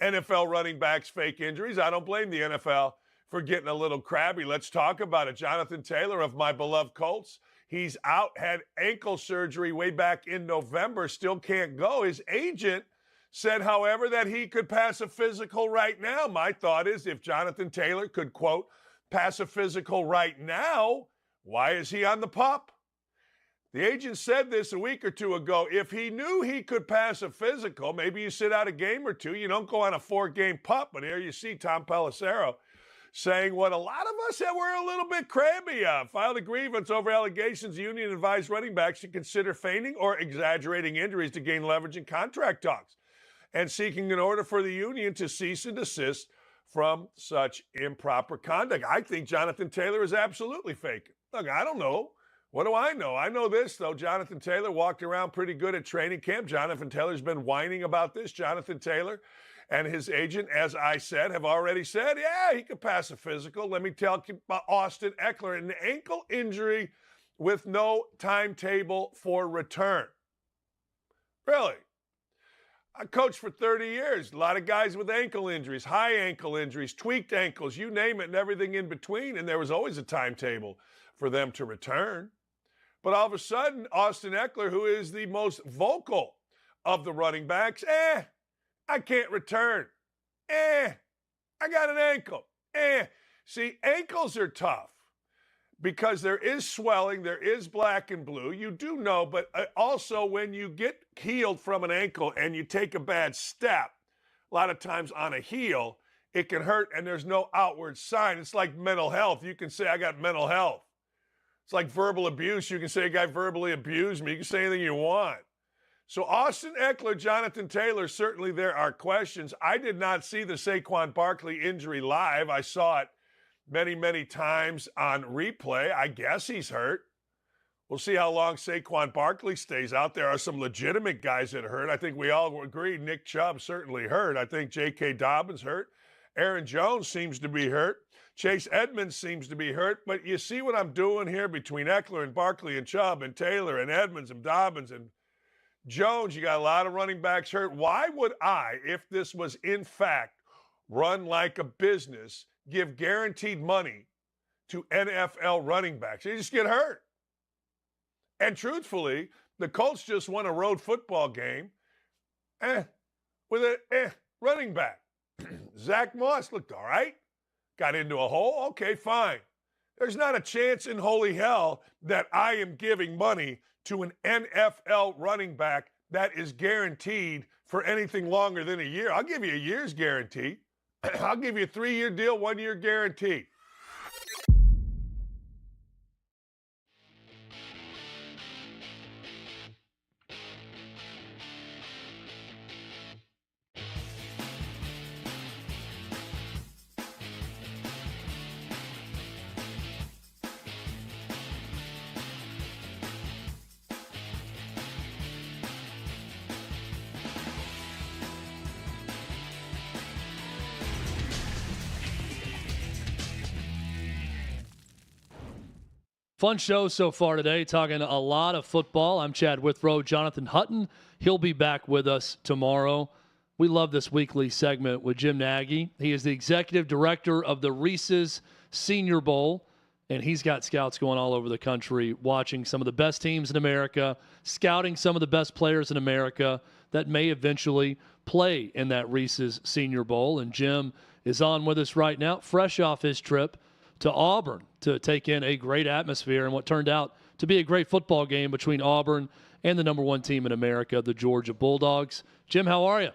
NFL running backs fake injuries? I don't blame the NFL for getting a little crabby. Let's talk about it. Jonathan Taylor of my beloved Colts, he's out, had ankle surgery way back in November, still can't go. His agent said, however, that he could pass a physical right now. My thought is, if Jonathan Taylor could, quote, pass a physical right now, why is he on the PUP? The agent said this a week or two ago. If he knew he could pass a physical, maybe you sit out a game or two. You don't go on a 4-game PUP. But here you see Tom Pelissero saying what a lot of us that were a little bit crabby of. Filed a grievance over allegations the union advised running backs to consider feigning or exaggerating injuries to gain leverage in contract talks, and seeking an order for the union to cease and desist from such improper conduct. I think Jonathan Taylor is absolutely faking. Look, I don't know. What do I know? I know this, though. Jonathan Taylor walked around pretty good at training camp. Jonathan Taylor's been whining about this. Jonathan Taylor and his agent, as I said, have already said, yeah, he could pass a physical. Let me tell you about Austin Eckler, an ankle injury with no timetable for return. Really? I coached for 30 years. A lot of guys with ankle injuries, high ankle injuries, tweaked ankles, you name it, and everything in between. And there was always a timetable for them to return. But all of a sudden, Austin Eckler, who is the most vocal of the running backs, I can't return. I got an ankle. See, ankles are tough because there is swelling, there is black and blue. You do know, but also when you get healed from an ankle and you take a bad step, a lot of times on a heel, it can hurt and there's no outward sign. It's like mental health. You can say, I got mental health. It's like verbal abuse. You can say a guy verbally abused me. You can say anything you want. So Austin Eckler, Jonathan Taylor, certainly there are questions. I did not see the Saquon Barkley injury live. I saw it many, many times on replay. I guess he's hurt. We'll see how long Saquon Barkley stays out. There are some legitimate guys that are hurt. I think we all agree Nick Chubb certainly hurt. I think J.K. Dobbins hurt. Aaron Jones seems to be hurt. Chase Edmonds seems to be hurt, but you see what I'm doing here between Eckler and Barkley and Chubb and Taylor and Edmonds and Dobbins and Jones. You got a lot of running backs hurt. Why would I, if this was in fact run like a business, give guaranteed money to NFL running backs? They just get hurt. And truthfully, the Colts just won a road football game with a running back. Zach Moss looked all right. Got into a hole? Okay, fine. There's not a chance in holy hell that I am giving money to an NFL running back that is guaranteed for anything longer than a year. I'll give you a year's guarantee. I'll give you a 3-year deal, 1-year guarantee. Fun show so far today, talking a lot of football. I'm Chad Withrow. Jonathan Hutton, he'll be back with us tomorrow. We love this weekly segment with Jim Nagy. He is the executive director of the Reese's Senior Bowl, and he's got scouts going all over the country, watching some of the best teams in America, scouting some of the best players in America that may eventually play in that Reese's Senior Bowl. And Jim is on with us right now, fresh off his trip to Auburn to take in a great atmosphere and what turned out to be a great football game between Auburn and the number one team in America, the Georgia Bulldogs. Jim, how are you?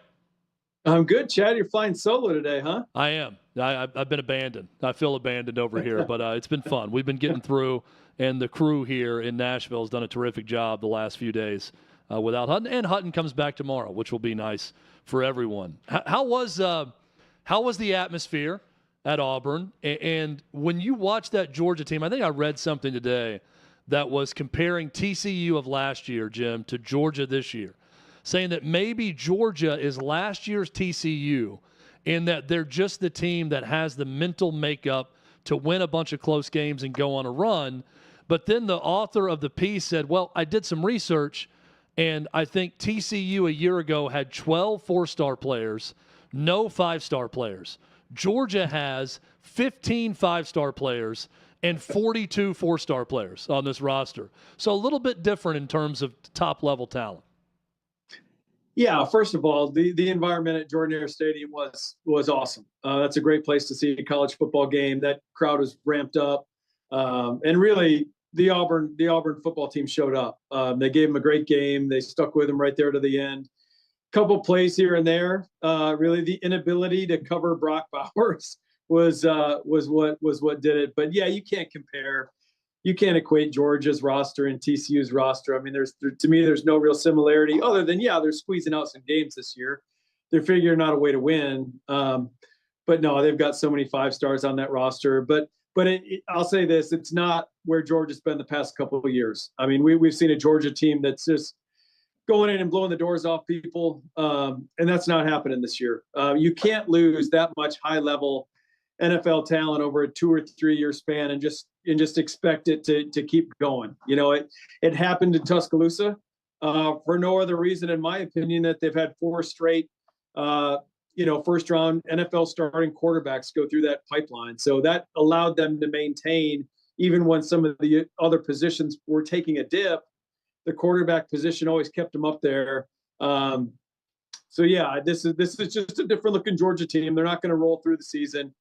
I'm good, Chad. You're flying solo today, huh? I am. I've been abandoned. I feel abandoned over here, but it's been fun. We've been getting through, and the crew here in Nashville has done a terrific job the last few days without Hutton. And Hutton comes back tomorrow, which will be nice for everyone. How was the atmosphere at Auburn? And when you watch that Georgia team, I think I read something today that was comparing TCU of last year, Jim, to Georgia this year, saying that maybe Georgia is last year's TCU in that they're just the team that has the mental makeup to win a bunch of close games and go on a run. But then the author of the piece said, well, I did some research, and I think TCU a year ago had 12 four-star players, no five-star players. Georgia has 15 five-star players and 42 four-star players on this roster. So a little bit different in terms of top-level talent. Yeah, first of all, the environment at Jordan Hare Stadium was awesome. That's a great place to see a college football game. That crowd was ramped up, and really the Auburn football team showed up. They gave them a great game. They stuck with them right there to the end. Couple plays here and there. Really, the inability to cover Brock Bowers was what did it. But yeah, you can't compare. You can't equate Georgia's roster and TCU's roster. I mean, to me, there's no real similarity other than, yeah, they're squeezing out some games this year. They're figuring out a way to win. But no, they've got so many five stars on that roster. But I'll say this, it's not where Georgia's been the past couple of years. I mean, we've seen a Georgia team that's just going in and blowing the doors off people. And that's not happening this year. You can't lose that much high-level NFL talent over a 2 or 3 year span and just expect it to keep going. You know, it happened in Tuscaloosa for no other reason, in my opinion, that they've had 4 straight, first round NFL starting quarterbacks go through that pipeline. So that allowed them to maintain, even when some of the other positions were taking a dip, the quarterback position always kept them up there. So yeah, this is just a different looking Georgia team. They're not going to roll through the season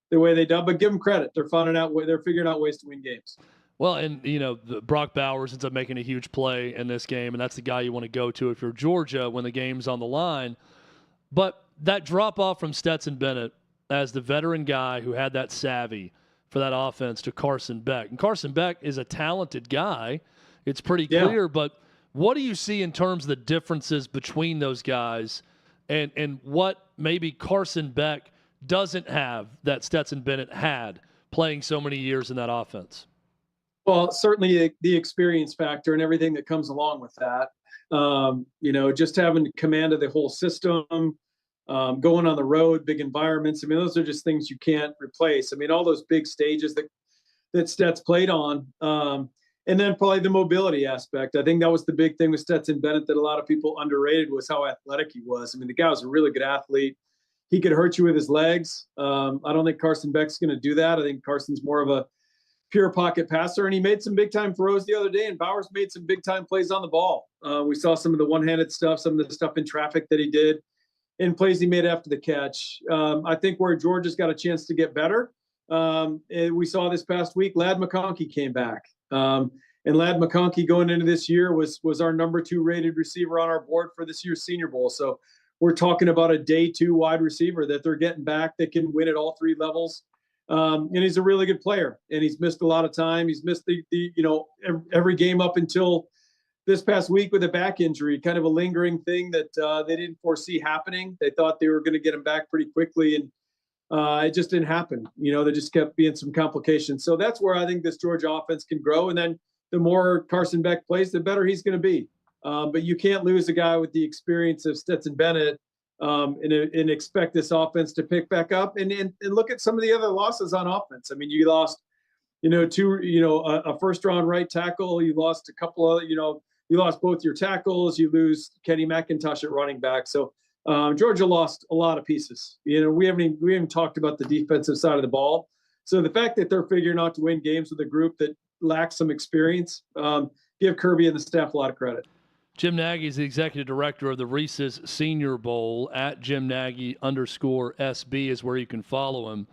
the way they done, but give them credit. They're figuring out ways to win games. Well, and, Brock Bowers ends up making a huge play in this game, and that's the guy you want to go to if you're Georgia when the game's on the line. But that drop-off from Stetson Bennett as the veteran guy who had that savvy for that offense to Carson Beck. And Carson Beck is a talented guy. It's pretty clear, but what do you see in terms of the differences between those guys and what maybe Carson Beck doesn't have that Stetson Bennett had playing so many years in that offense? Well, certainly the experience factor and everything that comes along with that. Just having command of the whole system, going on the road, big environments. I mean, those are just things you can't replace. I mean, all those big stages that Stets played on. And then probably the mobility aspect. I think that was the big thing with Stetson Bennett that a lot of people underrated was how athletic he was. I mean, the guy was a really good athlete. He could hurt you with his legs. I don't think Carson Beck's going to do that. I think Carson's more of a pure pocket passer, and he made some big-time throws the other day, and Bowers made some big-time plays on the ball. We saw some of the one-handed stuff, some of the stuff in traffic that he did, and plays he made after the catch. I think where Georgia's got a chance to get better, and we saw this past week, Ladd McConkey came back. And Ladd McConkey going into this year was our number 2 rated receiver on our board for this year's Senior Bowl. So we're talking about a day 2 wide receiver that they're getting back that can win at all 3 levels. And he's a really good player, and he's missed a lot of time. He's missed every game up until this past week with a back injury, kind of a lingering thing that they didn't foresee happening. They thought they were going to get him back pretty quickly, and it just didn't happen. There just kept being some complications. So that's where I think this Georgia offense can grow. And then the more Carson Beck plays, the better he's going to be. But you can't lose a guy with the experience of Stetson Bennett and expect this offense to pick back up. And look at some of the other losses on offense. I mean, you lost a first-round right tackle. You lost a couple of, you lost both your tackles. You lose Kenny McIntosh at running back. So Georgia lost a lot of pieces. We haven't talked about the defensive side of the ball. So the fact that they're figuring out to win games with a group that lacks some experience, give Kirby and the staff a lot of credit. Jim Nagy is the executive director of the Reese's Senior Bowl. At Jim Nagy _SB is where you can follow him.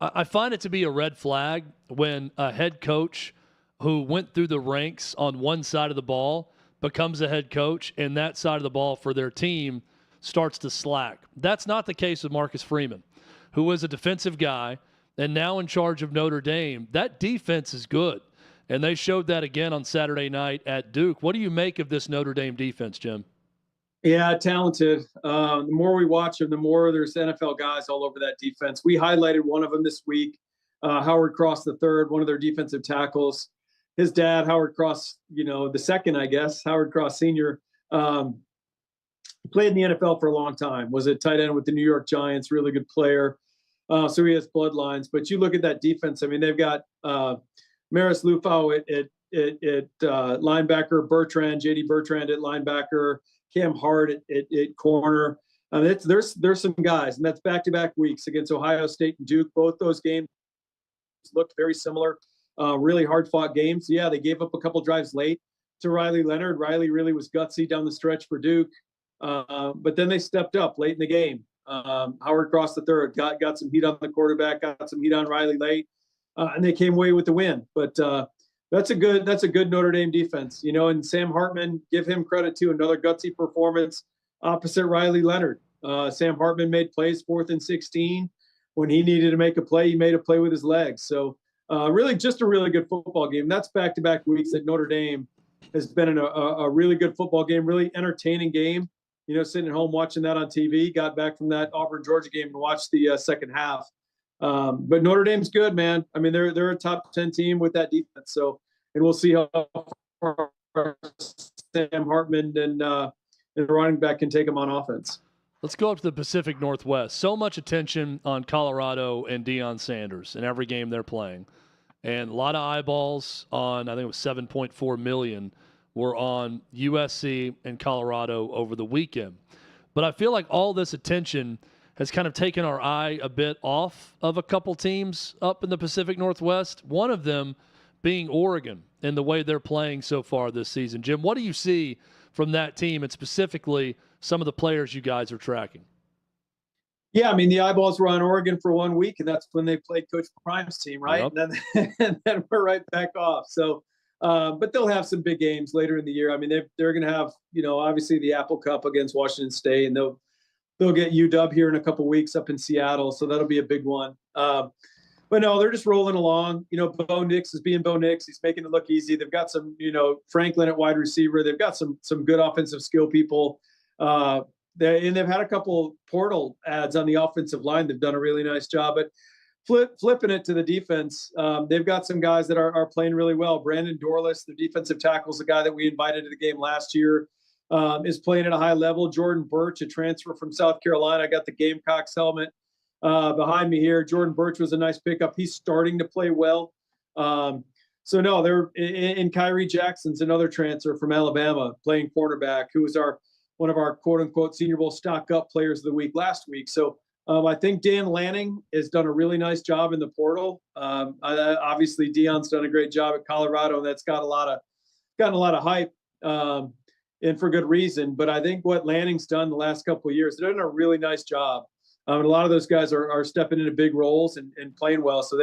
I find it to be a red flag when a head coach who went through the ranks on one side of the ball becomes a head coach, and that side of the ball for their team starts to slack. That's not the case with Marcus Freeman, who was a defensive guy and now in charge of Notre Dame. That defense is good, and they showed that again on Saturday night at Duke. What do you make of this Notre Dame defense, Jim? Yeah, talented. The more we watch them, the more there's NFL guys all over that defense. We highlighted one of them this week, Howard Cross III, one of their defensive tackles. His dad, Howard Cross, the second, I guess, Howard Cross Sr., played in the NFL for a long time, was a tight end with the New York Giants, really good player. So he has bloodlines. But you look at that defense, I mean, they've got Maris Lufau at linebacker, J.D. Bertrand at linebacker, Cam Hart at corner. There's some guys, and that's back-to-back weeks against Ohio State and Duke. Both those games looked very similar, really hard-fought games. Yeah, they gave up a couple drives late to Riley Leonard. Riley really was gutsy down the stretch for Duke, but then they stepped up late in the game. Howard Cross III got some heat on the quarterback, got some heat on Riley late, and they came away with the win. But that's a good Notre Dame defense, and Sam Hartman, give him credit too. Another gutsy performance opposite Riley Leonard. Sam Hartman made plays 4th and 16. When he needed to make a play, he made a play with his legs. So really just a really good football game. That's back-to-back weeks that Notre Dame has been in a really good football game, really entertaining game. Sitting at home watching that on TV, got back from that Auburn-Georgia game and watched the second half. But Notre Dame's good, man. I mean, they're a top 10 team with that defense. So, and we'll see how far Sam Hartman and the running back can take them on offense. Let's go up to the Pacific Northwest. So much attention on Colorado and Deion Sanders in every game they're playing. And a lot of eyeballs on, I think it was 7.4 million, were on USC and Colorado over the weekend. But I feel like all this attention has kind of taken our eye a bit off of a couple teams up in the Pacific Northwest, one of them being Oregon and the way they're playing so far this season. Jim, what do you see from that team and specifically some of the players you guys are tracking? Yeah, I mean, the eyeballs were on Oregon for 1 week, and that's when they played Coach Prime's team, right? Yep. And then we're right back off. So, but they'll have some big games later in the year. I mean, they're going to have, obviously the Apple Cup against Washington State, and they'll get UW here in a couple weeks up in Seattle, so that'll be a big one. But no, they're just rolling along. Bo Nix is being Bo Nix. He's making it look easy. They've got some, Franklin at wide receiver. They've got some good offensive skill people. They've had a couple portal ads on the offensive line. They've done a really nice job. But flipping it to the defense, they've got some guys that are playing really well. Brandon Dorless, the defensive tackle, is the guy that we invited to the game last year, is playing at a high level. Jordan Birch, a transfer from South Carolina. I got the Gamecocks helmet behind me here. Jordan Birch was a nice pickup. He's starting to play well. So no, they're in Kyrie Jackson's another transfer from Alabama playing cornerback, who was one of our quote unquote Senior Bowl stock up players of the week last week. So I think Dan Lanning has done a really nice job in the portal. Obviously Deion's done a great job at Colorado, and that's gotten a lot of hype, and for good reason. But I think what Lanning's done the last couple of years, they've done a really nice job. And a lot of those guys are stepping into big roles and playing well. So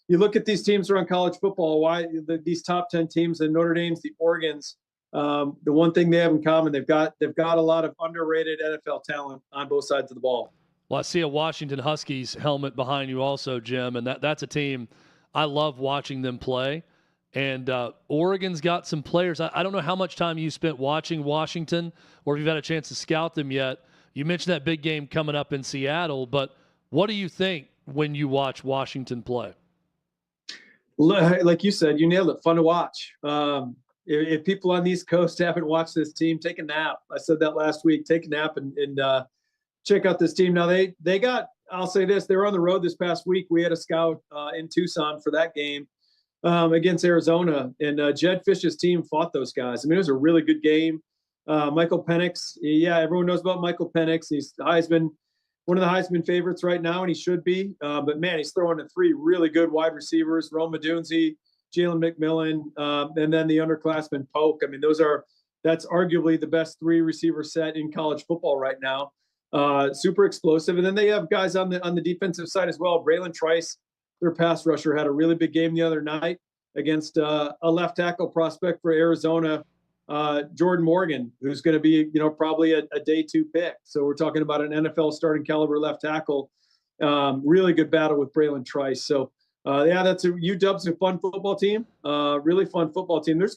you look at these teams around college football, these top 10 teams, the Notre Dame's, the Oregons, the one thing they have in common, they've got a lot of underrated NFL talent on both sides of the ball. Well, I see a Washington Huskies helmet behind you also, Jim, and that's a team I love watching them play. And Oregon's got some players. I don't know how much time you spent watching Washington or if you've had a chance to scout them yet. You mentioned that big game coming up in Seattle, but what do you think when you watch Washington play? Like you said, you nailed it. Fun to watch. If people on the East Coast haven't watched this team, take a nap. I said that last week. Take a nap and check out this team. Now they got I'll say this: they were on the road this past week. We had a scout in Tucson for that game against Arizona, and Jed Fish's team fought those guys. I mean, it was a really good game. Michael Penix, yeah, everyone knows about Michael Penix. He's Heisman, one of the Heisman favorites right now, and he should be. But man, he's throwing to 3 really good wide receivers: Rome Odunze, Jalen McMillan, and then the underclassman Polk. I mean, that's arguably the best 3 receiver set in college football right now. Super explosive. And then they have guys on the defensive side as well. Braylon Trice, their pass rusher, had a really big game the other night against a left tackle prospect for Arizona, Jordan Morgan, who's going to be, probably a day 2 pick. So we're talking about an NFL starting caliber left tackle. Really good battle with Braylon Trice. So that's UW's a fun football team. Really fun football team. There's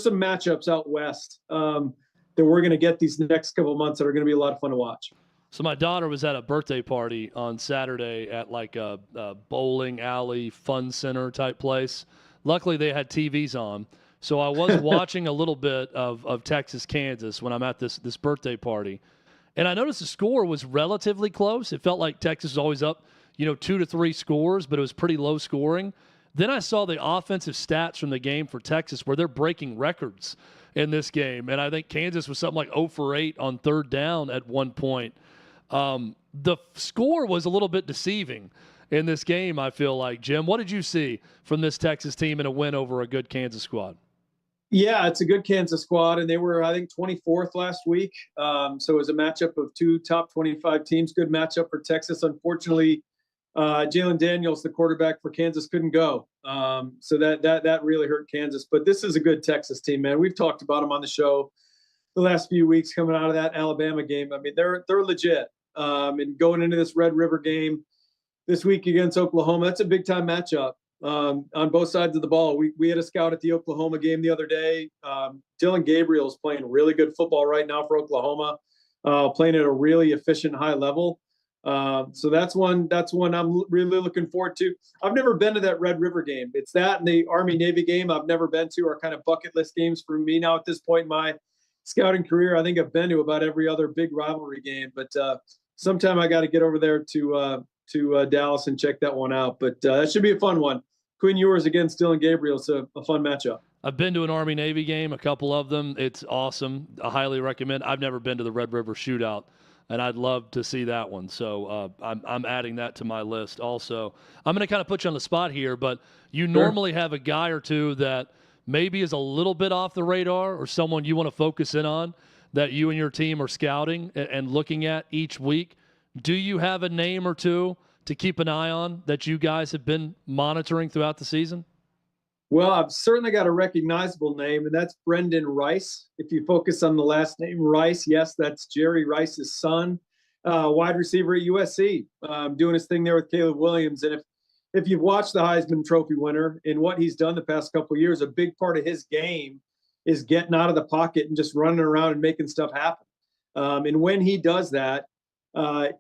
some matchups out west that we're going to get these next couple of months that are going to be a lot of fun to watch. So my daughter was at a birthday party on Saturday at like a bowling alley fun center type place. Luckily, they had TVs on. So I was watching a little bit of Texas, Kansas when I'm at this birthday party. And I noticed the score was relatively close. It felt like Texas was always up, 2 to 3 scores, but it was pretty low scoring. Then I saw the offensive stats from the game for Texas where they're breaking records in this game. And I think Kansas was something like 0 for 8 on 3rd down at one point. The score was a little bit deceiving in this game, I feel like. Jim, what did you see from this Texas team in a win over a good Kansas squad? Yeah, it's a good Kansas squad, and they were, I think, 24th last week. So it was a matchup of 2 top 25 teams. Good matchup for Texas. Unfortunately, Jalen Daniels, the quarterback for Kansas, couldn't go. So that really hurt Kansas. But this is a good Texas team, man. We've talked about them on the show the last few weeks coming out of that Alabama game. I mean, they're legit. And going into this Red River game this week against Oklahoma, that's a big-time matchup on both sides of the ball. We had a scout at the Oklahoma game the other day. Dylan Gabriel is playing really good football right now for Oklahoma, playing at a really efficient high level. So that's one I'm really looking forward to. I've never been to that Red River game. It's that and the Army-Navy game I've never been to, are kind of bucket list games for me now at this point in my scouting career. I think I've been to about every other big rivalry game, but sometime I got to get over there to Dallas and check that one out. But that should be a fun one. Quinn Ewers against Dylan Gabriel is a fun matchup. I've been to an Army-Navy game, a couple of them. It's awesome. I highly recommend. I've never been to the Red River Shootout, and I'd love to see that one. So I'm adding that to my list also. I'm going to kind of put you on the spot here, but you normally have a guy or two that maybe is a little bit off the radar, or someone you want to focus in on that you and your team are scouting and looking at each week. Do you have a name or two to keep an eye on that you guys have been monitoring throughout the season? Well, I've certainly got a recognizable name, and that's Brendan Rice. If you focus on the last name Rice, yes, that's Jerry Rice's son, wide receiver at USC, doing his thing there with Caleb Williams. And if you've watched the Heisman Trophy winner and what he's done the past couple of years, a big part of his game is getting out of the pocket and just running around and making stuff happen. And when he does that,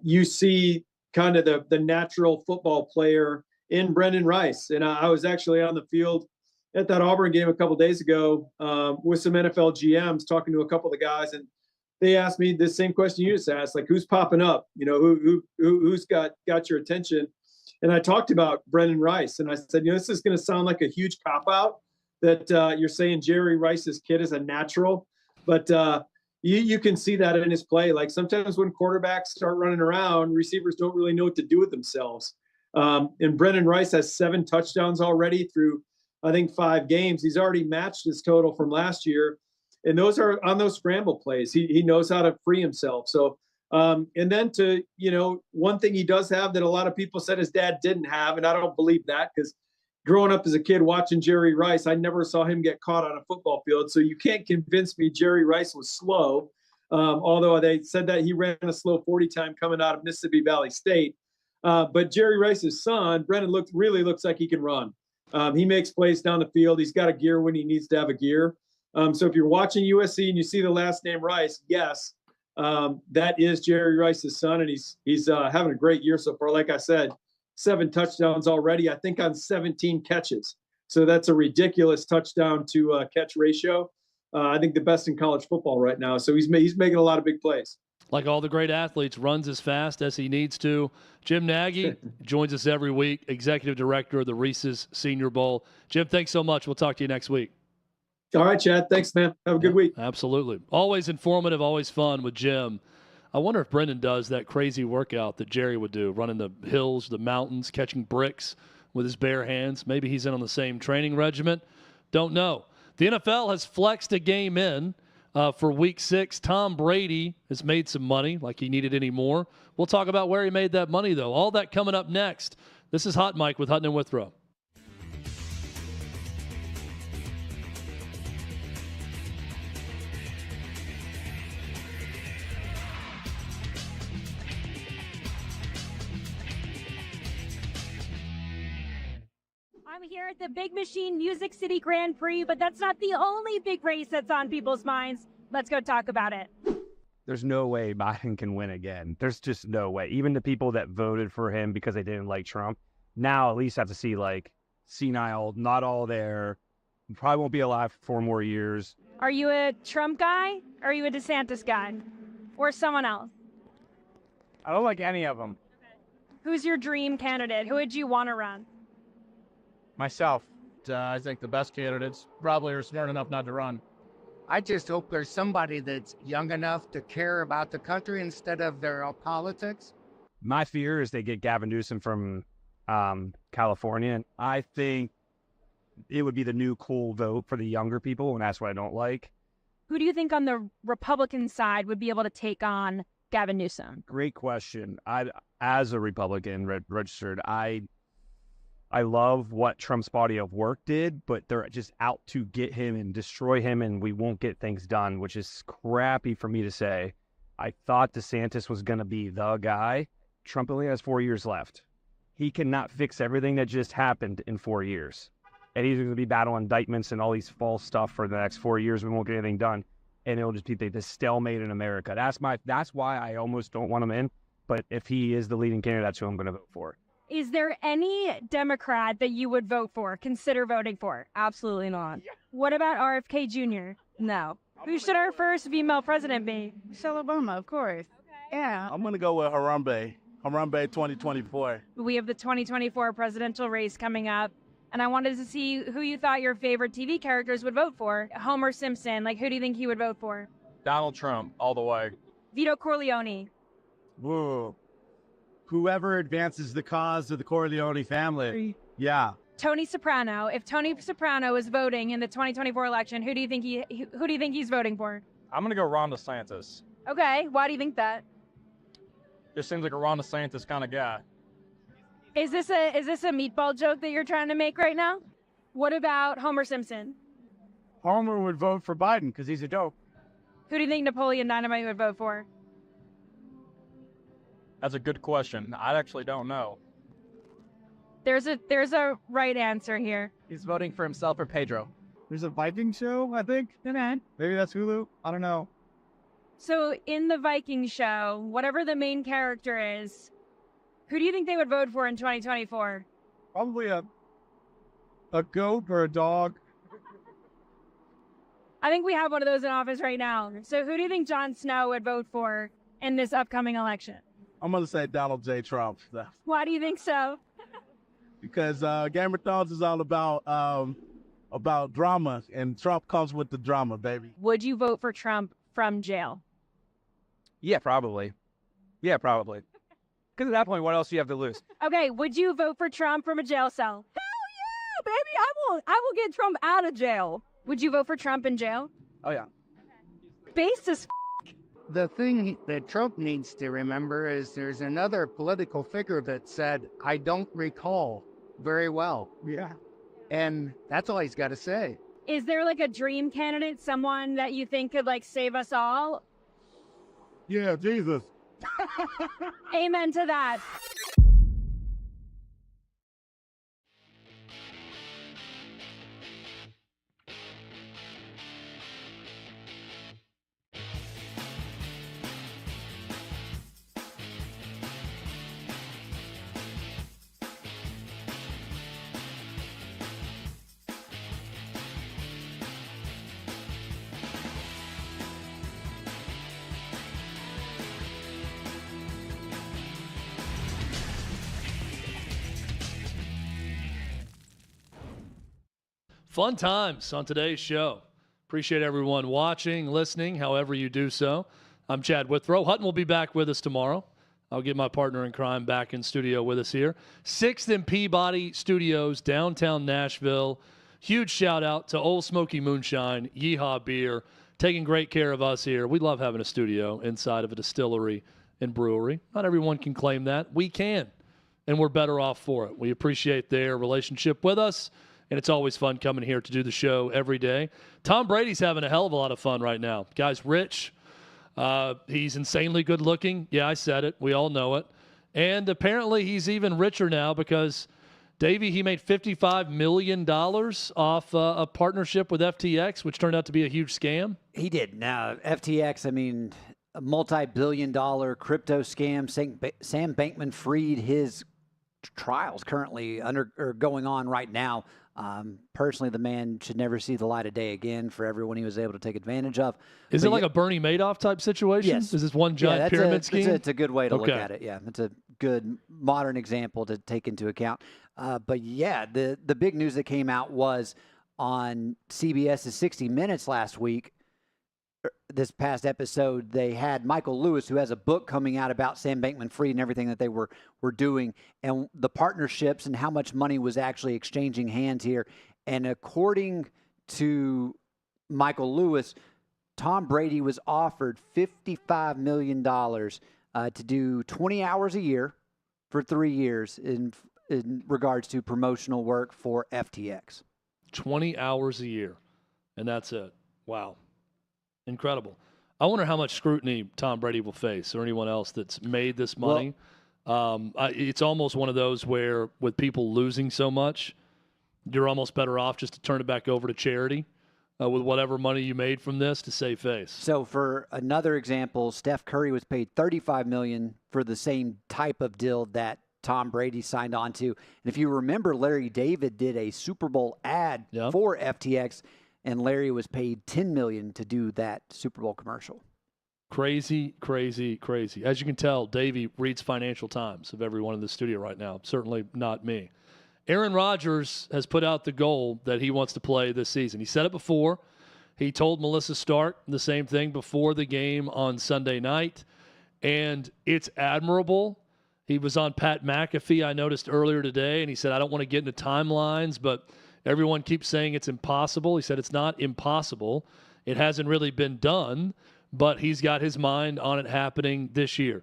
you see kind of the natural football player in Brendan Rice. And I was actually on the field at that Auburn game a couple of days ago with some NFL GMs talking to a couple of the guys, and they asked me the same question you just asked, like, who's popping up? Who's got your attention? And I talked about Brendan Rice, and I said, this is going to sound like a huge cop-out that you're saying Jerry Rice's kid is a natural, but you can see that in his play. Like, sometimes when quarterbacks start running around, receivers don't really know what to do with themselves. And Brendan Rice has 7 touchdowns already through, I think, 5 games. He's already matched his total from last year. And those are on those scramble plays. He knows how to free himself. So, and then one thing he does have that a lot of people said his dad didn't have, and I don't believe that, because growing up as a kid watching Jerry Rice, I never saw him get caught on a football field. So you can't convince me Jerry Rice was slow, although they said that he ran a slow 40 time coming out of Mississippi Valley State. But Jerry Rice's son, Brendan, really looks like he can run. He makes plays down the field. He's got a gear when he needs to have a gear. So if you're watching USC and you see the last name Rice, yes, that is Jerry Rice's son, and he's having a great year so far. Like I said, 7 touchdowns already, I think, on 17 catches. So that's a ridiculous touchdown to catch ratio. I think the best in college football right now. So he's making a lot of big plays. like all the great athletes, runs as fast as he needs to. Jim Nagy joins us every week, Executive Director of the Reese's Senior Bowl. Jim, thanks so much. We'll talk to you next week. All right, Chad. Thanks, man. Have a good week. Absolutely. Always informative, always fun with Jim. I wonder if Brendan does that crazy workout that Jerry would do, running the hills, the mountains, catching bricks with his bare hands. Maybe he's in on the same training regimen. Don't know. The NFL has flexed a game in for Week 6. Tom Brady has made some money, like he needed any more. We'll talk about where he made that money, though. All that coming up next. This is Hot Mike with Hutton and Withrow. I'm here at the Big Machine Music City Grand Prix, but that's not the only big race that's on people's minds. Let's go talk about it. There's no way Biden can win again. There's just no way. Even the people that voted for him because they didn't like Trump, now at least have to see like senile, not all there. Probably won't be alive for 4 more years. Are you a Trump guy? Or are you a DeSantis guy? Or someone else? I don't like any of them. Who's your dream candidate? Who would you want to run? Myself. I think the best candidates probably are smart enough not to run. I just hope there's somebody that's young enough to care about the country instead of their politics. My fear is they get Gavin Newsom from California. I think it would be the new cool vote for the younger people, and that's what I don't like. Who do you think on the Republican side would be able to take on Gavin Newsom? Great question. As a Republican registered, I love what Trump's body of work did, but they're just out to get him and destroy him, and we won't get things done, which is crappy for me to say. I thought DeSantis was going to be the guy. Trump only has 4 years left. He cannot fix everything that just happened in 4 years. And he's going to be battling indictments and all these false stuff for the next 4 years. We won't get anything done. And it'll just be the stalemate in America. That's why I almost don't want him in. But if he is the leading candidate, that's who I'm going to vote for. Is there any Democrat that you would vote for, consider voting for? Absolutely not. What about RFK Jr.? No. Who should our first female president be? Michelle Obama, of course. Okay. Yeah. I'm going to go with Harambe 2024. We have the 2024 presidential race coming up, and I wanted to see who you thought your favorite TV characters would vote for. Homer Simpson, like who do you think he would vote for? Donald Trump, all the way. Vito Corleone. Whoa. Whoever advances the cause of the Corleone family. Yeah. Tony Soprano. If Tony Soprano is voting in the 2024 election, who do you think he's voting for? I'm gonna go Ron DeSantis. Okay, why do you think that? Just seems like a Ron DeSantis kind of guy. Is this a meatball joke that you're trying to make right now? What about Homer Simpson? Homer would vote for Biden because he's a dope. Who do you think Napoleon Dynamite would vote for? That's a good question. I actually don't know. There's a right answer here. He's voting for himself or Pedro. There's a Viking show, I think. Okay. Maybe that's Hulu. I don't know. So in the Viking show, whatever the main character is, who do you think they would vote for in 2024? Probably a goat or a dog. I think we have one of those in office right now. So who do you think Jon Snow would vote for in this upcoming election? I'm going to say Donald J. Trump. Why do you think so? Because Game of Thrones is all about drama, and Trump comes with the drama, baby. Would you vote for Trump from jail? Yeah, probably. Because at that point, what else do you have to lose? Okay, would you vote for Trump from a jail cell? Hell yeah, baby! I will get Trump out of jail. Would you vote for Trump in jail? Oh yeah. Based as The thing that Trump needs to remember is there's another political figure that said, I don't recall very well. Yeah. And that's all he's got to say. Is there like a dream candidate, someone that you think could like save us all? Yeah, Jesus. Amen to that. Fun times on today's show. Appreciate everyone watching, listening, however you do so. I'm Chad Withrow. Hutton will be back with us tomorrow. I'll get my partner in crime back in studio with us here. 6th and Peabody Studios, downtown Nashville. Huge shout out to Old Smoky Moonshine, Yeehaw Beer, taking great care of us here. We love having a studio inside of a distillery and brewery. Not everyone can claim that. We can, and we're better off for it. We appreciate their relationship with us, and it's always fun coming here to do the show every day. Tom Brady's having a hell of a lot of fun right now. Guy's rich. He's insanely good looking. Yeah, I said it. We all know it. And apparently he's even richer now because, Davey, he made $55 million off a partnership with FTX, which turned out to be a huge scam. He did. Now, FTX, I mean, a multi-billion-dollar crypto scam. Sam Bankman-Fried, his trials currently going on right now. Personally, the man should never see the light of day again for everyone he was able to take advantage of. Is it like a Bernie Madoff type situation? Yes. Is this one giant pyramid scheme? It's a good way to look at it. Yeah, it's a good modern example to take into account. But yeah, the big news that came out was on CBS's 60 Minutes last week. This past episode, they had Michael Lewis, who has a book coming out about Sam Bankman-Fried and everything that they were doing, and the partnerships and how much money was actually exchanging hands here. And according to Michael Lewis, Tom Brady was offered $55 million to do 20 hours a year for 3 years in regards to promotional work for FTX. 20 hours a year, and that's it. Wow. Incredible. I wonder how much scrutiny Tom Brady will face or anyone else that's made this money. It's almost one of those where with people losing so much, you're almost better off just to turn it back over to charity with whatever money you made from this to save face. So for another example, Steph Curry was paid $35 million for the same type of deal that Tom Brady signed on to. And if you remember, Larry David did a Super Bowl ad for FTX, and Larry was paid $10 million to do that Super Bowl commercial. Crazy, crazy, crazy. As you can tell, Davey reads Financial Times of everyone in the studio right now. Certainly not me. Aaron Rodgers has put out the goal that he wants to play this season. He said it before. He told Melissa Stark the same thing before the game on Sunday night, and it's admirable. He was on Pat McAfee, I noticed earlier today, and he said, I don't want to get into timelines, but everyone keeps saying it's impossible. He said it's not impossible. It hasn't really been done, but he's got his mind on it happening this year.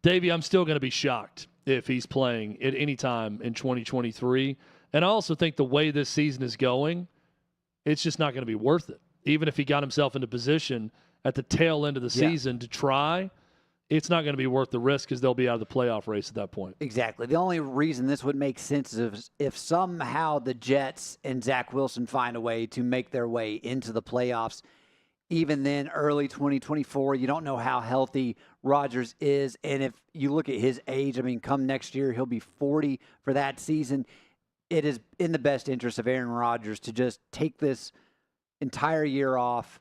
Davey, I'm still going to be shocked if he's playing at any time in 2023. And I also think the way this season is going, it's just not going to be worth it. Even if he got himself into position at the tail end of the season to try, it's not going to be worth the risk because they'll be out of the playoff race at that point. Exactly. The only reason this would make sense is if somehow the Jets and Zach Wilson find a way to make their way into the playoffs. Even then, early 2024, you don't know how healthy Rodgers is. And if you look at his age, I mean, come next year, he'll be 40 for that season. It is in the best interest of Aaron Rodgers to just take this entire year off.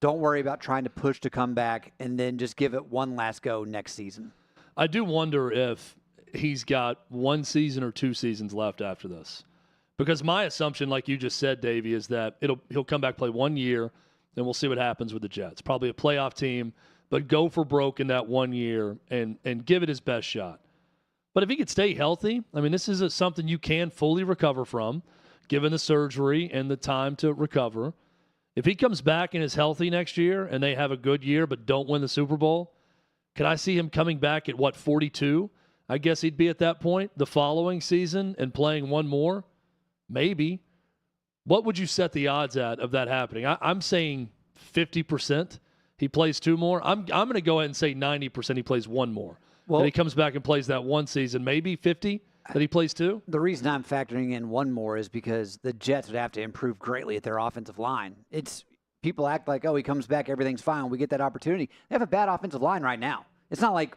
Don't worry about trying to push to come back, and then just give it one last go next season. I do wonder if he's got 1 season or 2 seasons left after this. Because my assumption, like you just said, Davey, is that he'll come back, play 1 year, and we'll see what happens with the Jets. Probably a playoff team, but go for broke in that 1 year and give it his best shot. But if he could stay healthy, I mean, this is something you can fully recover from, given the surgery and the time to recover. If he comes back and is healthy next year and they have a good year but don't win the Super Bowl, could I see him coming back at, 42? I guess he'd be at that point the following season and playing one more? Maybe. What would you set the odds at of that happening? I'm saying 50% he plays 2 more. I'm going to go ahead and say 90% he plays 1 more. Well, that he comes back and plays that 1 season. Maybe 50 that he plays 2? The reason I'm factoring in 1 more is because the Jets would have to improve greatly at their offensive line. People act like, oh, he comes back, everything's fine, we get that opportunity. They have a bad offensive line right now. It's not like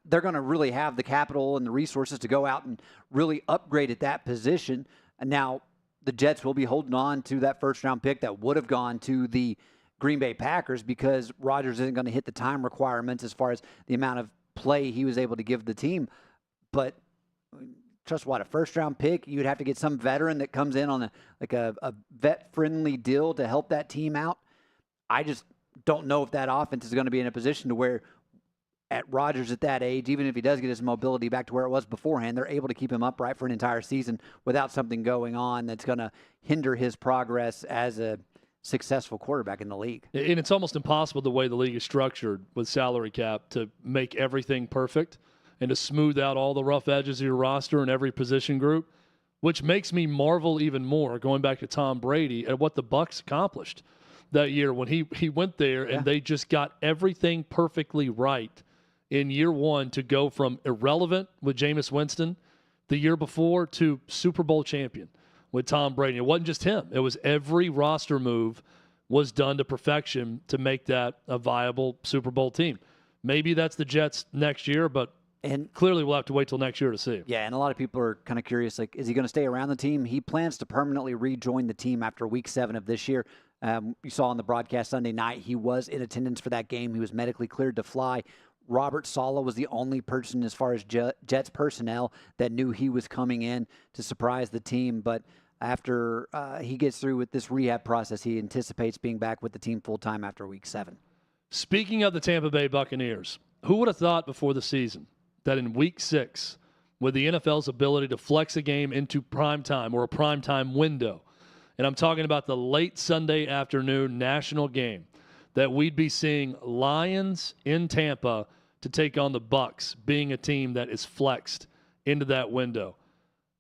they're going to really have the capital and the resources to go out and really upgrade at that position. And now the Jets will be holding on to that first-round pick that would have gone to the Green Bay Packers because Rodgers isn't going to hit the time requirements as far as the amount of play he was able to give the team. But trust a first-round pick. You'd have to get some veteran that comes in on a vet-friendly deal to help that team out. I just don't know if that offense is going to be in a position to where at Rodgers at that age, even if he does get his mobility back to where it was beforehand, they're able to keep him upright for an entire season without something going on that's going to hinder his progress as a successful quarterback in the league. And it's almost impossible the way the league is structured with salary cap to make everything perfect and to smooth out all the rough edges of your roster in every position group, which makes me marvel even more, going back to Tom Brady, at what the Bucs accomplished that year when he went there and they just got everything perfectly right in year one to go from irrelevant with Jameis Winston the year before to Super Bowl champion with Tom Brady. It wasn't just him. It was every roster move was done to perfection to make that a viable Super Bowl team. Maybe that's the Jets next year, but clearly we'll have to wait till next year to see. Yeah, and a lot of people are kind of curious, like, is he going to stay around the team? He plans to permanently rejoin the team after Week 7 of this year. You saw on the broadcast Sunday night, he was in attendance for that game. He was medically cleared to fly. Robert Saleh was the only person as far as Jets personnel that knew he was coming in to surprise the team. But after he gets through with this rehab process, he anticipates being back with the team full-time after Week 7. Speaking of the Tampa Bay Buccaneers, who would have thought before the season that in Week 6, with the NFL's ability to flex a game into prime time or a prime time window, and I'm talking about the late Sunday afternoon national game, that we'd be seeing Lions in Tampa to take on the Bucs, being a team that is flexed into that window.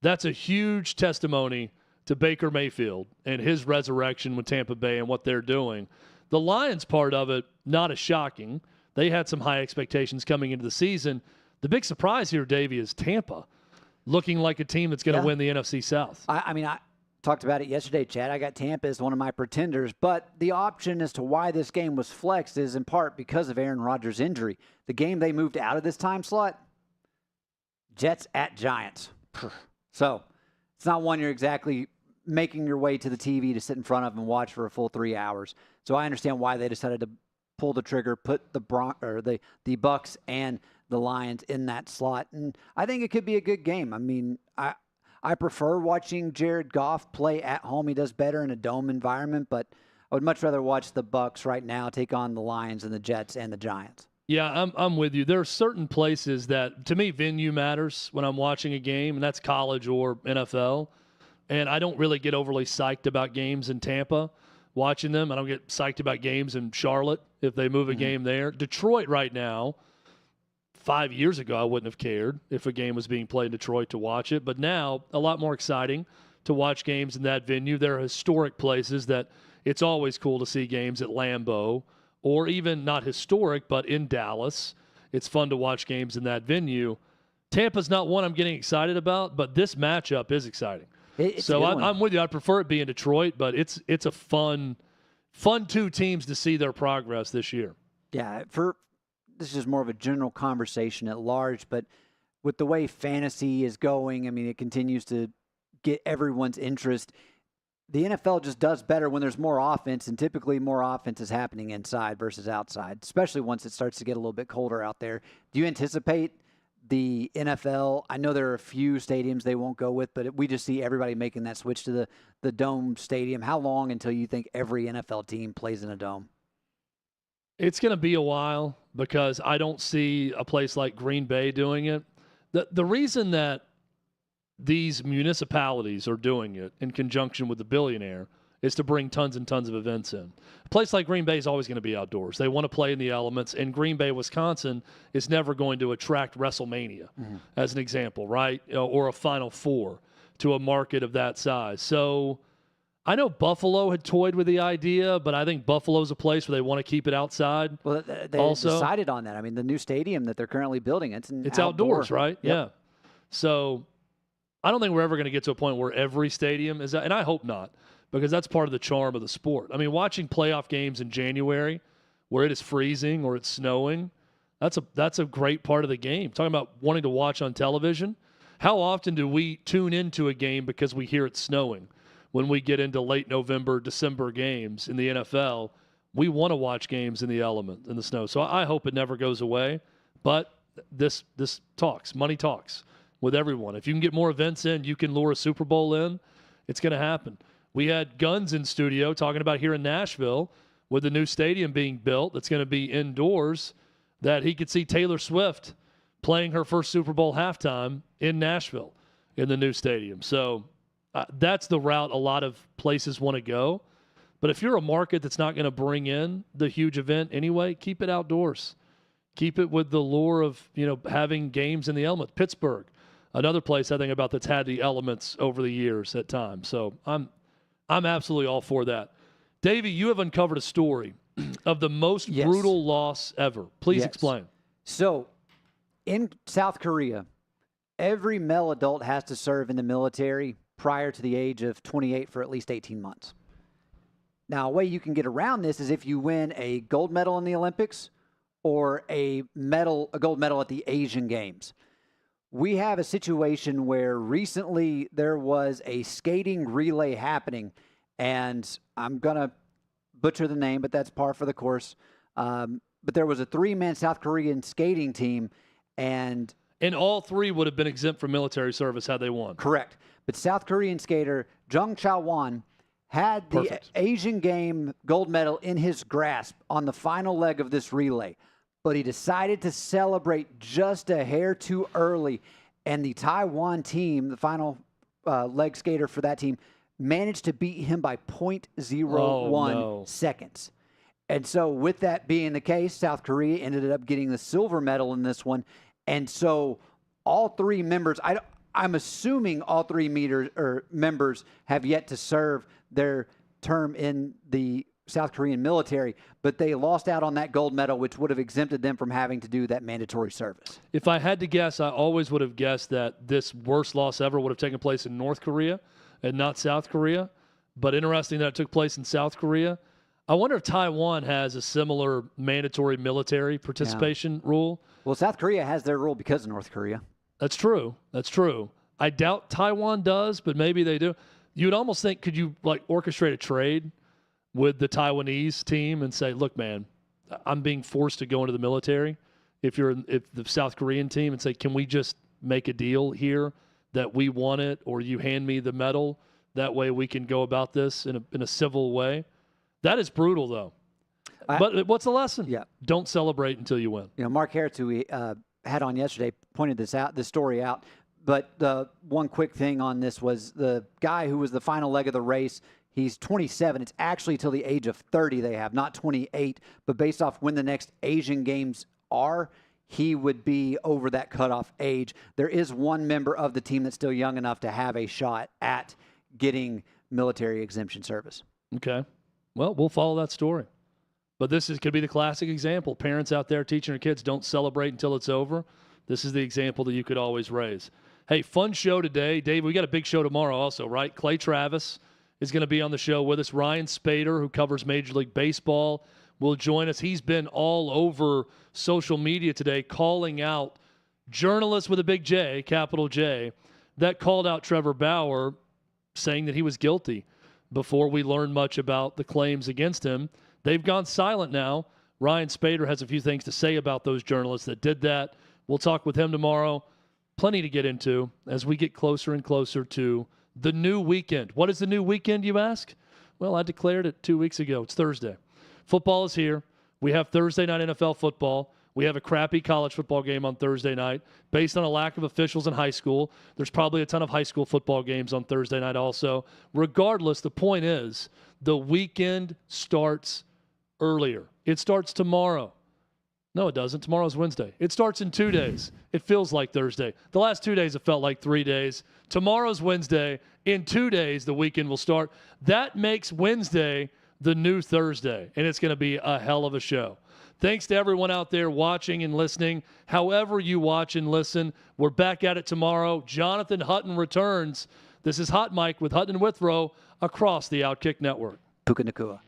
That's a huge testimony to Baker Mayfield and his resurrection with Tampa Bay and what they're doing. The Lions part of it, not as shocking. They had some high expectations coming into the season. The big surprise here, Davey, is Tampa looking like a team that's going to win the NFC South. I talked about it yesterday, Chad. I got Tampa as one of my pretenders, but the option as to why this game was flexed is in part because of Aaron Rodgers' injury. The game they moved out of this time slot, Jets at Giants. So it's not one you're exactly making your way to the TV to sit in front of and watch for a full 3 hours. So I understand why they decided to pull the trigger, put the Bucs and the Lions in that slot. And I think it could be a good game. I mean, I prefer watching Jared Goff play at home. He does better in a dome environment, but I would much rather watch the Bucs right now take on the Lions and the Jets and the Giants. Yeah, I'm with you. There are certain places that, to me, venue matters when I'm watching a game, and that's college or NFL. And I don't really get overly psyched about games in Tampa watching them. I don't get psyched about games in Charlotte if they move a game there. Detroit right now, 5 years ago, I wouldn't have cared if a game was being played in Detroit to watch it. But now, a lot more exciting to watch games in that venue. There are historic places that it's always cool to see games at Lambeau, or even not historic, but in Dallas. It's fun to watch games in that venue. Tampa's not one I'm getting excited about, but this matchup is exciting. So I'm with you. I'd prefer it be in Detroit, but it's a fun two teams to see their progress this year. Yeah, this is more of a general conversation at large, but with the way fantasy is going, I mean, it continues to get everyone's interest. The NFL just does better when there's more offense, and typically more offense is happening inside versus outside, especially once it starts to get a little bit colder out there. Do you anticipate the NFL, I know there are a few stadiums they won't go with, but we just see everybody making that switch to the dome stadium. How long until you think every NFL team plays in a dome? It's going to be a while because I don't see a place like Green Bay doing it. The reason that these municipalities are doing it in conjunction with the billionaire is to bring tons and tons of events in. A place like Green Bay is always going to be outdoors. They want to play in the elements, and Green Bay, Wisconsin is never going to attract WrestleMania, as an example, right? Or a Final Four to a market of that size. So I know Buffalo had toyed with the idea, but I think Buffalo's a place where they want to keep it outside. Well, they decided on that. I mean, the new stadium that they're currently building, it's outdoors, right? Yep. Yeah. So I don't think we're ever going to get to a point where every stadium is that, and I hope not, because that's part of the charm of the sport. I mean, watching playoff games in January where it is freezing or it's snowing, that's a great part of the game. Talking about wanting to watch on television, how often do we tune into a game because we hear it snowing? When we get into late November, December games in the NFL, we want to watch games in the element, in the snow. So I hope it never goes away. But this talks. Money talks with everyone. If you can get more events in, you can lure a Super Bowl in, it's going to happen. We had Guns in studio talking about here in Nashville with the new stadium being built that's going to be indoors, that he could see Taylor Swift playing her first Super Bowl halftime in Nashville in the new stadium. So that's the route a lot of places want to go. But if you're a market that's not going to bring in the huge event anyway, keep it outdoors. Keep it with the lure of, having games in the elements. Pittsburgh, another place I think about that's had the elements over the years at times. So I'm absolutely all for that. Davey, you have uncovered a story of the most brutal loss ever. Please explain. So in South Korea, every male adult has to serve in the military prior to the age of 28 for at least 18 months. Now, a way you can get around this is if you win a gold medal in the Olympics or a gold medal at the Asian Games. We have a situation where recently there was a skating relay happening, and I'm going to butcher the name, but that's par for the course. But there was a 3-man South Korean skating team, and all 3 would have been exempt from military service had they won. Correct. But South Korean skater Jung Cha-won had the Asian Game gold medal in his grasp on the final leg of this relay, but he decided to celebrate just a hair too early, and the Taiwan team, the final leg skater for that team, managed to beat him by 0.01 seconds. And so with that being the case, South Korea ended up getting the silver medal in this one. And so all 3 members, I'm assuming all 3 members have yet to serve their term in the South Korean military, but they lost out on that gold medal, which would have exempted them from having to do that mandatory service. If I had to guess, I always would have guessed that this worst loss ever would have taken place in North Korea and not South Korea. But interesting that it took place in South Korea. I wonder if Taiwan has a similar mandatory military participation rule. Well, South Korea has their rule because of North Korea. That's true. That's true. I doubt Taiwan does, but maybe they do. You'd almost think, could you orchestrate a trade with the Taiwanese team and say, look, man, I'm being forced to go into the military. If the South Korean team, and say, can we just make a deal here that we want it, or you hand me the medal? That way we can go about this in a civil way. That is brutal, though. But what's the lesson? Yeah. Don't celebrate until you win. Mark Harris, who we had on yesterday, pointed this story out. But the one quick thing on this was the guy who was the final leg of the race. He's 27. It's actually till the age of 30 they have, not 28. But based off when the next Asian Games are, he would be over that cutoff age. There is one member of the team that's still young enough to have a shot at getting military exemption service. Okay. Well, we'll follow that story. But this could be the classic example. Parents out there teaching their kids, don't celebrate until it's over. This is the example that you could always raise. Hey, fun show today. Dave, we got a big show tomorrow also, right? Clay Travis is going to be on the show with us. Ryan Spader, who covers Major League Baseball, will join us. He's been all over social media today calling out journalists with a big J, capital J, that called out Trevor Bauer, saying that he was guilty before we learned much about the claims against him. They've gone silent now. Ryan Spader has a few things to say about those journalists that did that. We'll talk with him tomorrow. Plenty to get into as we get closer and closer to the new weekend. What is the new weekend, you ask? Well, I declared it 2 weeks ago. It's Thursday. Football is here. We have Thursday night NFL football. We have a crappy college football game on Thursday night based on a lack of officials in high school. There's probably a ton of high school football games on Thursday night also. Regardless, the point is the weekend starts earlier. It starts tomorrow. No, it doesn't. Tomorrow's Wednesday. It starts in 2 days. It feels like Thursday. The last 2 days, it felt like 3 days. Tomorrow's Wednesday. In 2 days, the weekend will start. That makes Wednesday the new Thursday, and it's going to be a hell of a show. Thanks to everyone out there watching and listening. However you watch and listen, we're back at it tomorrow. Jonathan Hutton returns. This is Hot Mike with Hutton and Withrow across the OutKick Network. Puka Nakua.